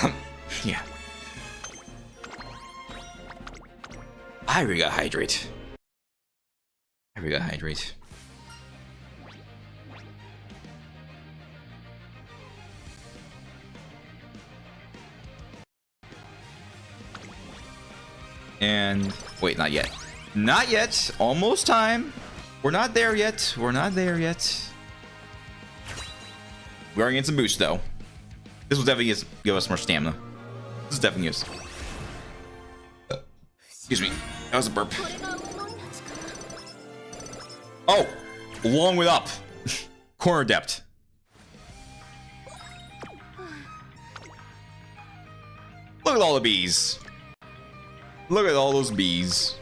one. Yeah. I really got hydrate. I really got hydrate. And wait, not yet. Not yet. Almost time. We're not there yet. We're not there yet. We are getting some boost though. This will definitely give us more stamina. This is definitely us. Excuse me. That was a burp. Oh, long way up. Corner depth. Look at all the bees. Look at all those bees.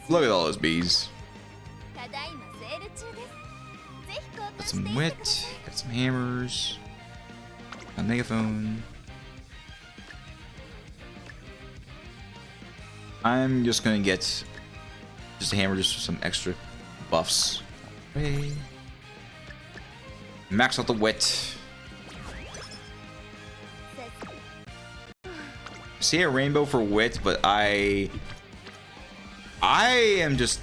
Look at all those bees. Got some wit. Got some hammers. A megaphone. I'm just gonna get just a hammer just for some extra buffs. Okay. Max out the wit. See a rainbow for wit, but I am just,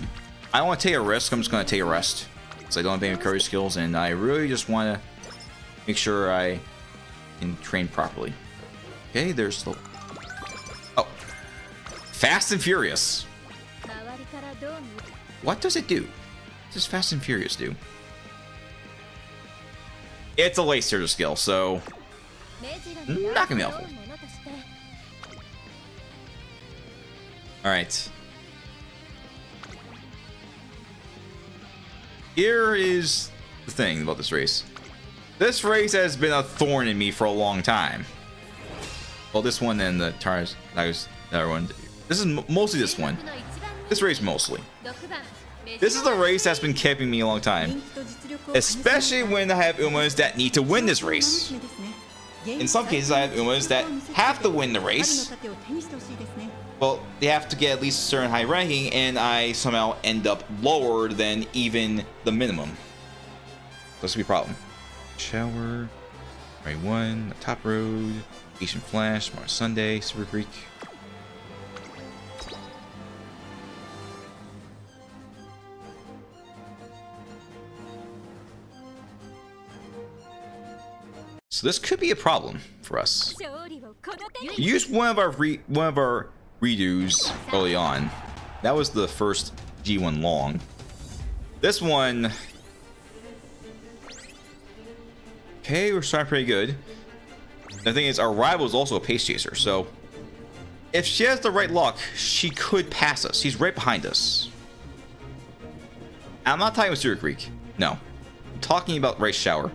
I don't want to take a risk. I'm just going to take a rest because I don't have any recovery skills, and I really just want to make sure I can train properly. Okay, there's the, oh, Fast and Furious. What does it do? What does Fast and Furious do? It's a laser skill, so not gonna be helpful. All right. Here is the thing about this race. This race has been a thorn in me for a long time. Well, this one and the tires. That was the other one. This is mostly this one. This race mostly. This is the race that's been keeping me a long time. Especially when I have Umas that need to win this race. in some cases, I have Umas that have to win the race. Well, they have to get at least a certain high ranking, and I somehow end up lower than even the minimum. This could be a problem. Shower, Right 1, Top Road, Asian Flash, Mars Sunday, Super Creek. So this could be a problem for us. We used one of our redos early on. That was the first G1 long. This one, okay, we're starting pretty good. The thing is, our rival is also a pace chaser, so if she has the right luck, she could pass us. She's right behind us. I'm not talking about Super Creek. No, I'm talking about Rice Shower.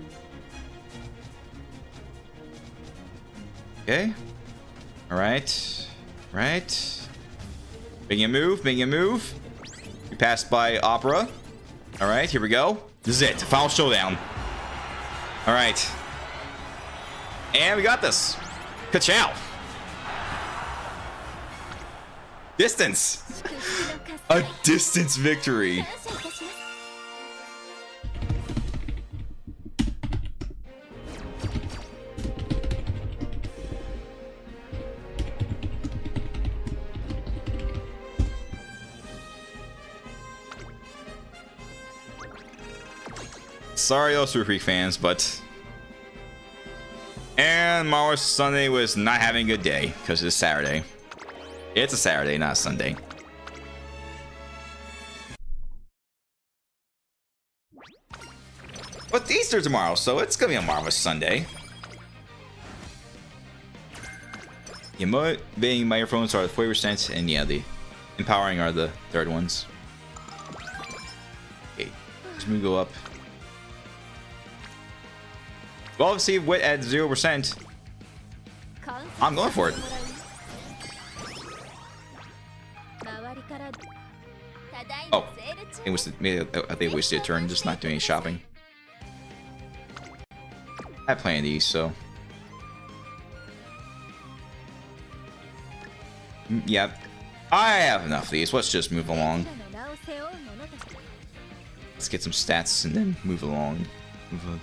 Okay. All right. Right. Making a move. Making a move. We passed by Opera. All right. Here we go. This is it. Final showdown. All right. And we got this. Ka-chow. Distance. A distance victory. Sorry, those Super Creek fans, but... And Mars Sunday was not having a good day, because it's Saturday. It's a Saturday, not a Sunday. But Easter's tomorrow, so it's gonna be a marvelous Sunday. The motivating microphones are the 40%, and yeah, the empowering are the third ones. Okay, let's move go up. Well, obviously, wit at 0%. I'm going for it. Oh, it was maybe I think it wasted a turn, just not doing any shopping. I have plenty of these, so yeah, I have enough of these. Let's just move along. Let's get some stats and then move along. Move on.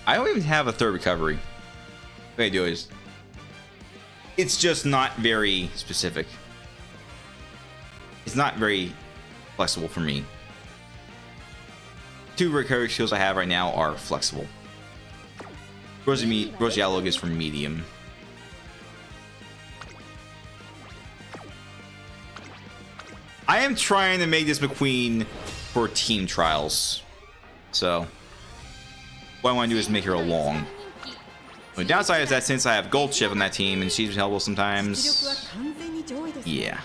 I don't even have a third recovery. What I do is, it's just not very specific. It's not very flexible for me. 2 recovery skills I have right now are flexible. Rosy Outlook is for medium. I am trying to make this McQueen for team trials, so what I want to do is make her a long. The downside is that since I have Gold Chip on that team and she's helpful sometimes, yeah.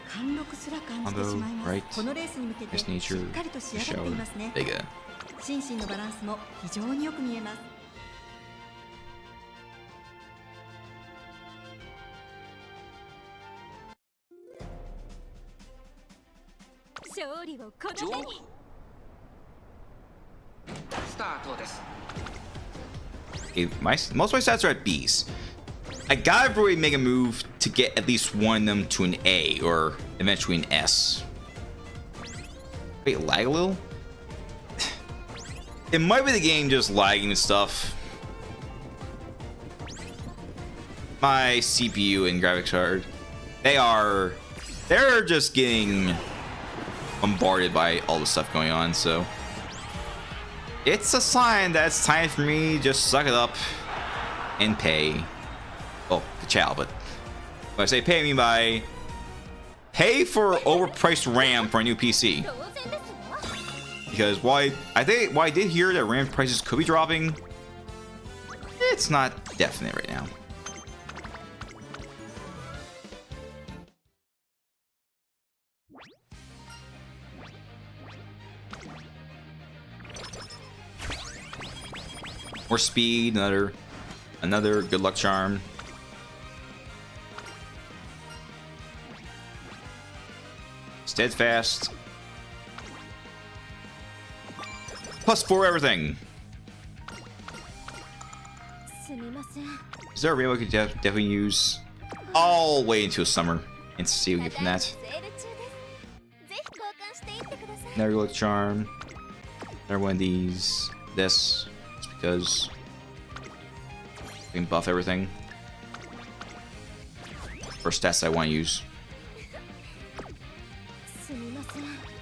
Combo, right? Nice nature, shower, Vega. Okay, most of my stats are at B's. I gotta really make a move to get at least one of them to an A or eventually an S. Wait, lag a little? It might be the game just lagging and stuff. My CPU and graphics card, they're just getting bombarded by all the stuff going on, so it's a sign that it's time for me to just suck it up and pay. Well, ka-chow, but when I say pay, I mean by pay for overpriced RAM for a new PC. Because while I did hear that RAM prices could be dropping, it's not definite right now. More speed, another good luck charm. Steadfast. +4 everything. Is there a rainbow we could definitely use? I'll wait until summer and see what we get from that. Never look charm. Another one of these. This. Just because we can buff everything. For stats I want to use.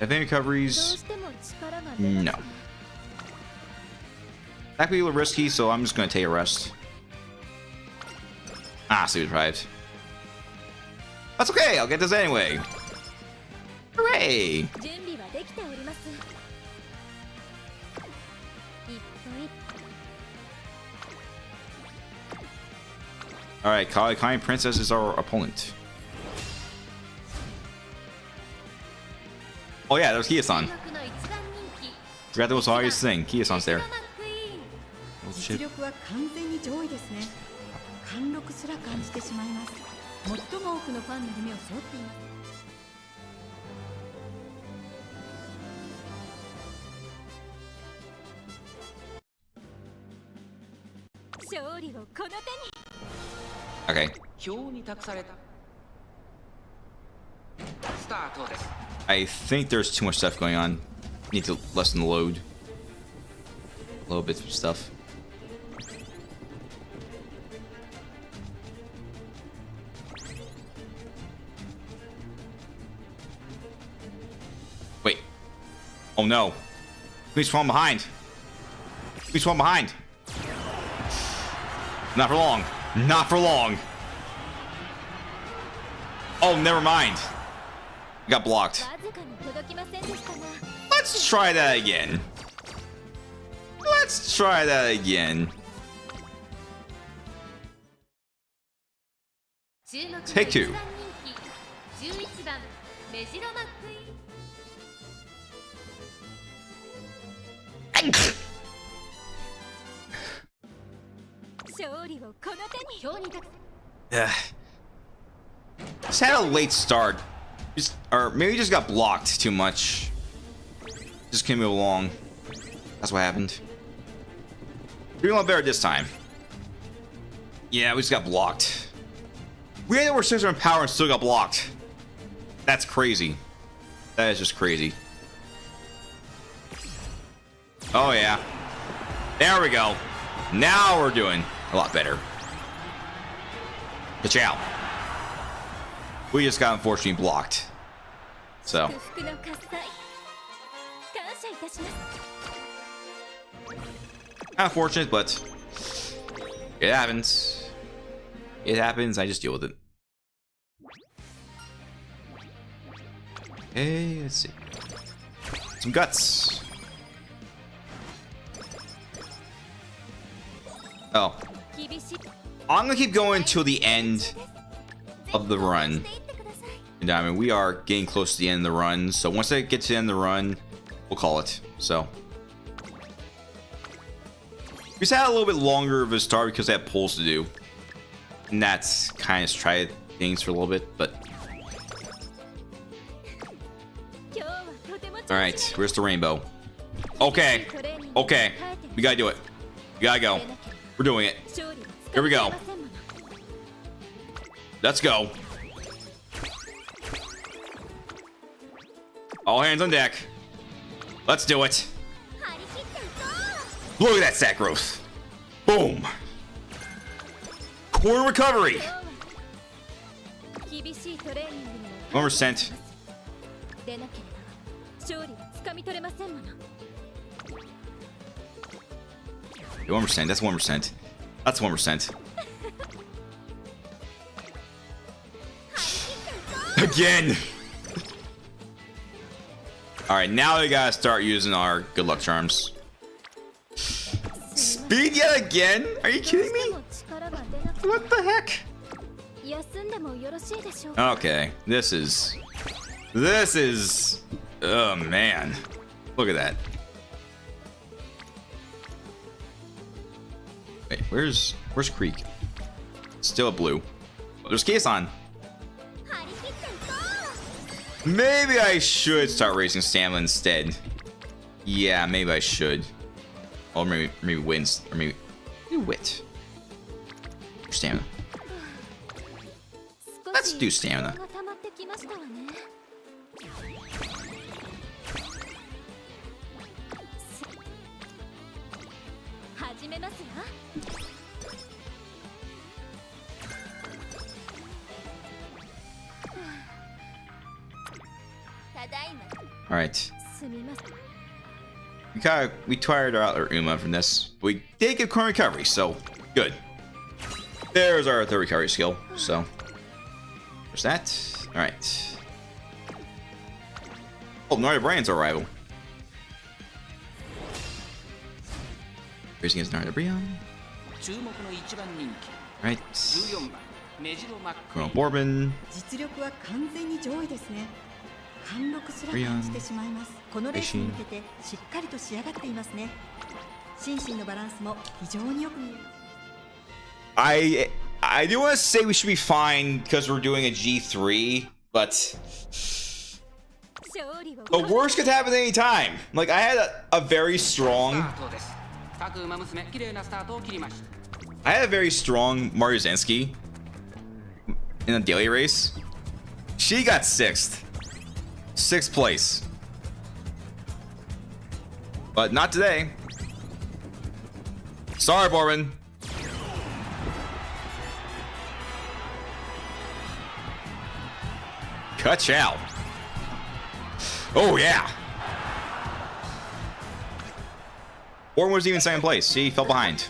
Have any recoveries? No. That could be a little risky, so I'm just going to take a rest. Ah, sleep deprived. That's okay, I'll get this anyway. Hooray! Alright, Kai Princess is our opponent. Oh yeah, there's Kia-san. Forgot that was the obvious thing. Kia-san's there. Oh, shit. 実力は完全に上位ですね。貫禄すら感じてしまいます。最も多くのファンの夢を背負っています。勝利をこの手に。Okay. 表に託された。スタートです。I think there's too much stuff going on. Need to lessen the load. A little bit of stuff. Wait. Oh no. Please fall behind. Please fall behind. Not for long. Not for long. Oh, never mind. Got blocked. Let's try that again. Let's try that again. Take two. Just had a late start. Or maybe just got blocked too much. Just can't move along. That's what happened. We're a lot better this time. Yeah, we just got blocked. We had over 600 power and still got blocked. That's crazy. That is just crazy. Oh yeah. There we go. Now we're doing a lot better. Watch out. We just got unfortunately blocked. So. Unfortunate, but it happens. It happens. I just deal with it. Okay, let's see. Some guts. Oh. I'm gonna keep going till the end of the run. And I mean, we are getting close to the end of the run. So once I get to the end of the run, we'll call it. So. We just had a little bit longer of a start because I had polls to do. And that's kind of tried things for a little bit, but. Alright, where's the rainbow? Okay. Okay. We gotta do it. We gotta go. We're doing it. Here we go. Let's go. All hands on deck. Let's do it. Look at that stat growth. Boom. Core recovery. 1%. 1%. That's 1%. That's 1%. Again. All right, now we gotta start using our good luck charms. Speed yet again? Are you kidding me? What the heck? Okay, this is. Oh man, look at that. Wait, where's Creek? Still a blue. Oh, there's Kia-san. Maybe I should start racing stamina instead. Yeah, maybe I should. Or maybe wins. Or maybe wit. Stamina. Let's do stamina. Alright. We tired out our Uma from this. We did get current recovery, so good. There's our third recovery skill. So there's that. Alright. Oh, Noire Brand's our rival. Racing against Noire Brian. Alright. Colonel Bourbon. 実力は完全に上位ですね。貫禄すら感じてしまいます。このレースに向けてしっかりと仕上がっていますね。心身のバランスも非常によく見えます。I do want to say we should be fine because we're doing a G3, but the worst could happen at any time. Like I had a very strong Mario Zensky in a daily race. She got 6th place, but not today. Sorry, Bourbon. Cut out. Oh yeah. Bourbon was even second place. She fell behind.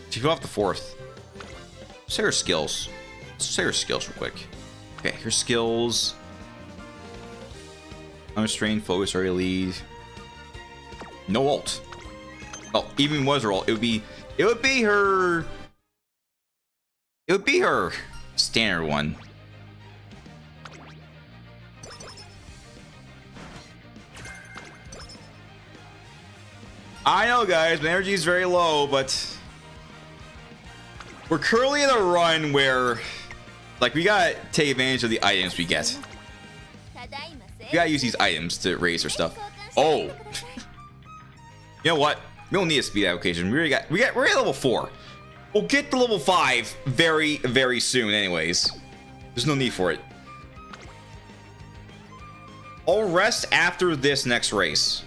She fell off the 4th. Say her skills. Say her skills real quick. Okay, her skills. Unrestrained, focus, area lead. No ult. Well, even was her ult, it would be her standard one. I know, guys, my energy is very low, but we're currently in a run where, like, we gotta take advantage of the items we get. We gotta use these items to raise our stuff. Oh, you know what? We don't need a speed application. We're at level 4. We'll get to level 5 very, very soon. Anyways, there's no need for it. I'll rest after this next race.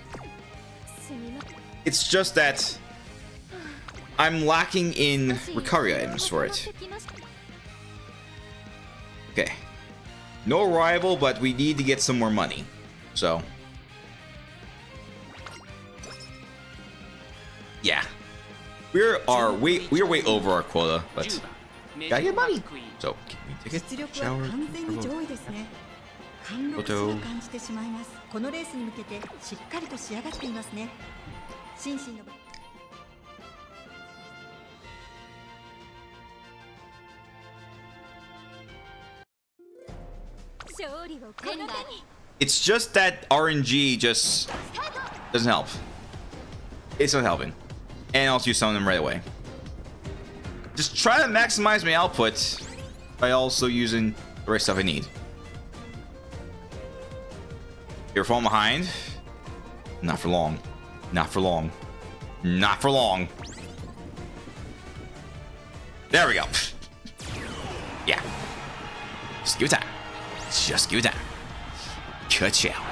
It's just that I'm lacking in recovery items for it. Okay. No rival, but we need to get some more money. So. Yeah. We are way over our quota, but gotta get money. So, can we take it? Shower. Photo. このレースに向けてしっかりと仕上がっていますね。心身の It's just that RNG just doesn't help. It's not helping. And also you summon them right away. Just try to maximize my output by also using the right stuff I need. You're falling behind. Not for long. Not for long. Not for long. There we go. Yeah. Just give it time. Just give it time. Cut you out.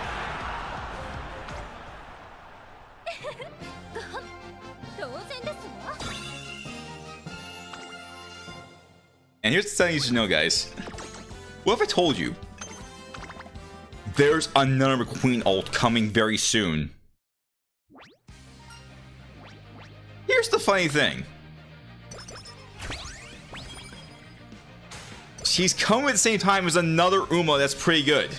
And here's something you should know, guys. What if I told you there's another McQueen ult coming very soon? Here's the funny thing. She's coming at the same time as another Uma that's pretty good.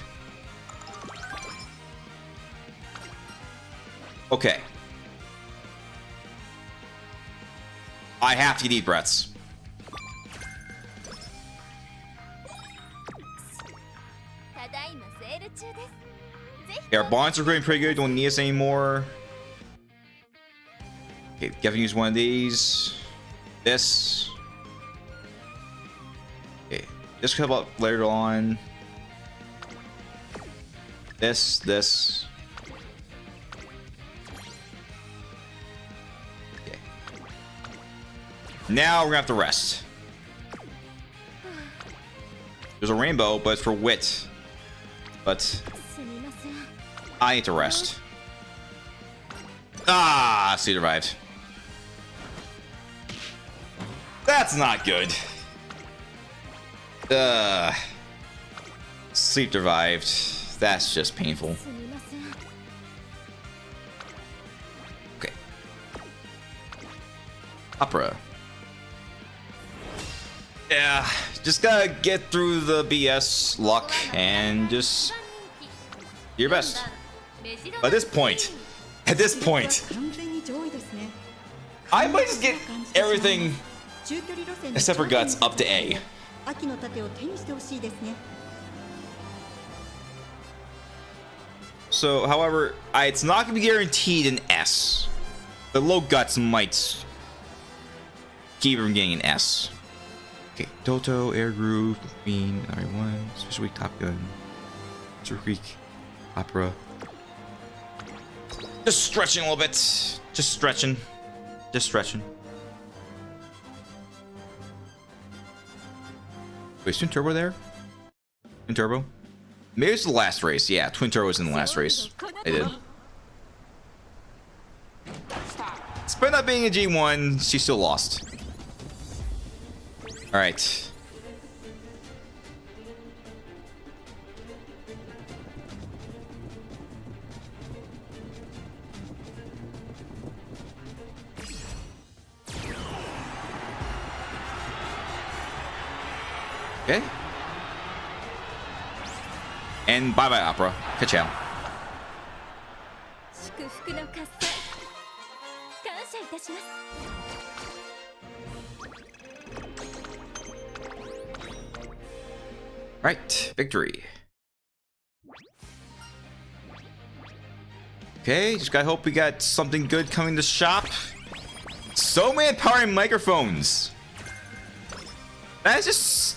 Okay. I have to get deep breaths. Yeah, our bonds are going pretty good. Don't need us anymore. Okay, definitely use one of these. This. Okay, this could help out later on. This. Okay. Now we're gonna have to rest. There's a rainbow, but it's for wit. But I need to rest. Ah, she survived. That's not good. Sleep survived. That's just painful. Okay. Opera. Yeah, just gotta get through the BS luck and just do your best. At this point, I might just get everything except for guts up to A. So, however, it's not gonna be guaranteed an S. The low guts might keep from getting an S. Okay, Toto, Air Groove, Queen, RE1, Special Week, Top Gun, Super Creek, Opera. Just stretching a little bit. Just stretching. Wait, is Twin Turbo there? Twin Turbo? Maybe it's the last race. Yeah, Twin Turbo was in the last race. They did. Despite not being a G1, she still lost. Alright. Okay. And bye-bye, Opera. Ka-chow. Right, victory. Okay, just gotta hope we got something good coming to shop. So many powering microphones. That is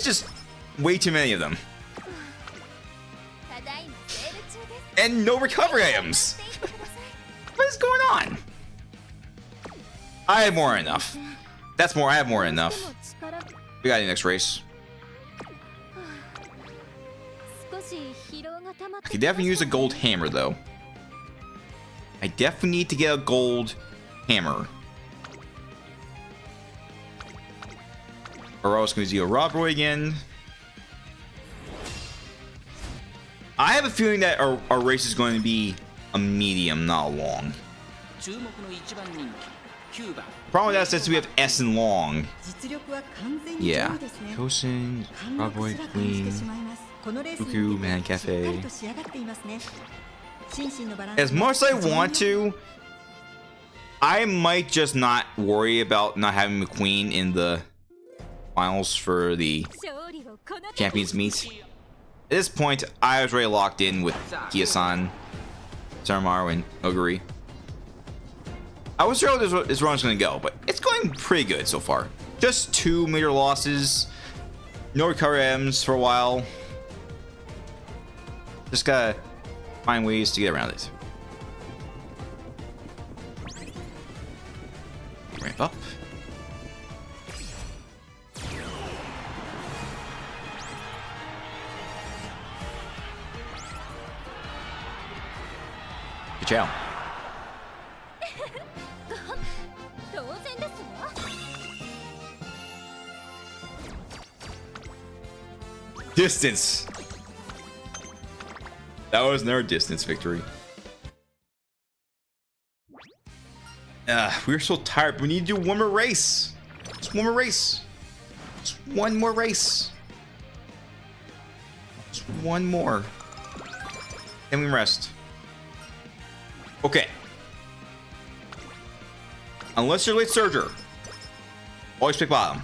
just way too many of them. And no recovery items. What is going on? I have more than enough. That's more. I have more than enough. We got the next race. I could definitely use a gold hammer, though. I definitely need to get a gold hammer. Or else going to do a Rob Roy again. I have a feeling that our race is going to be a medium, not a long. Problem with that is we have S and long. Yeah. Kosen, Rob Roy, Queen, Fuku, Man Cafe. As much as I want to, I might just not worry about not having McQueen in the finals for the Champions Meet. At this point, I was already locked in with Kia-san, Saramaru, and Oguri. I was sure how this run was going to go, but it's going pretty good so far. Just 2 major losses, no recovery items for a while. Just gotta find ways to get around it. Ramp up. Ciao. Distance. That was another distance victory. We're so tired. We need to do one more race. Just one more race. Just one more race. Just one more. Then we rest. Okay. Unless you're late surger, always pick bottom.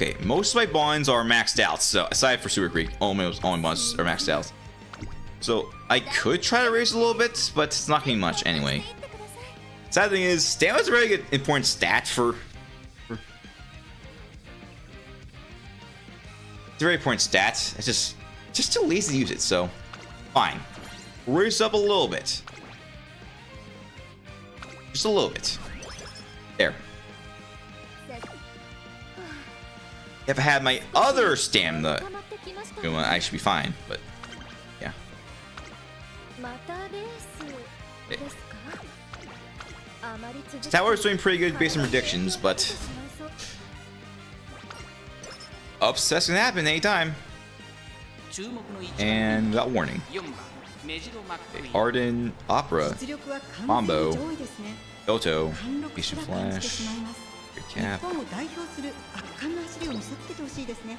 Okay, most of my bonds are maxed out, so aside for Super Creek, all my bonds are maxed out. So I could try to raise a little bit, but it's not gonna be much anyway. Sad thing is, stamina is a very good important stat for it's a very important stat. It's just too lazy to use it, so fine. Raise up a little bit. Just a little bit. There. If I had my other stamina, I should be fine, but yeah. Tower's doing pretty good based on predictions, but upsets can happen anytime. And without warning. Arden, Opera, Mambo, Goto, Beast of Flash, Recap. 日本を代表する圧巻の走りを見せつけてほしいですね。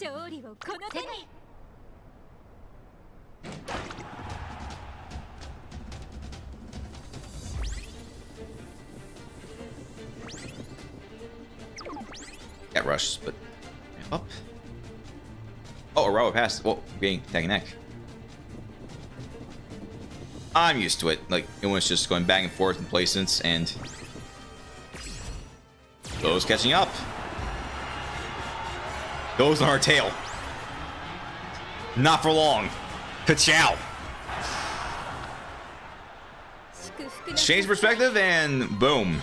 勝利をこの手に。Got rushed, but up. Oh, a Rawa passed. Well, being neck and neck. I'm used to it. Like, it was just going back and forth in placements, and Go's catching up. Go's on our tail. Not for long. Ka-chow. Change perspective, and boom.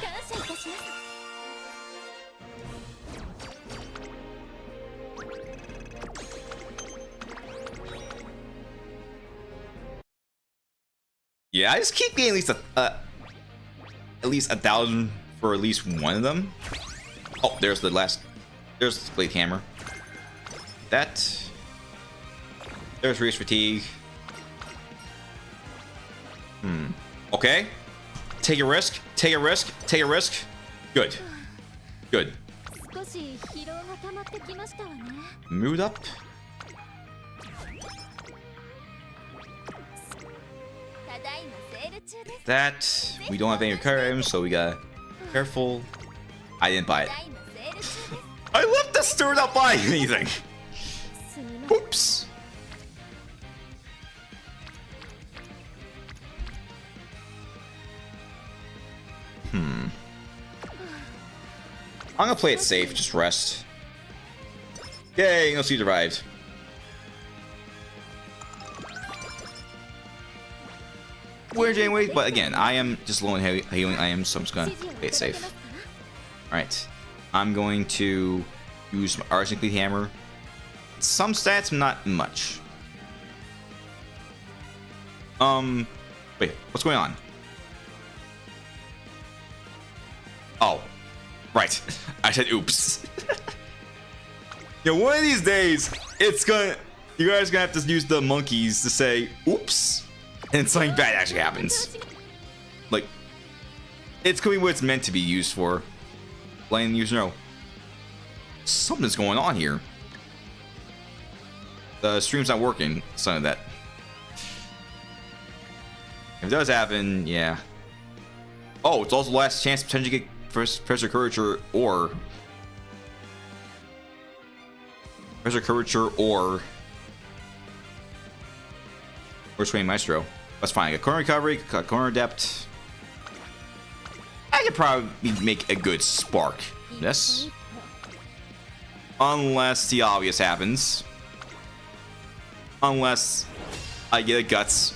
Yeah, I just keep getting at least 1,000 for at least one of them. Oh, there's the last. There's the blade hammer. That. There's race fatigue. Okay. Take a risk. Take a risk. Take a risk. Good. Good. Mood up. That we don't have any recovery items, so we gotta be careful. I didn't buy it. I left the store without buying anything. Oops. I'm gonna play it safe, just rest. Yay, no C survived. Weird anyway, but again, I am just low on healing items, so I'm just gonna play it safe. Alright. I'm going to use my Argent Cleat Hammer. Some stats, not much. Wait, what's going on? Oh. Right. I said oops. Yeah, one of these days, it's gonna... You guys are gonna have to use the monkeys to say oops. And something bad actually happens. Like, it's gonna be what it's meant to be used for. Letting the user know something's going on here. The stream's not working. Some of that. If it does happen, yeah. Oh, it's also the last chance to potentially get Pressure Curvature or Swing Maestro. That's fine. I got corner recovery, got corner depth. I could probably make a good spark. This. Unless the obvious happens. Unless I get a guts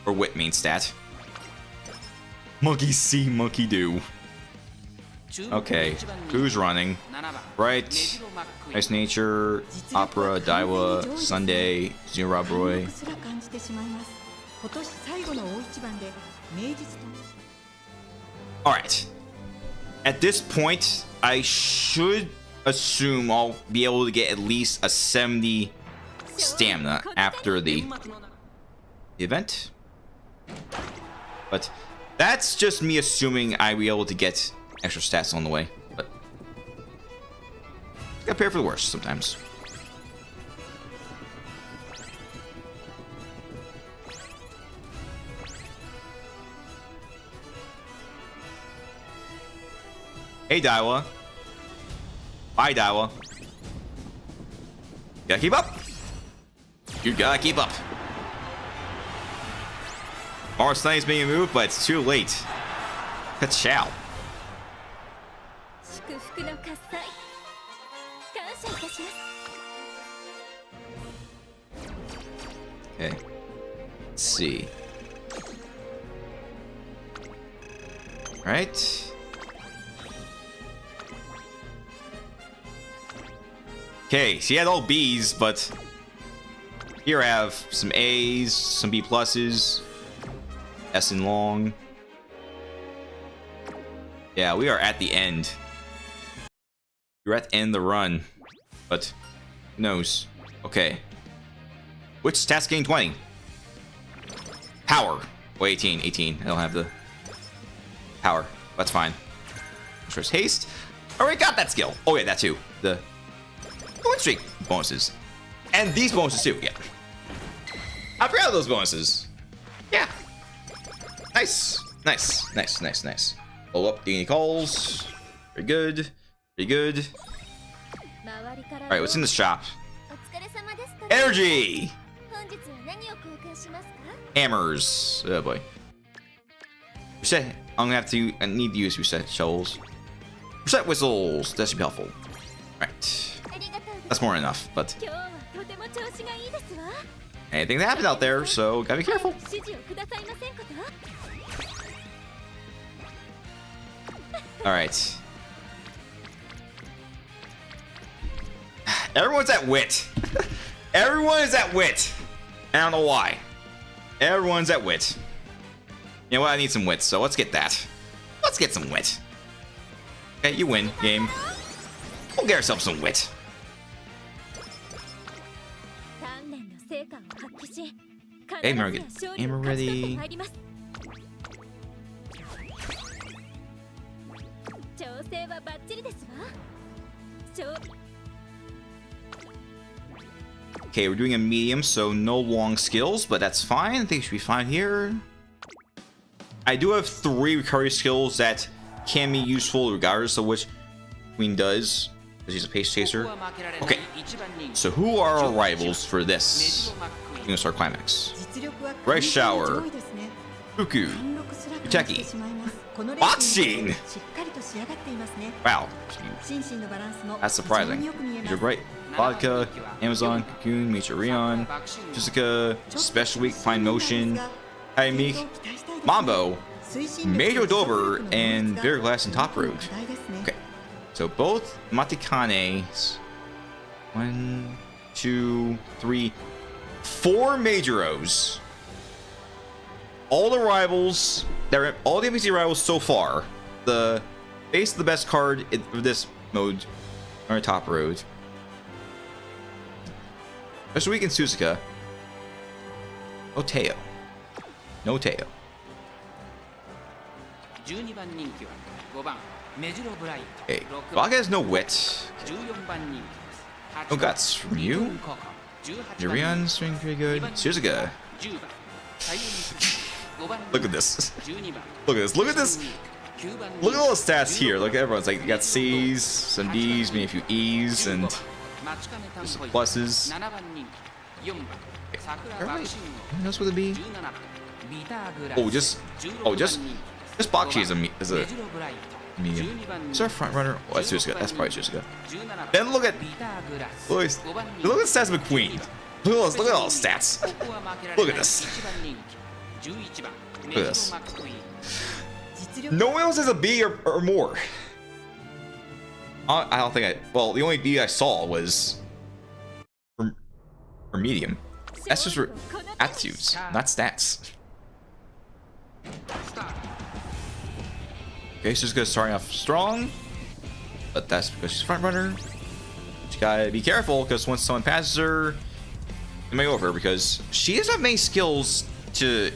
or wit main stat. Monkey see, monkey do. Okay, who's running? Right. Nice Nature, Opera, Daiwa, Sunday, Zero Roy. Alright. At this point, I should assume I'll be able to get at least a 70 stamina after the event. But that's just me assuming I'll be able to get extra stats on the way. But I gotta prepare for the worst sometimes. Hey, Daiwa. Bye, Daiwa. Gotta keep up. You gotta keep up. Mars Knight's making a move, but it's too late. Ka-chow. 祝福の喝采感謝いたします Okay. Let's see. Right. Okay, she had all B's, but here I have some A's, some B pluses, S in long. Yeah, we are at the end. We're at the end of the run, but who knows? Okay. Which task gain 20? Power. Well, 18. I don't have the power. That's fine. First haste. I already got that skill. Oh yeah, that too. The win streak bonuses. And these bonuses too, yeah. I forgot those bonuses. Yeah. Nice. Blow up the calls. Very good. Alright, what's in the shop? お疲れ様です Energy! 本日は何を交換しますか Hammers. Oh boy. Reset. I'm gonna have to. I need to use reset shovels. Reset whistles. That should be helpful. Right. ありがとうございます That's more than enough. But 今日はとても調子がいいですわ anything that happens out there, so gotta be careful. 指示をくださいませんこと All right. Everyone's at wit. Everyone is at wit. I don't know why. Everyone's at wit. You know what? I need some wit, so let's get that. Let's get some wit. Okay, you win, game. We'll get ourselves some wit. 鍛錬の成果を発揮し Hey, 必 Margaret. ずや勝利 Aim を勝ち取って ready. まいります調整はバッチリですわ勝 Okay, we're doing a medium, so no long skills, but that's fine. I think it should be fine here. I do have 3 recovery skills that can be useful regardless of which Queen does, because she's a pace chaser. Okay, so who are our rivals for this? We're gonna start climax. 実力は Rice shower. 上位ですね Fuku. 貫禄すら感 Uteki. じてしまいますこのレース Boxing. にしっかりと仕上がっていますね Wow, 心身のバランスも that's 非常 surprising. によく見えま You're す right. Vodka, Amazon, Cocoon, Michirion, Jessica, Special Week, Fine Motion, Haimik, Mambo, Mejiro Dober, and Bear Glass and Top Road. Okay, so both Matikanes. 1, 2, 3, 4 Majoros. All the rivals, all the NPC rivals so far. The base of the best card for this mode are Top Road. Special Week in Suzuka. No Teo. No Teo. 12番人気は5番メジロブライト Hey, 6番 Vaga has no wit. 14番人気です No guts from you. Yurion swing pretty good. Suzuka. 10番左右に5番 Look at this. 12番 Look at this. Look at this. 9番 Look at all the stats here. Look at everyone's like you got C's, some D's, maybe a few E's, and 待ちかねたんぽい pluses. 7番人気4番桜 Everybody 爆心 anyone else with a B? 17番ビターグラ Oh, just 16 just 番人気 this Bakshi is a メ is ジ a ロブライト medium. 12番 Is our front runner? Oh, that's Suzuka. That's probably Suzuka. 17番 Then look at ビターグラス look at 5番 look at the stats of McQueen. Look at all the stats. ここは負けられない Look at this. 1番人気11番 Look at this. メジロマックイーン 実力 No one else has a B or more. I don't think I. Well, the only B I saw was for medium. That's just for attitudes, not stats. スタート Okay, so she's gonna starting off strong, but that's because she's front runner. She gotta be careful because once someone passes her, it may go over because she doesn't have many skills to.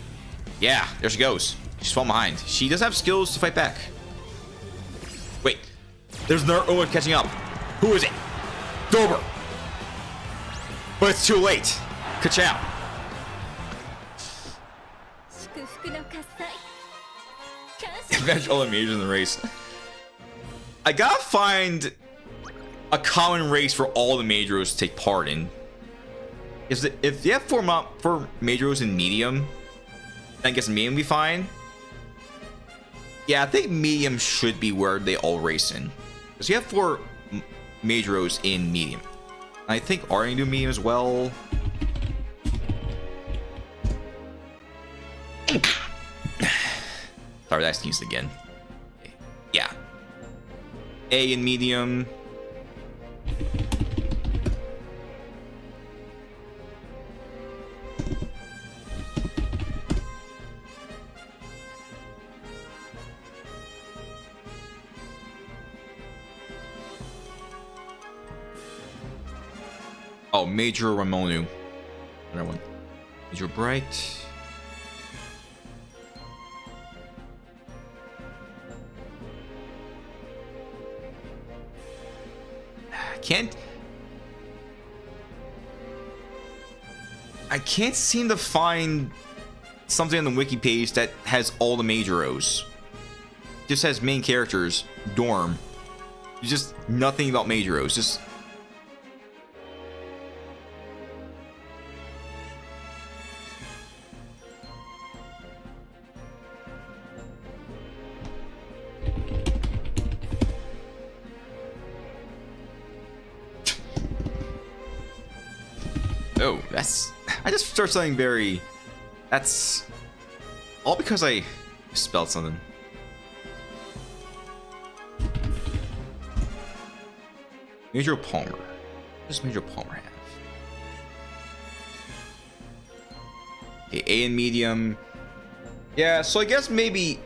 Yeah, there she goes. She's falling behind. She doesn't have skills to fight back. Wait, there's no one catching up. Who is it? Dober. But it's too late. Ka-chow. 祝福の喝采感謝 Advantage all the majors in the race. I gotta find a common race for all the Mejiros to take part in. If they have four Mejiros in medium, then I guess medium will be fine. Yeah, I think medium should be where they all race in. Because you have four Mejiros in medium. I think are going to do medium as well. Sorry, I sneezed again. Yeah. A in medium. Oh, Major Ramonu. Another one. Major Bright. I can't seem to find something on the wiki page that has all the Mejiros. Just has main characters, dorm. Just nothing about Mejiros. Just oh, I just started something very... That's... all because I spelled something. Major Palmer. What does Major Palmer have? Okay, A in medium. Yeah, so I guess maybe...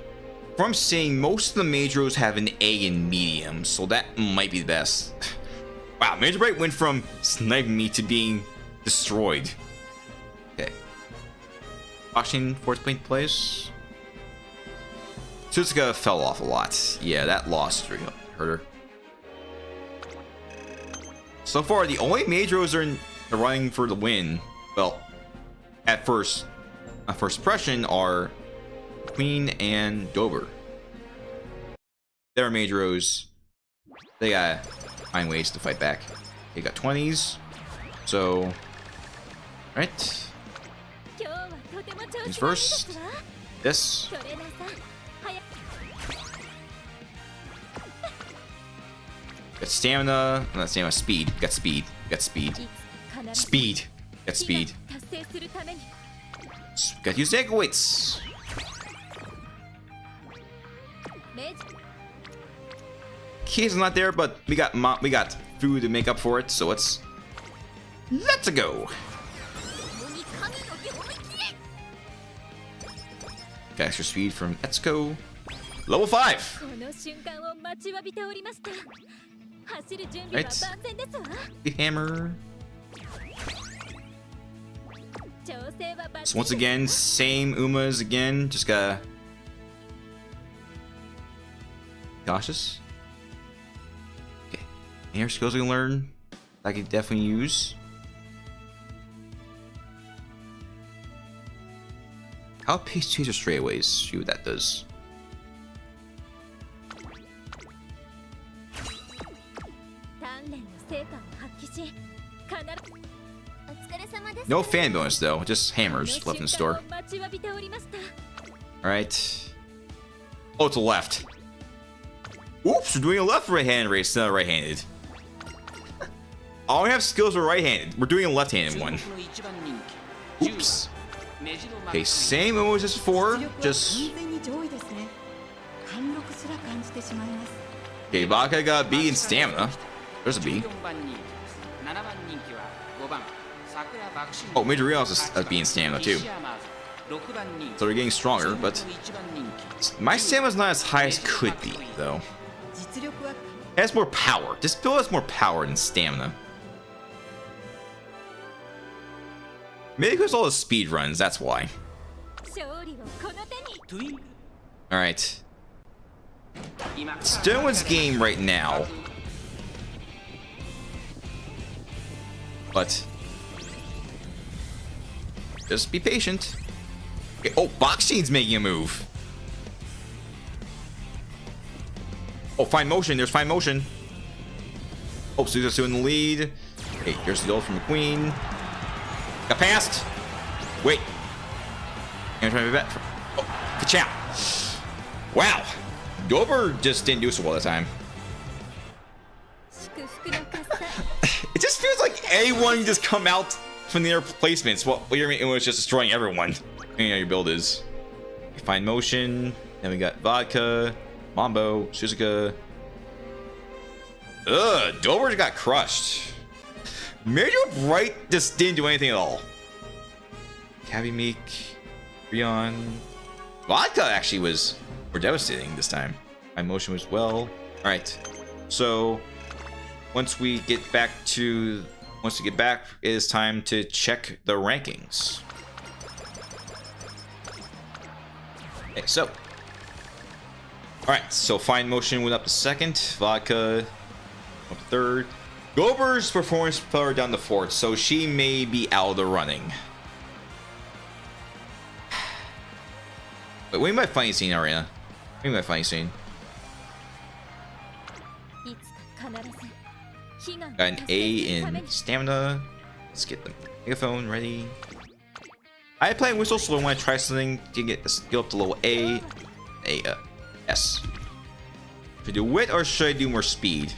from saying most of the Mejiros have an A in medium, so that might be the best. Wow, Major Bright went from sniping me to being destroyed. Okay. Watching fourth point place. Suzuka fell off a lot. Yeah, that loss really hurt her. So far, the only Mejiros are running for the win. Well, at first impression are Queen and Dober. They're Mejiros. They gotta find ways to fight back. They got 20s. So, right. Who's first? This. Got stamina. Not stamina. Speed. Got speed. Got speed. Speed. Got speed. Got to use egg weights. Keys not there, but we got food to make up for it. So let's go. Got extra speed from Etsuko. Level 5. Right. The hammer. So once again, same Umas again. Just gotta cautious. Okay. Air skills I can learn. I can definitely use. Outpace chaser straightaways. See what that does. No fan bonus though, just hammers left in the store. Alright. Oh, it's a left. Oops, we're doing a left-right hand race, not right-handed. I only have skills for right-handed. We're doing a left-handed one. Oops. Okay, same moves as before, just... Okay, Baka got B in stamina. There's a B. Oh, Major Real has B in stamina too. So they're getting stronger, but... my stamina's not as high as it could be, though. It has more power. This build has more power than stamina. Maybe because all the speed runs, that's why. Alright. Stonewood's game right now. But just be patient. Okay, oh, Boxing's making a move. Oh, Fine Motion. There's Fine Motion. Oh, Suzuki in the lead. Hey, here's the goal from McQueen. Got passed. Wait. I'm trying to bet. Oh, ka-chow. Wow. Dover just didn't do so well that time. It just feels like anyone just come out from their placements. Well, it was just destroying everyone. You know your build is. Fine Motion. Then we got Vodka, Mambo, Suzuka. Ugh, Dover got crushed. Major Bright just didn't do anything at all. Cabby Meek, Rion. Vodka actually was more devastating this time. My motion was well. Alright. So once we get back, it is time to check the rankings. Okay, so. Alright, so Fine Motion went up to second, Vodka up to third. Gober's performance fell down to fourth, so she may be out of the running. Wait, what do you mean by funny scene, Arena? What do you mean by funny scene? Got an A in stamina. Let's get the megaphone ready. I play Whistle, so I want to try something to get the skill up to level A. S. Should I do wit or should I do more speed?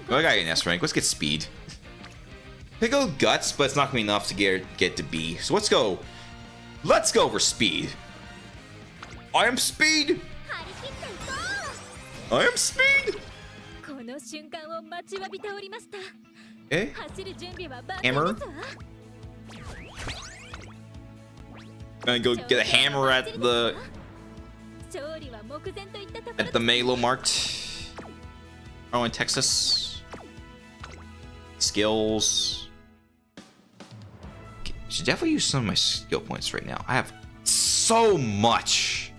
Oh, I got an S rank. Let's get speed. I go guts, but it's not gonna be enough to get to B. So let's go. Let's go for speed. I am speed. I am speed. Okay. Hammer. Gonna go get a hammer at the Melo marked. Oh, in Texas. Skills. Okay, should definitely use some of my skill points right now. I have so much.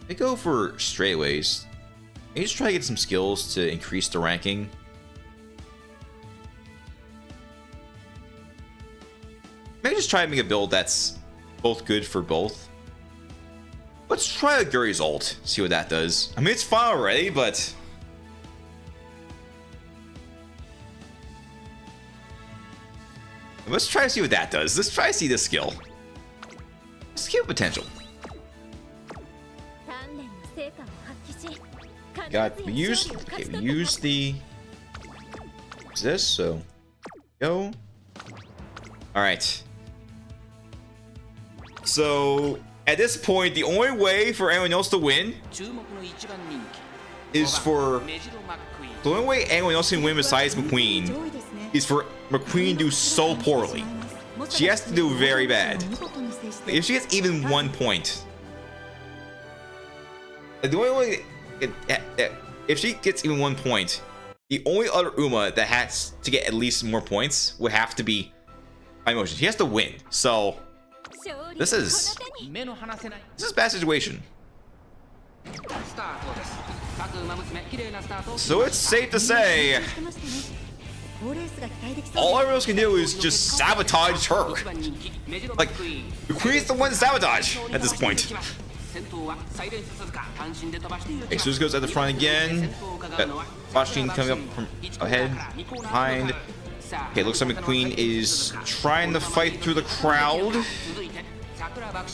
I go for straightaways. I just try to get some skills to increase the ranking. Maybe just try to make a build that's both good for both. Let's try a Guri's ult, see what that does. I mean, it's fine already, but let's try to see what that does. Let's try to see this skill. Skill potential. We used the this, so go. Alright. So at this point, the only way for anyone else to win is for the only way anyone else can win besides McQueen is for McQueen to do so poorly. She has to do very bad. If she gets even 1 point, the only way if she gets even 1 point, the only other Uma that has to get at least more points would have to be Fine Motion. She has to win. So this is a bad situation. So it's safe to say all everyone else can do is just sabotage her. Like, McQueen's the one to sabotage at this point. Okay, Suzuka's at the front again. Got Washington coming up from ahead, behind. Okay, looks like McQueen is trying to fight through the crowd.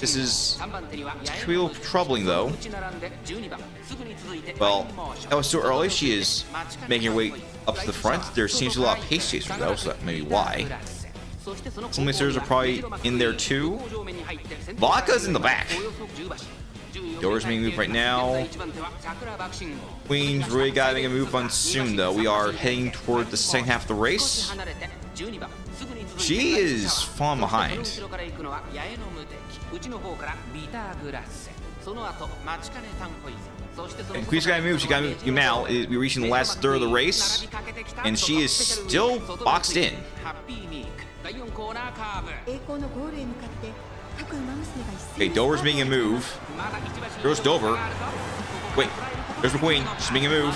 This is real troubling, though. Well, that was too early. She is making her way up to the front. There seems to be a lot of pace chasers, though, so that may be why. Some lasers are probably in there, too. Vodka's in the back. Doors being moved right now. Queen's really gotta make a move on soon, though. We are heading toward the second half of the race. She is falling behind. And Queen's gotta move. She gotta move now. We're reaching the last third of the race, and she is still boxed in. Okay, Dover's making a move. There's Dover. Wait, there's McQueen. She's making a move.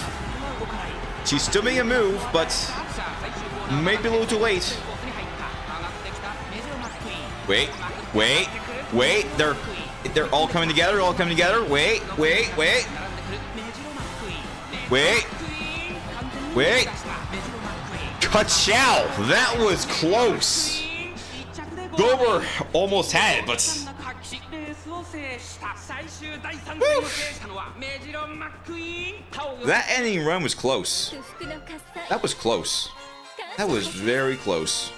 She's still making a move, but maybe a little too late. Wait. They're all coming together. Wait. Ka-chow! That was close. Dober almost had it, but that ending run was close. That was close. That was very close.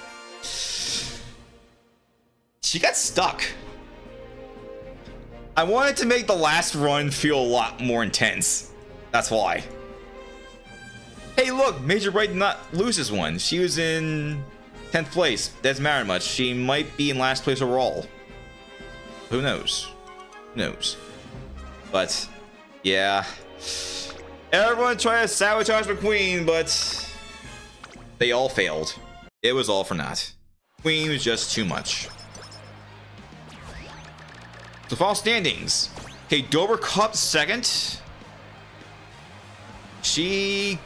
She got stuck. I wanted to make the last run feel a lot more intense. That's why. Hey, look, Major Bright did not lose this one. She was in 10th place. Doesn't matter much. She might be in last place overall. Who knows? Who knows? But yeah, everyone tried to sabotage McQueen, but they all failed. It was all for naught. Queen was just too much. So final standings. Okay, Dober Cup second. She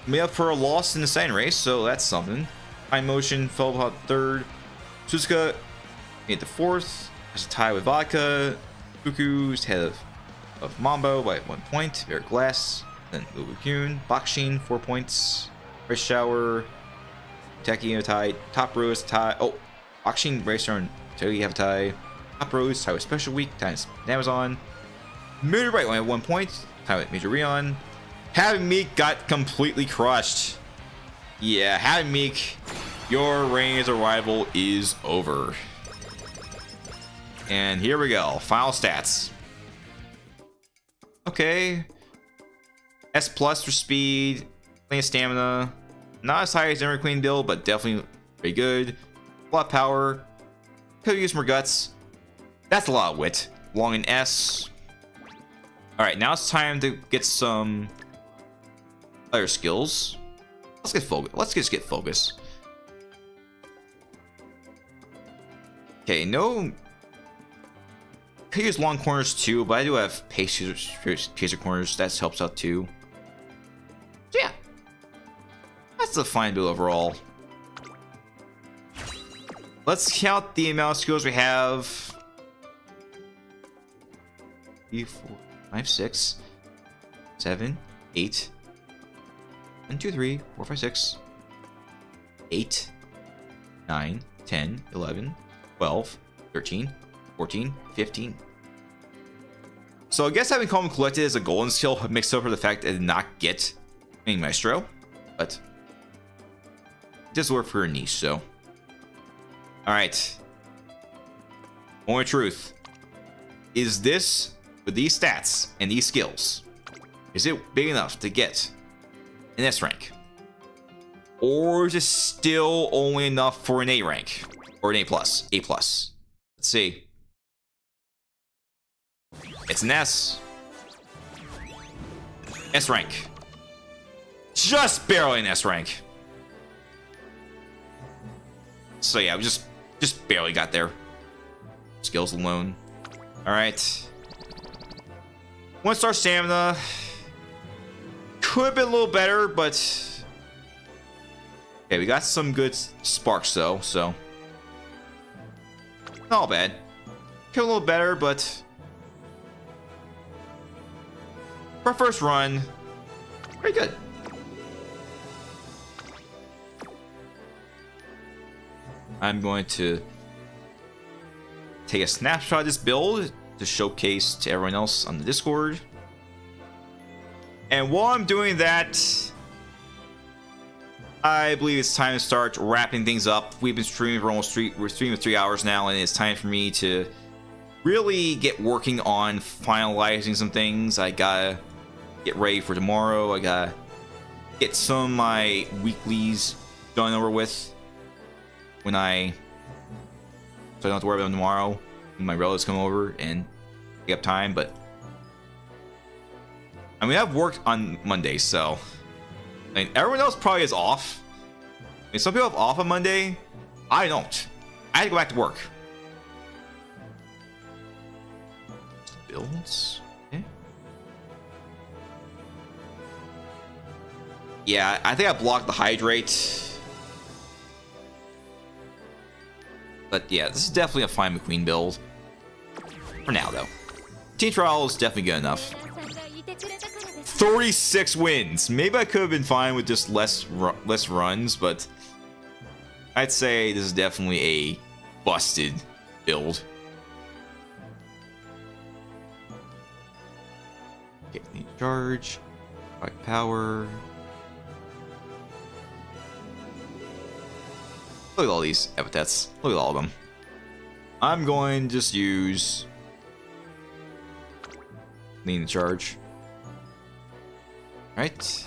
made up for a loss in the second race, so that's something. Fine Motion fell about third. Suzuka made the fourth. Has a tie with Vodka. Fuku's head of Mambo by 1 point. Eric Glass. Then Umamusume. Bakshin 4 points. Race Shower. Teki a tie. Top Row is a tie. Oh, Bakshin Racer and Teki have a tie. Top Rose tie with Special Week times Amazon. Major Bright only 1 point. Tie with Major Rion. Having Meek got completely crushed. Yeah, Having Meek, your reign as a rival is over. And here we go. Final stats. Okay. S plus for speed. Plenty of stamina. Not as high as Noire Queen build, but definitely pretty good. A lot of power. Could use more guts. That's a lot of wit. Long in S. Alright, now it's time to get some other skills. Let's get focus. Let's just get focus. Okay, no. Could use long corners too, but I do have pacer corners. That helps out too. So yeah, that's a fine build overall. Let's count the amount of skills we have. 3, 4, 5, 6, 7, 8. 1, 2, 3, 4, 5, 6, 8, 9, 10, 11, 12, 13, 14, 15. So I guess having Calm Collected as a golden skill makes up for the fact that I did not get Ming Maestro, but it does work for her niche, so. Alright. Moment of truth. Is this, with these stats and these skills, is it big enough to get an S rank? Or is it still only enough for an A rank? Or an A plus? A plus. Let's see. It's an S. S rank. Just barely an S rank. So yeah, we just barely got there. Skills alone. Alright. 1-star stamina. Could have been a little better, but okay, we got some good sparks though, so not all bad. Could have a little better, but for our first run, pretty good. I'm going to take a snapshot of this build to showcase to everyone else on the Discord. And while I'm doing that, I believe it's time to start wrapping things up. We've been streaming for we're streaming for 3 hours now, and it's time for me to really get working on finalizing some things. I gotta get ready for tomorrow. I gotta get some of my weeklies done over with so I don't have to worry about them tomorrow when my relatives come over and take up time. But I mean, I've worked on Monday, so I mean, everyone else probably is off. I mean, some people have off on Monday. I don't. I had to go back to work. Builds. Okay. Yeah, I think I blocked the hydrate. But yeah, this is definitely a Fine McQueen build. For now, though. Team Trial is definitely good enough. 36 wins. Maybe I could have been fine with just less runs, but I'd say this is definitely a busted build. Okay, need charge, like power. Look at all these epithets. Look at all of them. I'm going to just use lean charge. Right.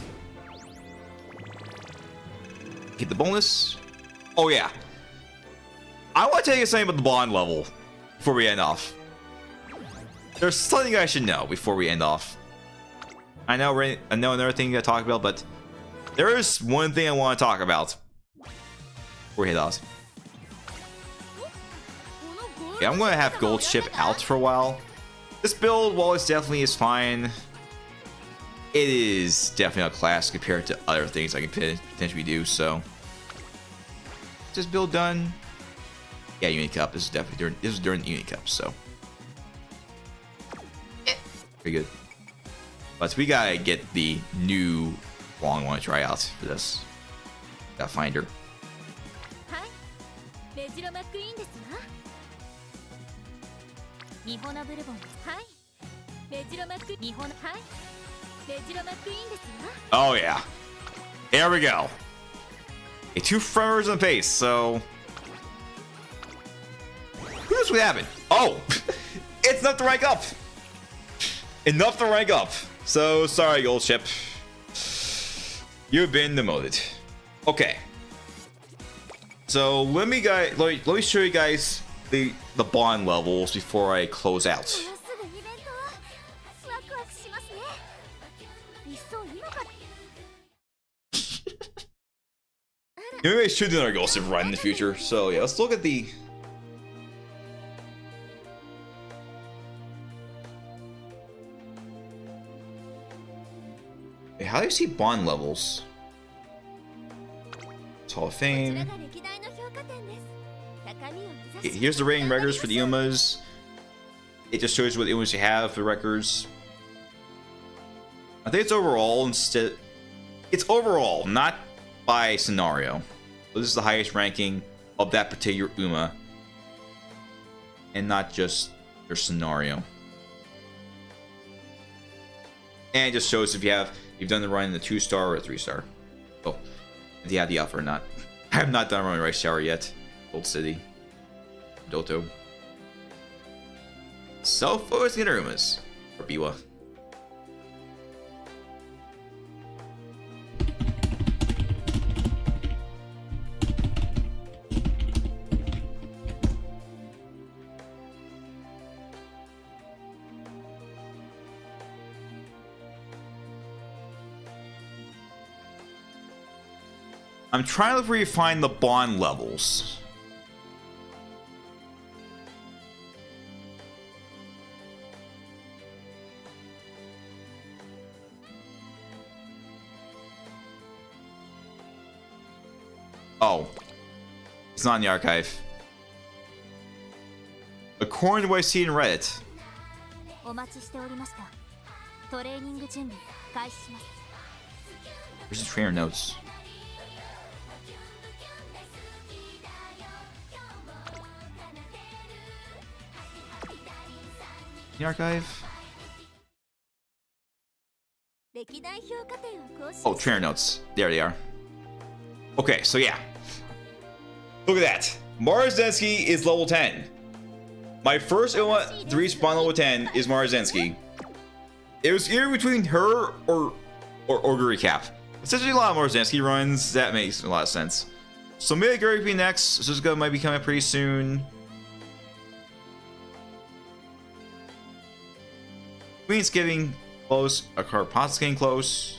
Get the bonus. Oh yeah. I want to tell you something about the bond level before we end off. There's something I should know before we end off. I know another thing to talk about, but there is one thing I want to talk about before we head off. Yeah, I'm going to have Gold Ship out for a while. This build, while it definitely is fine, it is definitely a class compared to other things I can potentially do. So, is this build done? Yeah, Uni Cup. This is definitely during the Uni Cup. So, pretty good. But we gotta get the new long one to try out for this. Gotta find her. Hi, Mejiro McQueen ですわ。日本のブルボン。はい、Mejiro McQueen。日本。はい、Mejiro McQueen ですわ。 Oh yeah. Here we go. A 2 fronters on pace. So, who knows what happened? Oh, it's enough to rank up. Enough to rank up. So sorry, Gold Ship. You've been demoted. Okay. So let me show you guys the bond levels before I close out. Maybe I should do another Gold Ship run in the future. So yeah, let's look at the. How do you see bond levels? Hall of Fame. Here's the rating records for the Umas. It just shows you what Umas you have for records. I think it's overall instead. It's overall, not by scenario. So this is the highest ranking of that particular Uma, and not just their scenario. And it just shows if you've done the run in the 2-star or a 3-star. Oh, if you have the alpha or not. I have not done a run in Rice Tower yet. Gold City. Doto. Self-focused Inarumas. Or Biwa. I'm trying to look where you find the bond levels. Oh. It's not in the archive. According to what I see in Reddit. Where's the trainer notes? The archive. Oh, trainer notes. There they are. Okay, so yeah. Look at that. Marzensky is level 10. My first Uma to reach bond level 10 is Marzensky. It was either between her or Gurikap. Essentially a lot of Marzensky runs. That makes a lot of sense. So maybe Gurikap next. Suzuka might be coming pretty soon. Queen's getting close. Carpat's getting close.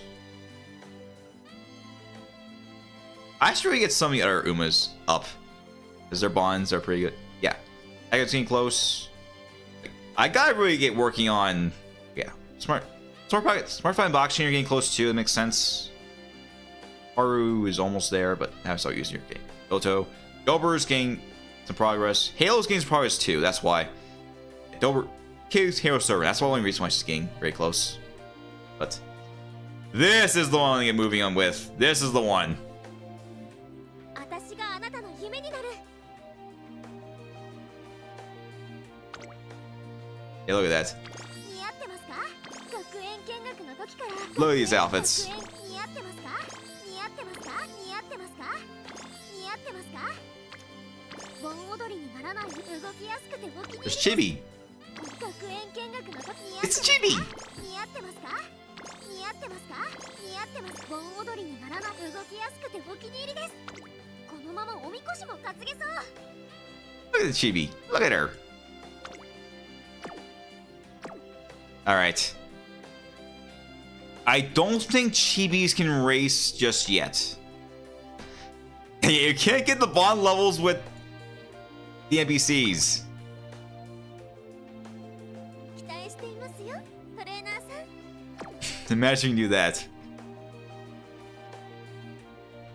I should really get some of the other Umas up, because their bonds are pretty good. Yeah, I got getting close. I gotta really get working on, yeah, smart fine boxing. You're getting close too. It makes sense. Haru is almost there, but I haven't started using your game. Goto. Dober's getting some progress. Halo's getting some progress too. That's why. Dober. Halo server. That's the only reason why she's getting very close. But this is the one to get moving on with. This is the one. Hey, look at that. Look at these outfits. There's Chibi. It's Chibi. Look at the Chibi. Look at her. Alright. I don't think Chibis can race just yet. You can't get the bond levels with the NPCs. Imagine you can do that.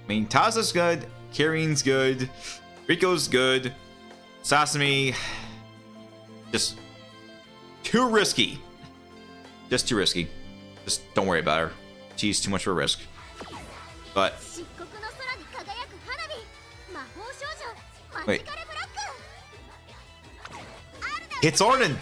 I mean, Taza's good, Kirin's good, Riko's good, Sasami, just too risky. Just too risky. Just don't worry about her. She's too much of a risk. But wait. It's Arden!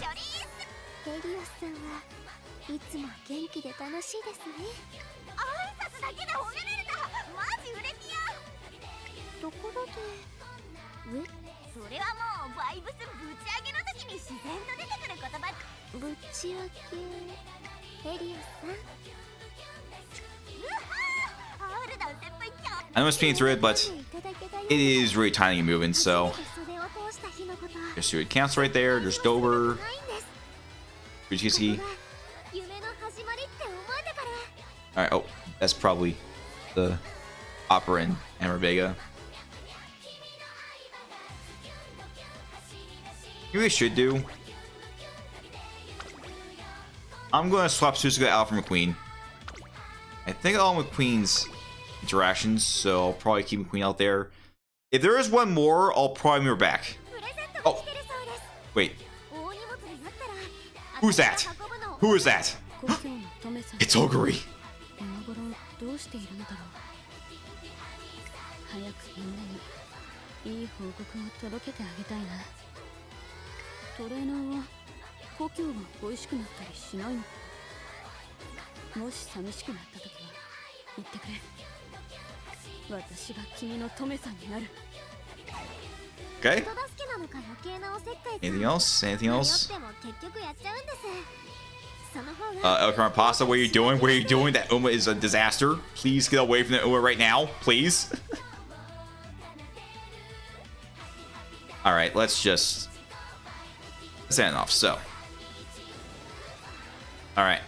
I know it's speeding through it, but it is really tiny and moving, so there's two accounts right there. There's Dober, Fujitsuki. Alright, oh, that's probably the Opera and Hammer Vega. You really should do. I'm going to swap Suzuka out for McQueen. I think all McQueen's interactions, so I'll probably keep McQueen out there. If there is one more, I'll probably move her back. Oh, wait. Who's that? Who is that? It's Oguri. Okay. Anything else? Anything else? El Pasta, what are you doing? What are you doing? That Uma is a disaster. Please get away from the Uma right now, please. Alright, let's just send it off. So. Alright.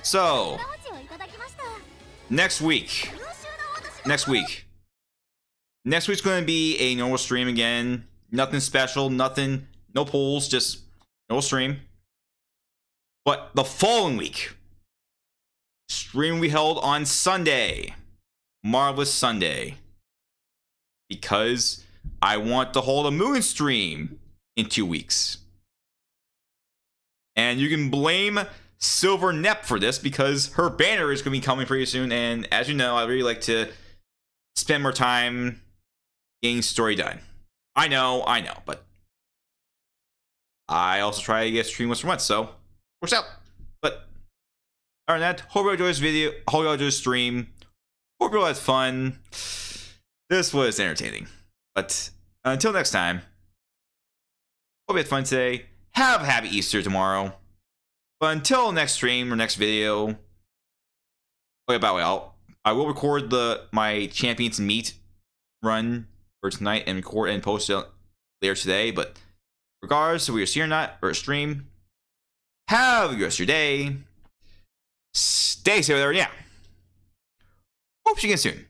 So. Next week. Next week's going to be a normal stream again. Nothing special, nothing, no polls, just no stream. But the following week, stream we held on Sunday. Marvelous Sunday. Because I want to hold a moon stream in 2 weeks. And you can blame Silver Nep for this because her banner is going to be coming pretty soon. And as you know, I really like to spend more time getting story done. I know, but I also try to get stream once a month, so works out. But other than that, hope you enjoyed this video. Hope you enjoyed this stream. Hope you all had fun. This was entertaining. But until next time, hope you had fun today. Have a happy Easter tomorrow. But until next stream or next video, oh yeah, by the way, I will record my Champions Meet run for tonight and record and post it later today. But regardless if we are seeing or not, or a stream, have a good rest of your day. Stay safe there, yeah. Hope to see you again soon.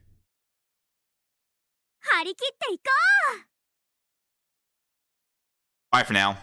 Bye for now.